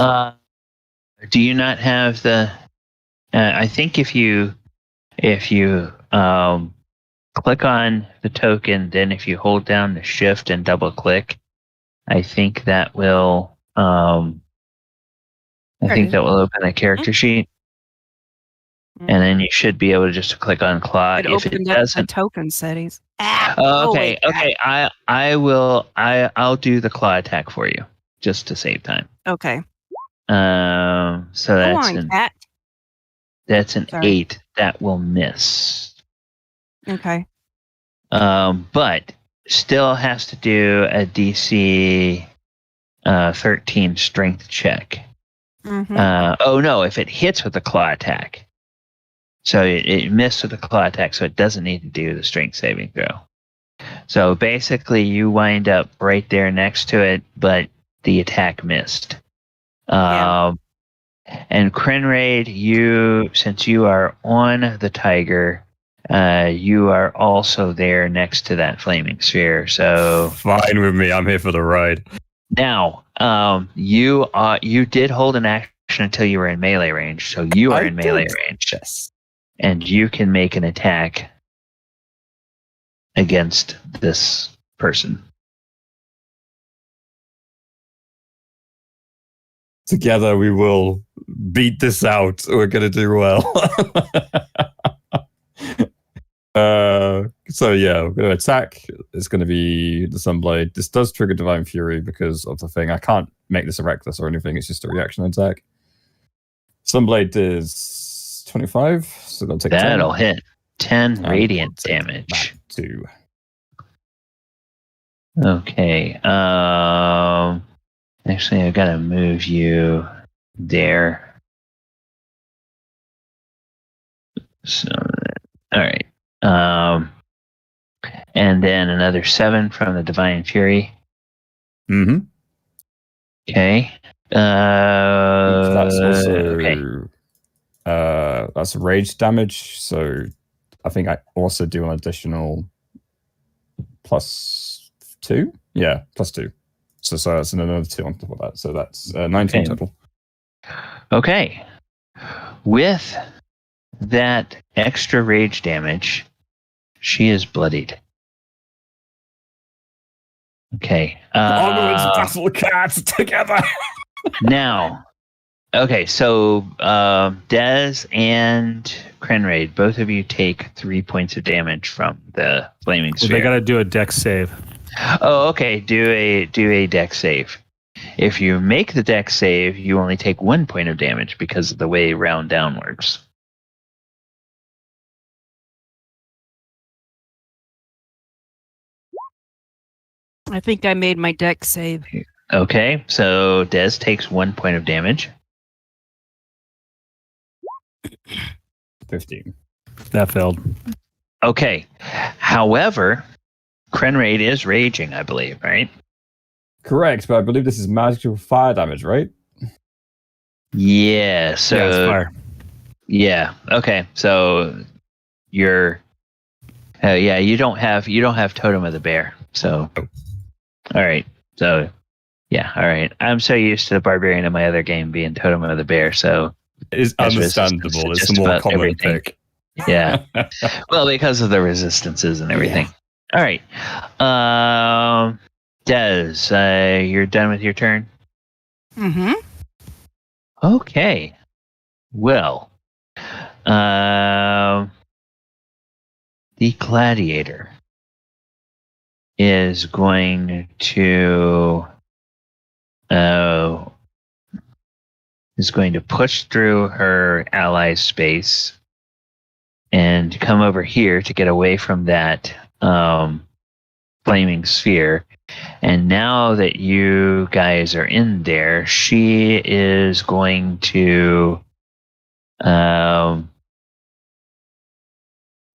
Do you not have the? I think if you click on the token, then if you hold down the shift and double click, I think that will open a character sheet, and then you should be able to just click on claw. It If it opened up the doesn't, token settings. okay. I'll do the claw attack for you just to save time. Okay. So Go that's on, cat. that's an Sorry. 8 that will miss. Okay. But still has to do a DC 13 strength check. Oh no, if it hits with a claw attack. So it missed with the claw attack, so it doesn't need to do the strength saving throw. So basically you wind up right there next to it, but the attack missed. Yeah. And Krenraid, since you are on the tiger, you are also there next to that flaming sphere. So Fine with me. I'm here for the ride. now, you did hold an action until you were in melee range. So you are in melee range, Yes. and you can make an attack against this person. Together we will beat this out. We're gonna do well. So yeah, we're gonna attack. It's gonna be the Sunblade. This does trigger Divine Fury because of the thing. I can't make this a reckless or anything. It's just a reaction attack. Sunblade is 25, so they'll take That'll 10. hit 10 And radiant we'll take damage. that 2. Okay. Actually, I've got to move you there. So, all right. And then another 7 from the Divine Fury. Mm-hmm. Okay. That's also okay. That's rage damage. So I think I also do an additional +2. Yeah, +2. So that's another 2 on top of that. So that's 19 total. Okay. With that extra rage damage, she is bloodied. Okay. Onwards, battle cats together. Now, okay, so Dez and Krenraid, both of you take 3 points of damage from the flaming sphere. They got to do a dex save. Oh, okay. Do a dex save. If you make the dex save, you only take 1 point of damage because of the way round down works. I think I made my dex save. Okay, so Dez takes 1 point of damage. 15. That failed. Okay. However, Krenraid is raging, I believe, right? Correct, but I believe this is magical fire damage, right? Yeah. So Yeah, it's fire. yeah. Okay. So you're. You don't have Totem of the Bear. So. All right. So. Yeah. All right. I'm so used to the Barbarian in my other game being Totem of the Bear. So. It's understandable. It's a more common pick. Yeah. Well, because of the resistances and everything. Yeah. All right. Des, you're done with your turn? Mm-hmm. Okay. Well, the gladiator is going to push through her ally's space and come over here to get away from that flaming sphere. And now that you guys are in there, she is going to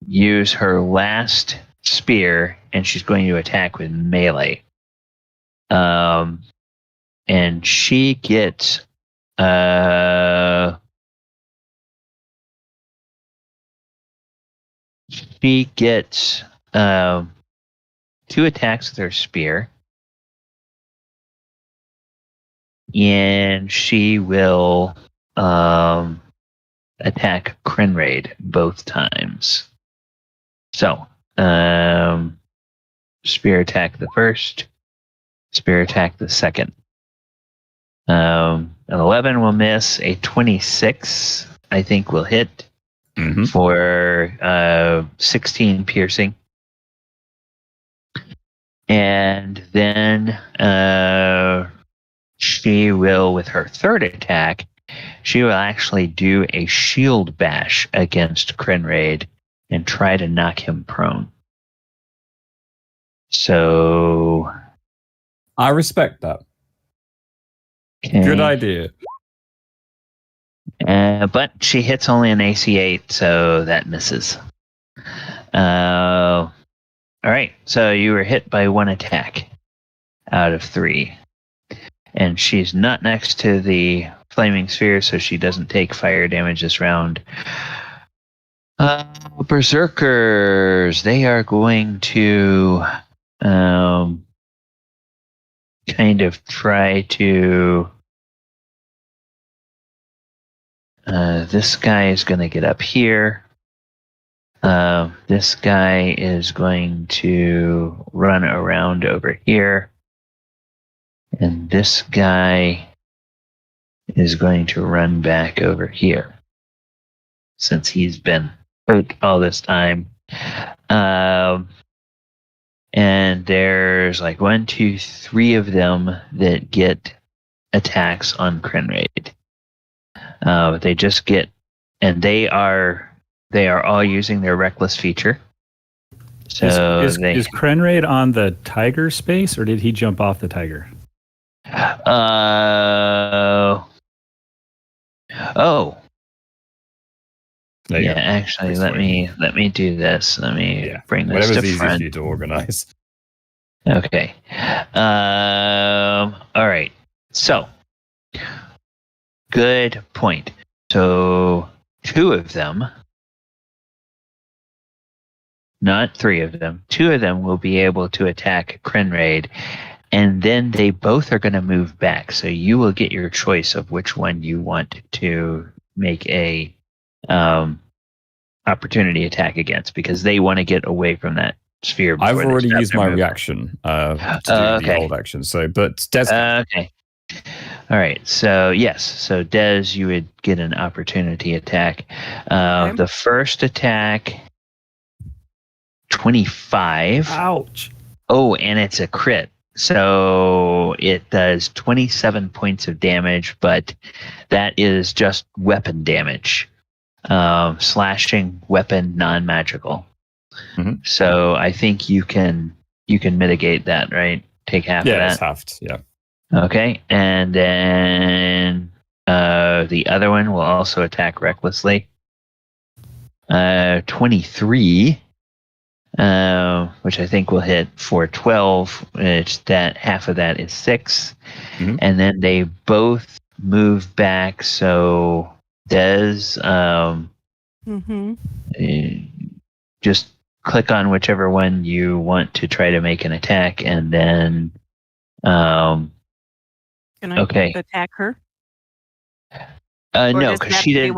use her last spear, and she's going to attack with melee. And she gets two attacks with her spear, and she will attack Crinraid both times. So, spear attack the first, spear attack the second. An 11 will miss. A 26, I think, will hit for 16 piercing. And then she will, with her third attack, she will actually do a shield bash against Crinraid and try to knock him prone. So I respect that. okay. Good idea. But she hits only an AC 8, so that misses. All right, so you were hit by one attack out of 3. And she's not next to the flaming sphere, so she doesn't take fire damage this round. Berserkers, they are going to kind of try to... this guy is going to get up here. This guy is going to run around over here. And this guy is going to run back over here, since he's been hurt all this time. And there's like 1, 2, 3 of them that get attacks on Crinraid. They just get, and they are all using their reckless feature. So is Crenraid on the tiger space, or did he jump off the tiger? Oh. There you Yeah, go. actually, let me do this. Let me bring this Whatever's to easiest front. for you to organize. Okay. All right. So, good point. So, 2 of them, not 3 of them, 2 of them will be able to attack Crinraid, and then they both are going to move back. So you will get your choice of which one you want to make a opportunity attack against, because they want to get away from that sphere. I've before they already start used their my movement. reaction to do the old action. So, but Des. Okay. All right. So yes. So Des, you would get an opportunity attack. Okay. The first attack, 25. Ouch. Oh, and it's a crit. So it does 27 points of damage, but that is just weapon damage. Slashing weapon, non-magical. Mm-hmm. So I think you can mitigate that, right? Take half of that. Yeah, it's halved. Yeah. Okay, and then the other one will also attack recklessly. 23, which I think will hit for 12. It's that half of that is 6, and then they both move back. So Des, just click on whichever one you want to try to make an attack, and then. Can I attack her? No, because she didn't.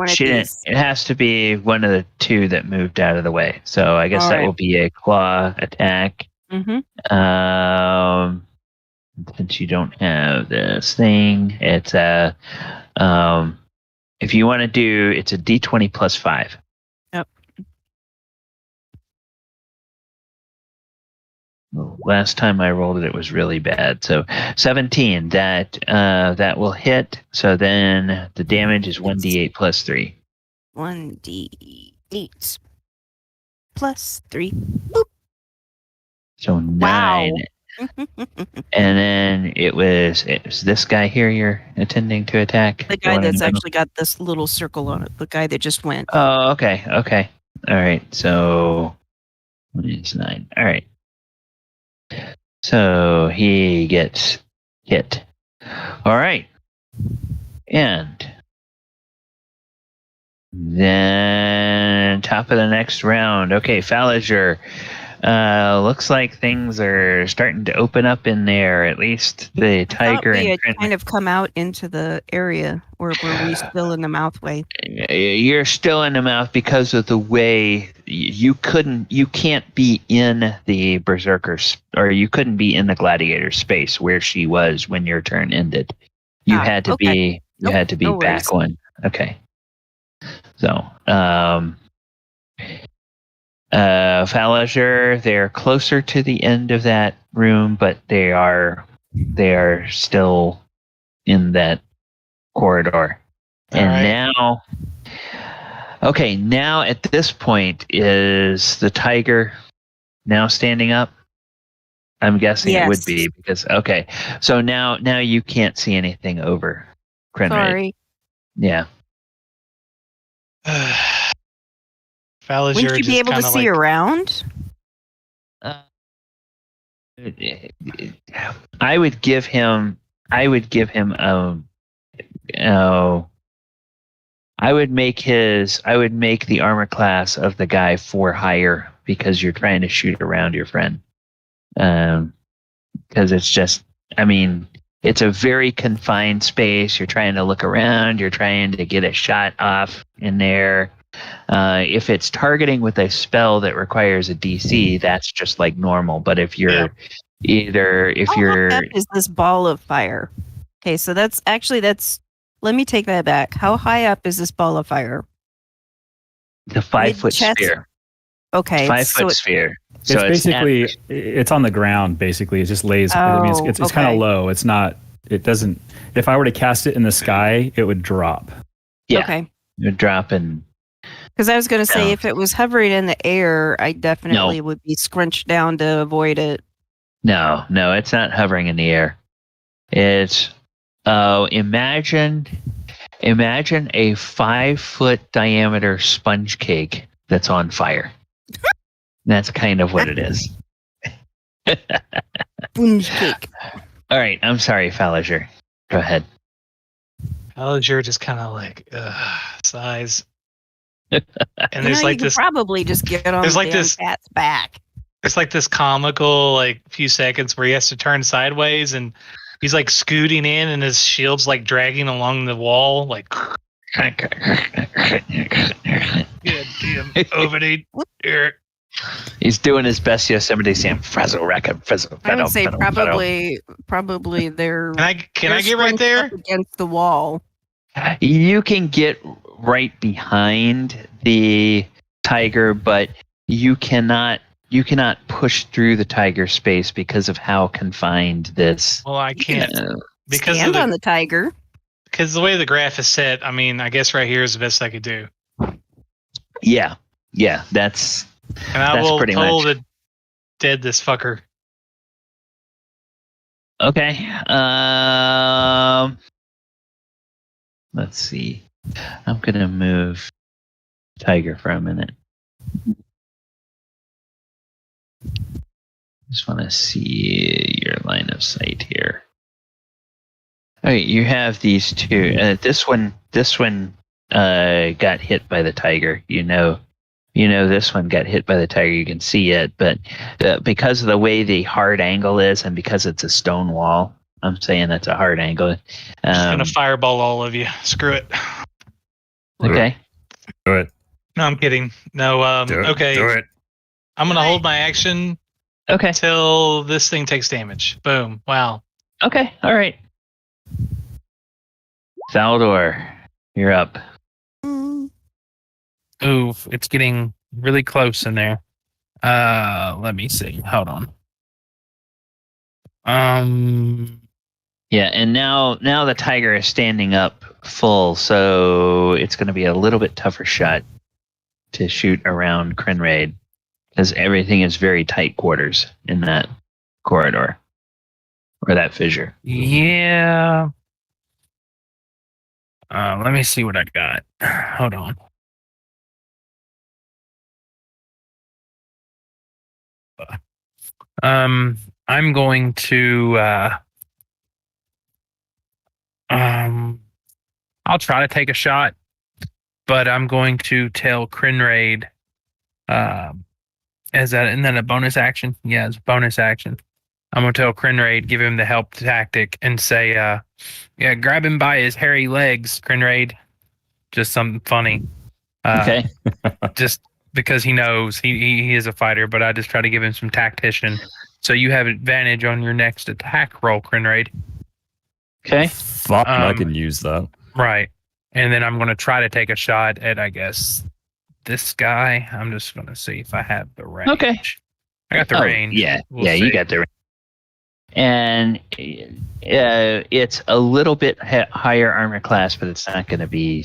It has to be one of the 2 that moved out of the way. So I guess that will be a claw attack. To since you don't have this thing, it's a if you want to do, it's a D20 plus 5. Yep. Last time I rolled it, it was really bad. So 17. That will hit. So then the damage is 1d8 plus 3. 1d8 plus 3. So 9. Wow. And then it was this guy here you're intending to attack? The guy that's actually got this little circle on it. The guy that just went. Oh, okay. All right. So it's 9. All right. So he gets hit. All right. And then top of the next round. Okay, Falager. Looks like things are starting to open up in there. At least the tiger we and had kind of come out into the area, or were we still in the mouthway? You're still in the mouth because of the way you can't be in the berserker's, or you couldn't be in the gladiator space where she was when your turn ended. You had to be no back one. Okay. So, Falager, they're closer to the end of that room, but they are still in that corridor. Now at this point, is the tiger now standing up? I'm guessing it would be because so now you can't see anything over Krenraid. Sorry. Yeah. Falager Wouldn't you be able to see around? I would give him I would make the armor class of the guy 4 higher because you're trying to shoot around your friend. Because it's just, it's a very confined space. You're trying to look around. You're trying to get a shot off in there. If it's targeting with a spell that requires a DC, that's just like normal. But if you're How high up is this ball of fire? Okay, so that's let me take that back. How high up is this ball of fire? The 5-foot Mid-chest? sphere. Okay. 5-foot sphere. It's basically it's on the ground. Basically, it just lays. It's kind of low. It's not. It doesn't. If I were to cast it in the sky, it would drop. Yeah. Okay. It would drop and. Because I was going to say, if it was hovering in the air, I definitely would be scrunched down to avoid it. No, it's not hovering in the air. It's imagine a 5-foot diameter sponge cake that's on fire. That's kind of what it is. Sponge cake. All right, I'm sorry, Falager. Go ahead. Falager just kind of like sighs. And there's you could probably just get on the cat's back. There's like this comical few seconds where he has to turn sideways and he's like scooting in and his shield's like dragging along the wall like He's doing his best Yosemite Sam. Frazzle racket, frazzle. I would say probably they're. Can I get right there against the wall? You can get right behind the tiger, but you cannot push through the tiger space because of how confined this. Well, I can't because stand on the tiger. Because the way the graph is set, I guess right here is the best I could do. Yeah, that's. And I will toll the dead this fucker. Okay. Let's see. I'm gonna move tiger for a minute. Just want to see your line of sight here. All right, you have these two. This one got hit by the tiger. You know, this one got hit by the tiger. You can see it, but because of the way the hard angle is, and because it's a stone wall, I'm saying that's a hard angle. I'm just gonna fireball all of you. Screw it. Okay. Do it. No, I'm kidding. No. Okay. Do it. I'm gonna hold my action. Okay. Until this thing takes damage. Boom. Wow. Okay, all right. Thaldor, you're up. Mm. Oof, it's getting really close in there. Let me see. Hold on. Yeah, and now the tiger is standing up full, so it's going to be a little bit tougher shot to shoot around Crinraid because everything is very tight quarters in that corridor or that fissure. Yeah. Let me see what I got. Hold on. I'm going to I'll try to take a shot, but I'm going to tell Crinraid isn't that a bonus action? Yeah, it's a bonus action. I'm gonna tell Crinraid, give him the help tactic and say, yeah, grab him by his hairy legs, Crinraid. Just something funny. Okay. Just because he knows he is a fighter, but I just try to give him some tactician. So you have advantage on your next attack roll, Crinraid. Okay. Fuck, I can use that. Right. And then I'm going to try to take a shot at, I guess, this guy. I'm just going to see if I have the range. Okay. I got the range. Yeah, We'll you see. got the range. And it's a little bit higher armor class, but it's not going to be,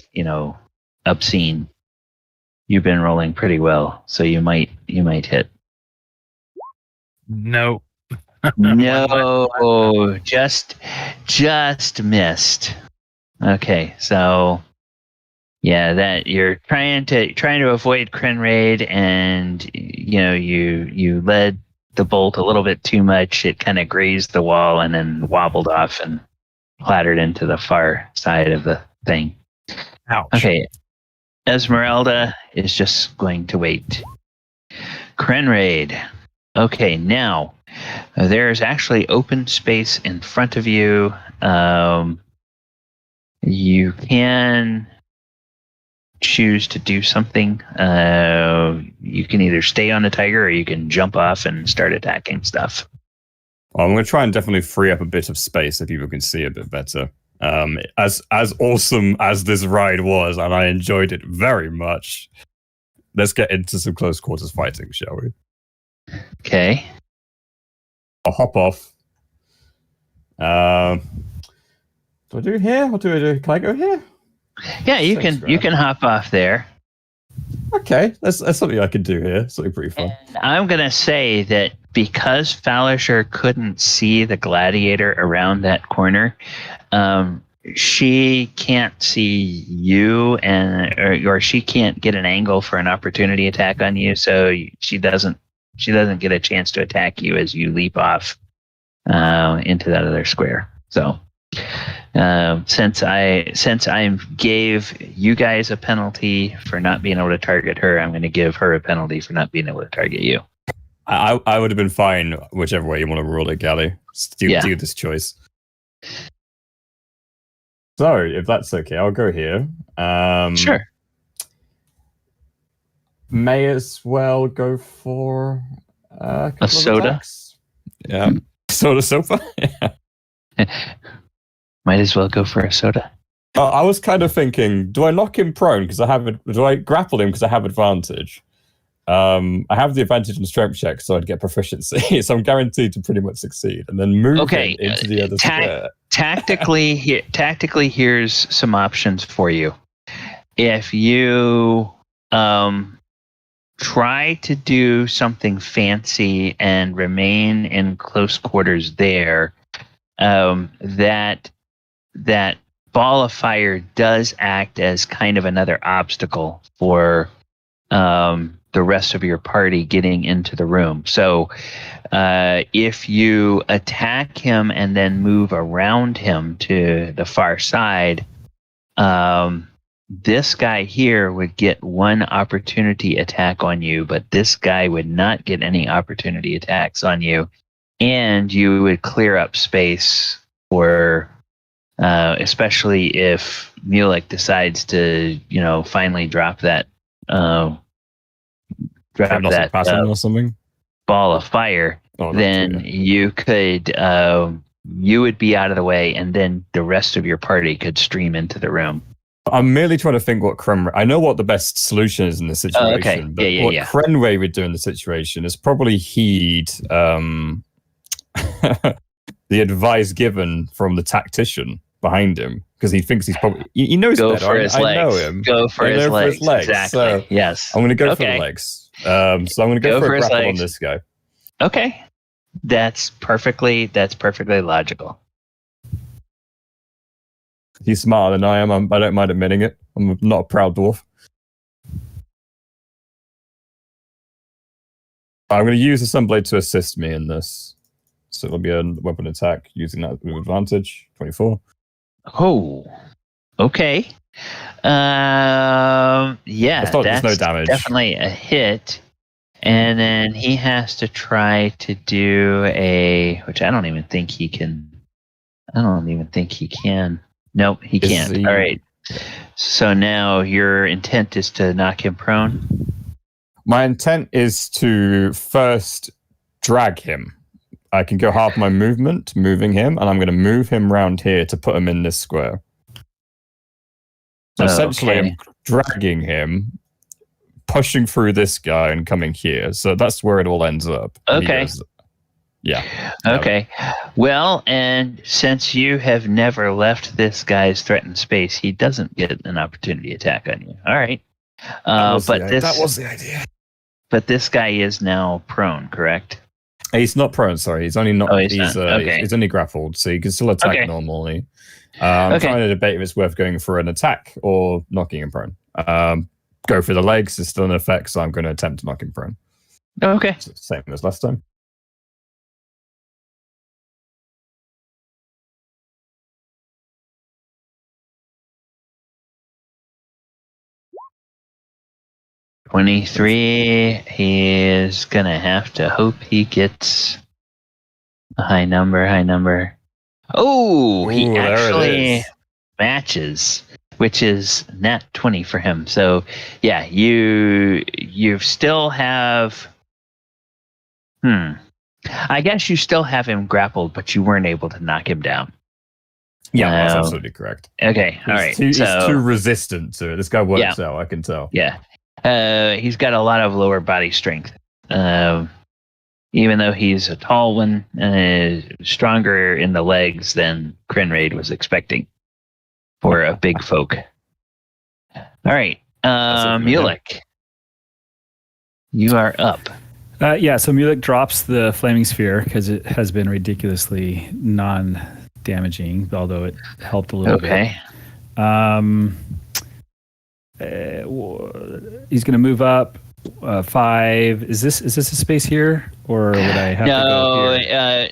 obscene. You've been rolling pretty well, so you might hit. No. No, just missed. Okay, so yeah, that you're trying to avoid Crinraid, and you led the bolt a little bit too much. It kind of grazed the wall and then wobbled off and clattered into the far side of the thing. Ouch. Okay, Esmeralda is just going to wait. Crinraid. Okay, now there's actually open space in front of you. You can choose to do something. You can either stay on the tiger or you can jump off and start attacking stuff. Well, I'm going to try and definitely free up a bit of space so people can see a bit better. As awesome as this ride was, and I enjoyed it very much, let's get into some close quarters fighting, shall we? Okay. I'll hop off. Do I do here? Or can I go here? Yeah, you can hop off there. Okay, that's something I can do here. Something pretty fun. And I'm gonna say that because Falisher couldn't see the gladiator around that corner, she can't see you, or she can't get an angle for an opportunity attack on you. So she doesn't get a chance to attack you as you leap off into that other square. So since I gave you guys a penalty for not being able to target her, I'm going to give her a penalty for not being able to target you. I would have been fine whichever way you want to roll it, Gally. Do this choice. So, if that's okay, I'll go here. Sure. May as well go for a soda. Attacks. Yeah. Soda sofa? Might as well go for a soda. I was kind of thinking, do I knock him prone because do I grapple him because I have advantage? I have the advantage on strength checks, so I'd get proficiency. So I'm guaranteed to pretty much succeed, and then move him into the other square. Tactically, here's some options for you. If you try to do something fancy and remain in close quarters there, that ball of fire does act as kind of another obstacle for the rest of your party getting into the room. So if you attack him and then move around him to the far side, this guy here would get one opportunity attack on you, but this guy would not get any opportunity attacks on you. And you would clear up space for, especially if Mulek decides to, finally drop that, or something. ball of fire. Oh, then you could you would be out of the way, and then the rest of your party could stream into the room. I'm merely trying to think what Krenway... I know what the best solution is in this situation, okay. but what Krenway would do in the situation is probably heed the advice given from the tactician behind him, because he thinks he's probably... He knows go better. For his I legs. know him. Go for his legs. Exactly. So yes. I'm going to go for the legs. So I'm going to go for a grapple on this guy. Okay. That's perfectly logical. He's smarter than I am. I don't mind admitting it. I'm not a proud dwarf. I'm going to use the Sunblade to assist me in this. So it'll be a weapon attack using that with advantage. 24. Oh, okay. Yeah, there's no damage. Definitely a hit. And then he has to try to do which I don't even think he can. Nope, he can't. All right. So now your intent is to knock him prone? My intent is to first drag him. I can go half my movement, moving him, and I'm going to move him round here to put him in this square. So essentially, I'm dragging him, pushing through this guy, and coming here. So that's where it all ends up. Okay. Yeah. Okay. Well, and since you have never left this guy's threatened space, he doesn't get an opportunity attack on you. All right. That was the idea. But this guy is now prone, correct? He's not prone. Sorry, he's only not. He's only grappled, so he can still attack normally. I'm trying to debate if it's worth going for an attack or knocking him prone. Go for the legs. It's still an effect, so I'm going to attempt to knock him prone. Okay. Same as last time. $23. He is gonna have to hope he gets a high number. Oh, he actually matches, which is nat 20 for him. So yeah, you still have. I guess you still have him grappled, but you weren't able to knock him down. Yeah, that's absolutely correct. Okay, all right. He's too resistant to it. This guy works out, I can tell. Yeah. He's got a lot of lower body strength. Even though he's a tall one, stronger in the legs than Krenraid was expecting for a big folk. All right, Mulek, you are up. So Mulek drops the flaming sphere because it has been ridiculously non-damaging, although it helped a little bit. He's going to move up 5. Is this a space here, or would I have to go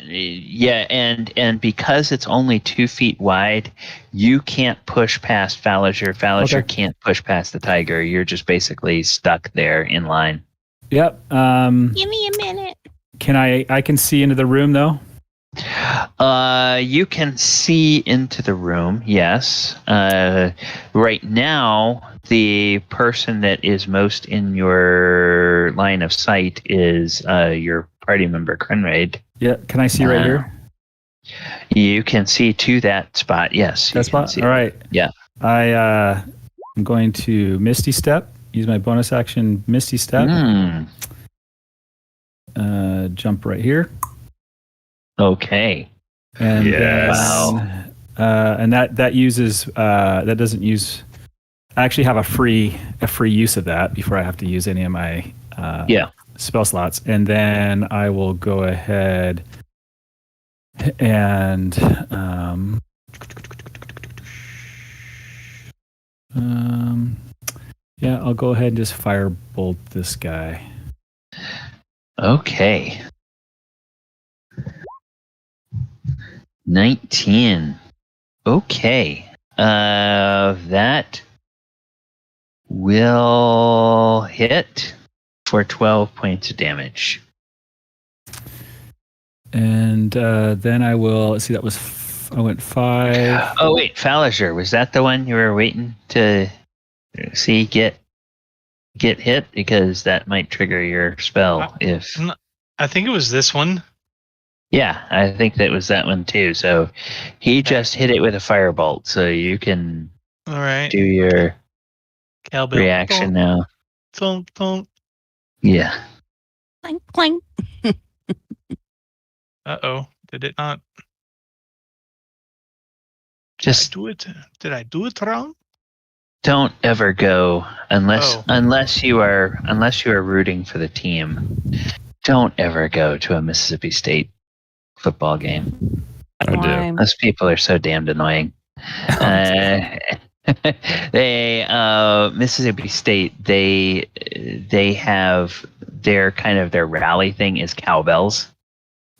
here? And because it's only 2 feet wide, you can't push past Fallager. Fallager can't push past the tiger. You're just basically stuck there in line. Yep. Give me a minute. Can I can see into the room though? You can see into the room, yes. Right now, the person that is most in your line of sight is your party member, Krenraid. Yeah, can I see right here? You can see to that spot, yes. That spot? All right. Yeah. I'm going to Misty Step, use my bonus action Misty Step. Jump right here. Okay. And wow. And that uses that doesn't use. I actually have a free use of that before I have to use any of my spell slots, and then I will go ahead and I'll go ahead and just firebolt this guy. Okay. 19. Okay. That will hit for 12 points of damage. And then I will see. That was I went 5. Oh wait, Fallager, was that the one you were waiting to see get hit? Because that might trigger your spell if. I think it was this one. Yeah, I think that was that one too. So he just hit it with a firebolt. So you can All right. do your Cowbell. reaction now. Thunk, thunk. Yeah. Clank, clank. Uh-oh. Did it not? Just Did I do it wrong? don't ever go unless Oh. unless you are rooting for the team. Don't ever go to a Mississippi State football game. Oh dear. Why? Those people are so damned annoying. They Mississippi State, they have their rally thing is cowbells.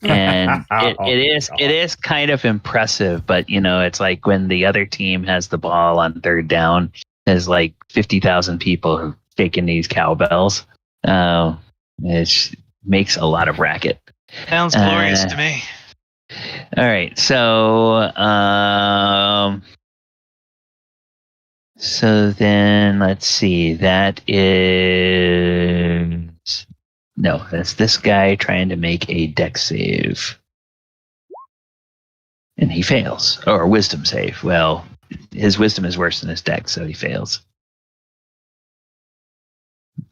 And it is kind of impressive, but it's like when the other team has the ball on third down, there's like 50,000 people shaking these cowbells. It makes a lot of racket. Sounds glorious to me. All right, so then let's see. That's this guy trying to make a dex save. And he fails. Or a wisdom save. Well, his wisdom is worse than his dex, so he fails.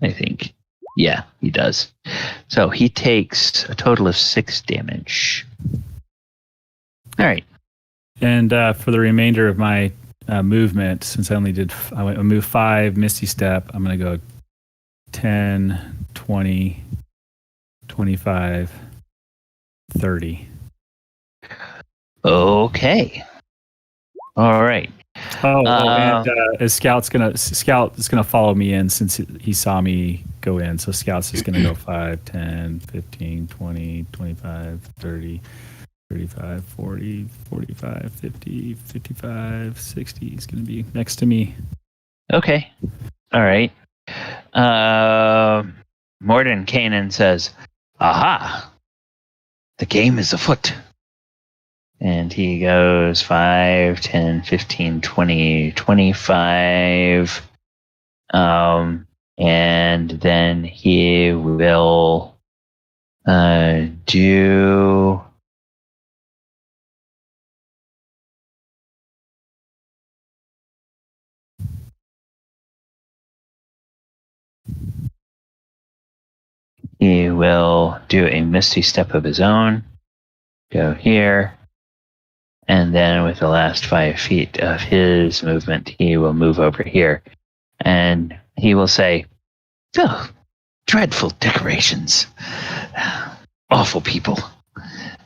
I think. Yeah, he does. So he takes a total of 6 damage. All right. And for the remainder of my movement, since I moved 5 Misty Step, I'm going to go 10, 20, 25, 30. Okay. All right. And Scout is gonna follow me in since he saw me go in. So Scout's just gonna go 5, 10, 15, 20, 25, 30, 35, 40, 45, 50, 55, 60. He's gonna be next to me. Okay. All right. Morden Kanan says, "Aha! The game is afoot." And he goes 5, 10, 15, 20, 25. And then he will do... He will do a Misty Step of his own. Go here. And then with the last 5 feet of his movement, he will move over here. And he will say, "Oh, dreadful decorations. Awful people."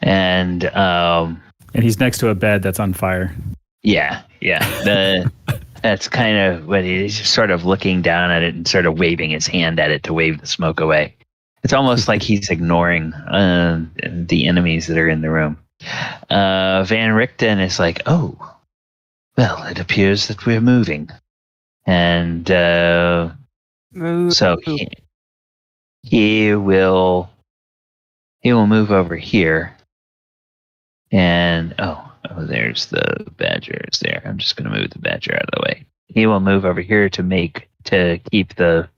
And he's next to a bed that's on fire. Yeah. That's kind of what he's just sort of looking down at it and sort of waving his hand at it to wave the smoke away. It's almost like he's ignoring the enemies that are in the room. Van Richten is like, "Oh, well, it appears that we're moving." And so he will move over here. And there's the badgers there. I'm just going to move the badger out of the way. He will move over here to keep the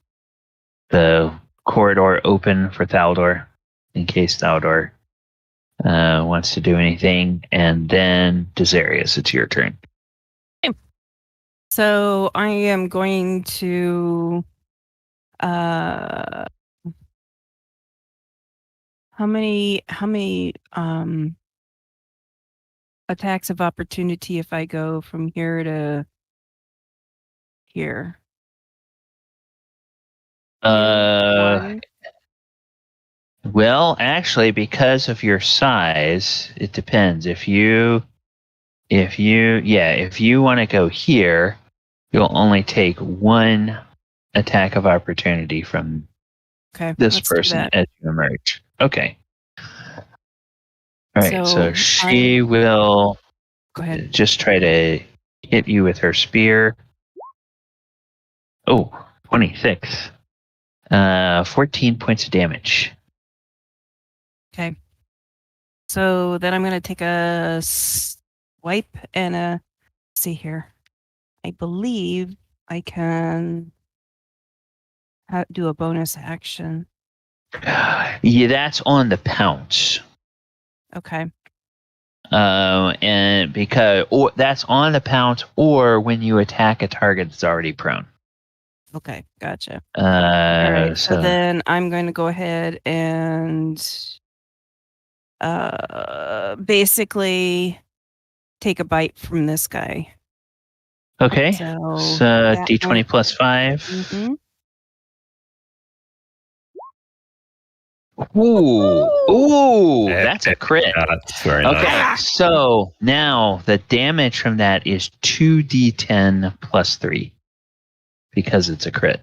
corridor open for Thaldor in case Thaldor wants to do anything. And then Desarius, it's your turn. So I am going to how many attacks of opportunity if I go from here to here? One. Well, actually, because of your size, it depends. If you want to go here, you'll only take 1 attack of opportunity from this person as you emerge. Okay. All right. So she will just try to hit you with her spear. Oh, 26. 14 points of damage. Okay. So then I'm going to take a swipe and let's see here. I believe I can do a bonus action. Yeah, that's on the pounce. Okay. And because that's on the pounce, or when you attack a target that's already prone. Okay. Gotcha. All right. So So then I'm going to go ahead and basically take a bite from this guy. okay, So so that D20 might- plus 5. Mhm. Ooh, that's a crit. That's very Okay, nice. so now the damage from that is 2d10 plus 3 because it's a crit.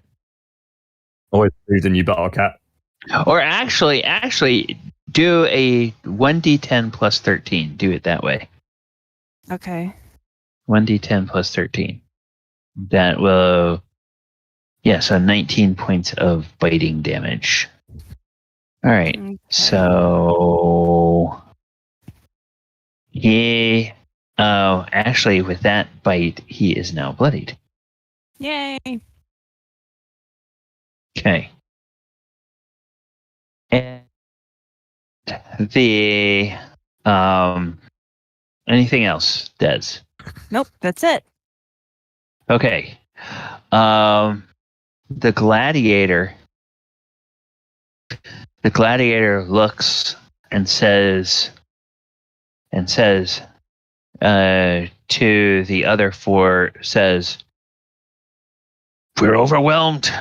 Always do the new battle cat. Or actually, do a 1d10 plus 13. Do it that way. Okay. 1d10 plus 13. That will, so 19 points of biting damage. All right. Okay. So actually, with that bite, he is now bloodied. Yay. Okay. And the anything else, Des? Nope. That's it. Okay. The gladiator looks and says to the other four, says, "We're overwhelmed."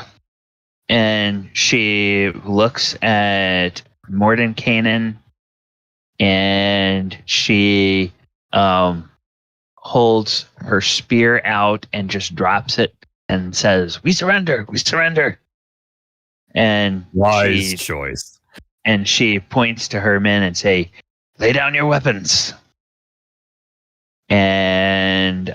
And she looks at Mordenkainen, and she holds her spear out and just drops it and says, "We surrender, we surrender." And Wise choice. And she points to her men and say, "Lay down your weapons." And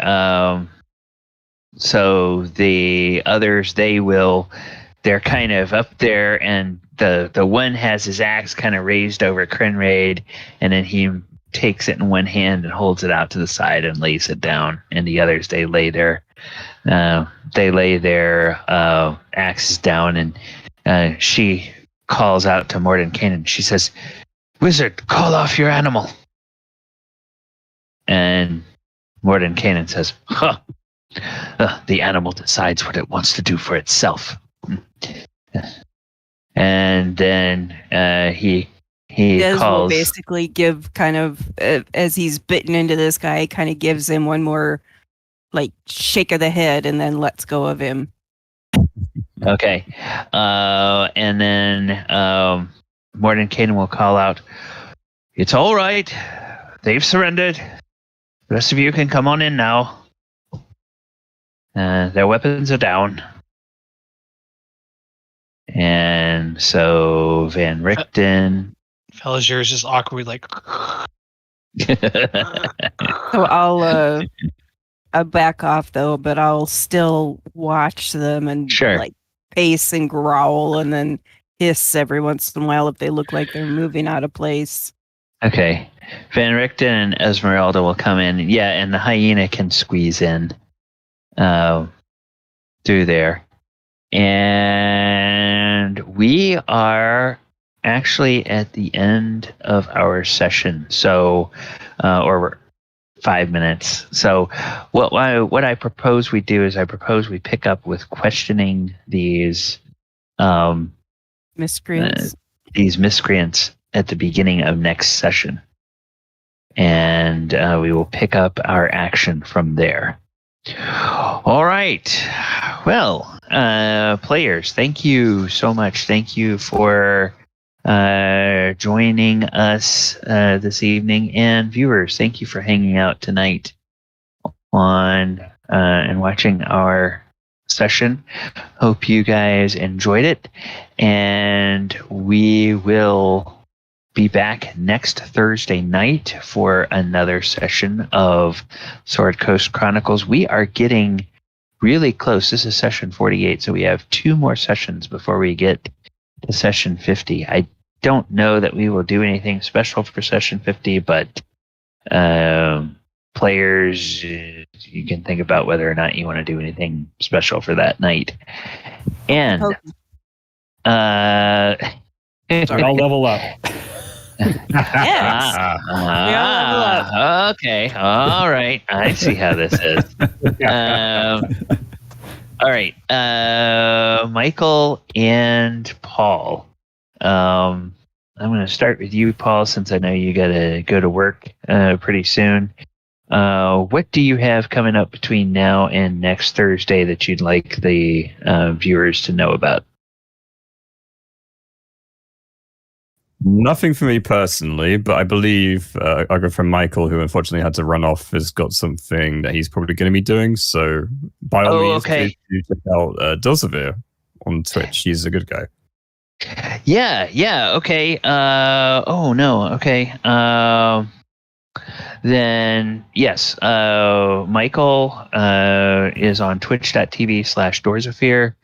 so the others, they're kind of up there, and the one has his axe kind of raised over Crenraid, and then he takes it in one hand and holds it out to the side and lays it down. And the others, they lay their axes down, and she calls out to Mordenkainen. She says, "Wizard, call off your animal." And Mordenkainen says, "Huh. The animal decides what it wants to do for itself." And then he Des calls. will basically give kind of, as he's bitten into this guy, kind of gives him one more like shake of the head and then lets go of him. Okay. And then Mordenkainen will call out, "It's all right. They've surrendered. The rest of you can come on in now. Their weapons are down." And so Van Richten. Fellas, yours is awkwardly like. So I'll back off though, but I'll still watch them and Sure. like pace and growl and then hiss every once in a while if they look like they're moving out of place. Okay. Van Richten and Esmeralda will come in. Yeah, and the hyena can squeeze in through there. And we are actually at the end of our session. So, or 5 minutes. So what I propose we do is we pick up with questioning these Miscreants. These miscreants at the beginning of next session. And we will pick up our action from there. All right. Well, players, thank you so much. Thank you for joining us this evening. And viewers, thank you for hanging out tonight on and watching our session. Hope you guys enjoyed it. And we will be back next Thursday night for another session of Sword Coast Chronicles. We are getting really close. This is session 48, so we have 2 more sessions before we get to session 50. I don't know that we will do anything special for session 50, but players, you can think about whether or not you want to do anything special for that night. And I'll level up. Yes. We all level Okay. All right. I see how this is. All right. Michael and Paul. I'm going to start with you, Paul, since I know you got to go to work pretty soon. What do you have coming up between now and next Thursday that you'd like the viewers to know about? Nothing for me personally, but I believe our good friend Michael, who unfortunately had to run off, has got something that he's probably going to be doing. So by all means, okay. please check out Dulcivir on Twitch. He's a good guy. Yeah, okay. Okay. Then, yes, Michael is on twitch.tv/Doorsofear,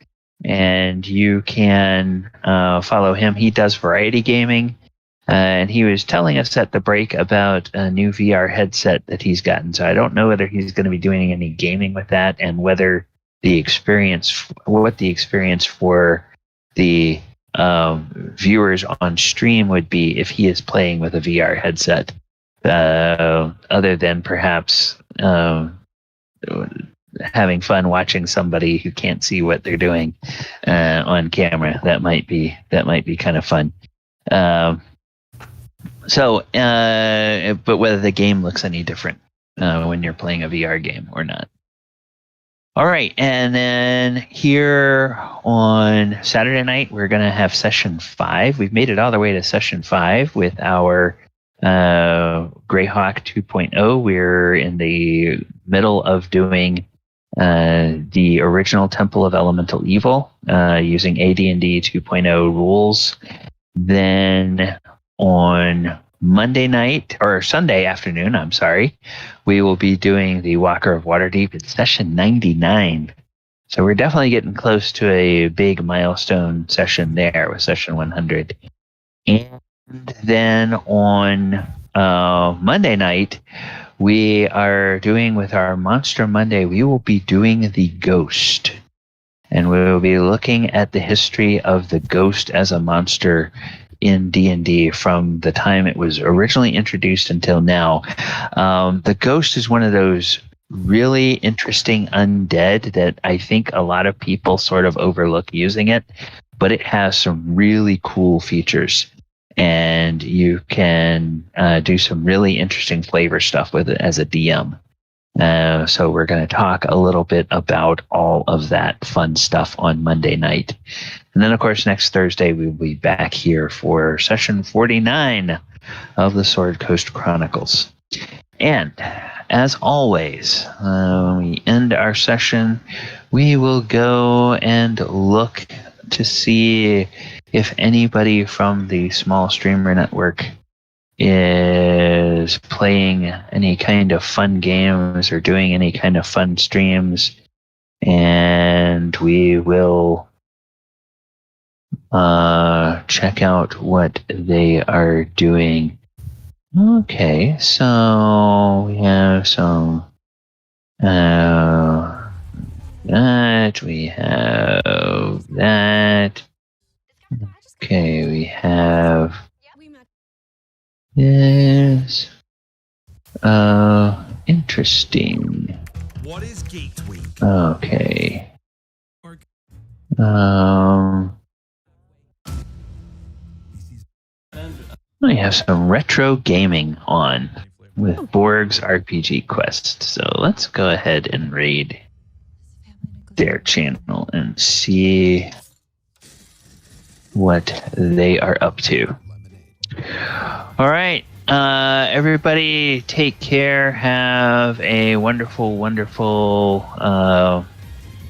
and you can follow him. He does variety gaming, and he was telling us at the break about a new VR headset that he's gotten. So I don't know whether he's going to be doing any gaming with that, and whether what the experience for the viewers on stream would be if he is playing with a VR headset, other than perhaps having fun watching somebody who can't see what they're doing on camera. That might be kind of fun. But whether the game looks any different when you're playing a VR game or not. All right, and then here on Saturday night, we're going to have session 5. We've made it all the way to session 5 with our Greyhawk 2.0. We're in the middle of doing the original Temple of Elemental Evil using AD&D 2.0 rules. Then on Monday night, or Sunday afternoon, I'm sorry, we will be doing the Walker of Waterdeep. It's session 99. So we're definitely getting close to a big milestone session there with session 100. And then on Monday night, we are doing with our Monster Monday, we will be doing the Ghost. And we will be looking at the history of the Ghost as a monster in D&D from the time it was originally introduced until now. The Ghost is one of those really interesting undead that I think a lot of people sort of overlook using it, but it has some really cool features, and you can do some really interesting flavor stuff with it as a DM. So we're going to talk a little bit about all of that fun stuff on Monday night. And then, of course, next Thursday, we'll be back here for session 49 of the Sword Coast Chronicles. And as always, when we end our session, we will go and look to see if anybody from the Small Streamer Network is playing any kind of fun games or doing any kind of fun streams. And we will check out what they are doing. Okay, so we have some that, we have that. Okay, we have this. Interesting. What is Geek Week? Okay. I have some retro gaming on with Borg's RPG Quest. So let's go ahead and raid their channel and see what they are up to. All right. Everybody take care. Have a wonderful, wonderful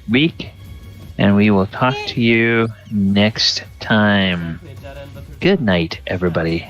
week. And we will talk to you next time. Good night, everybody.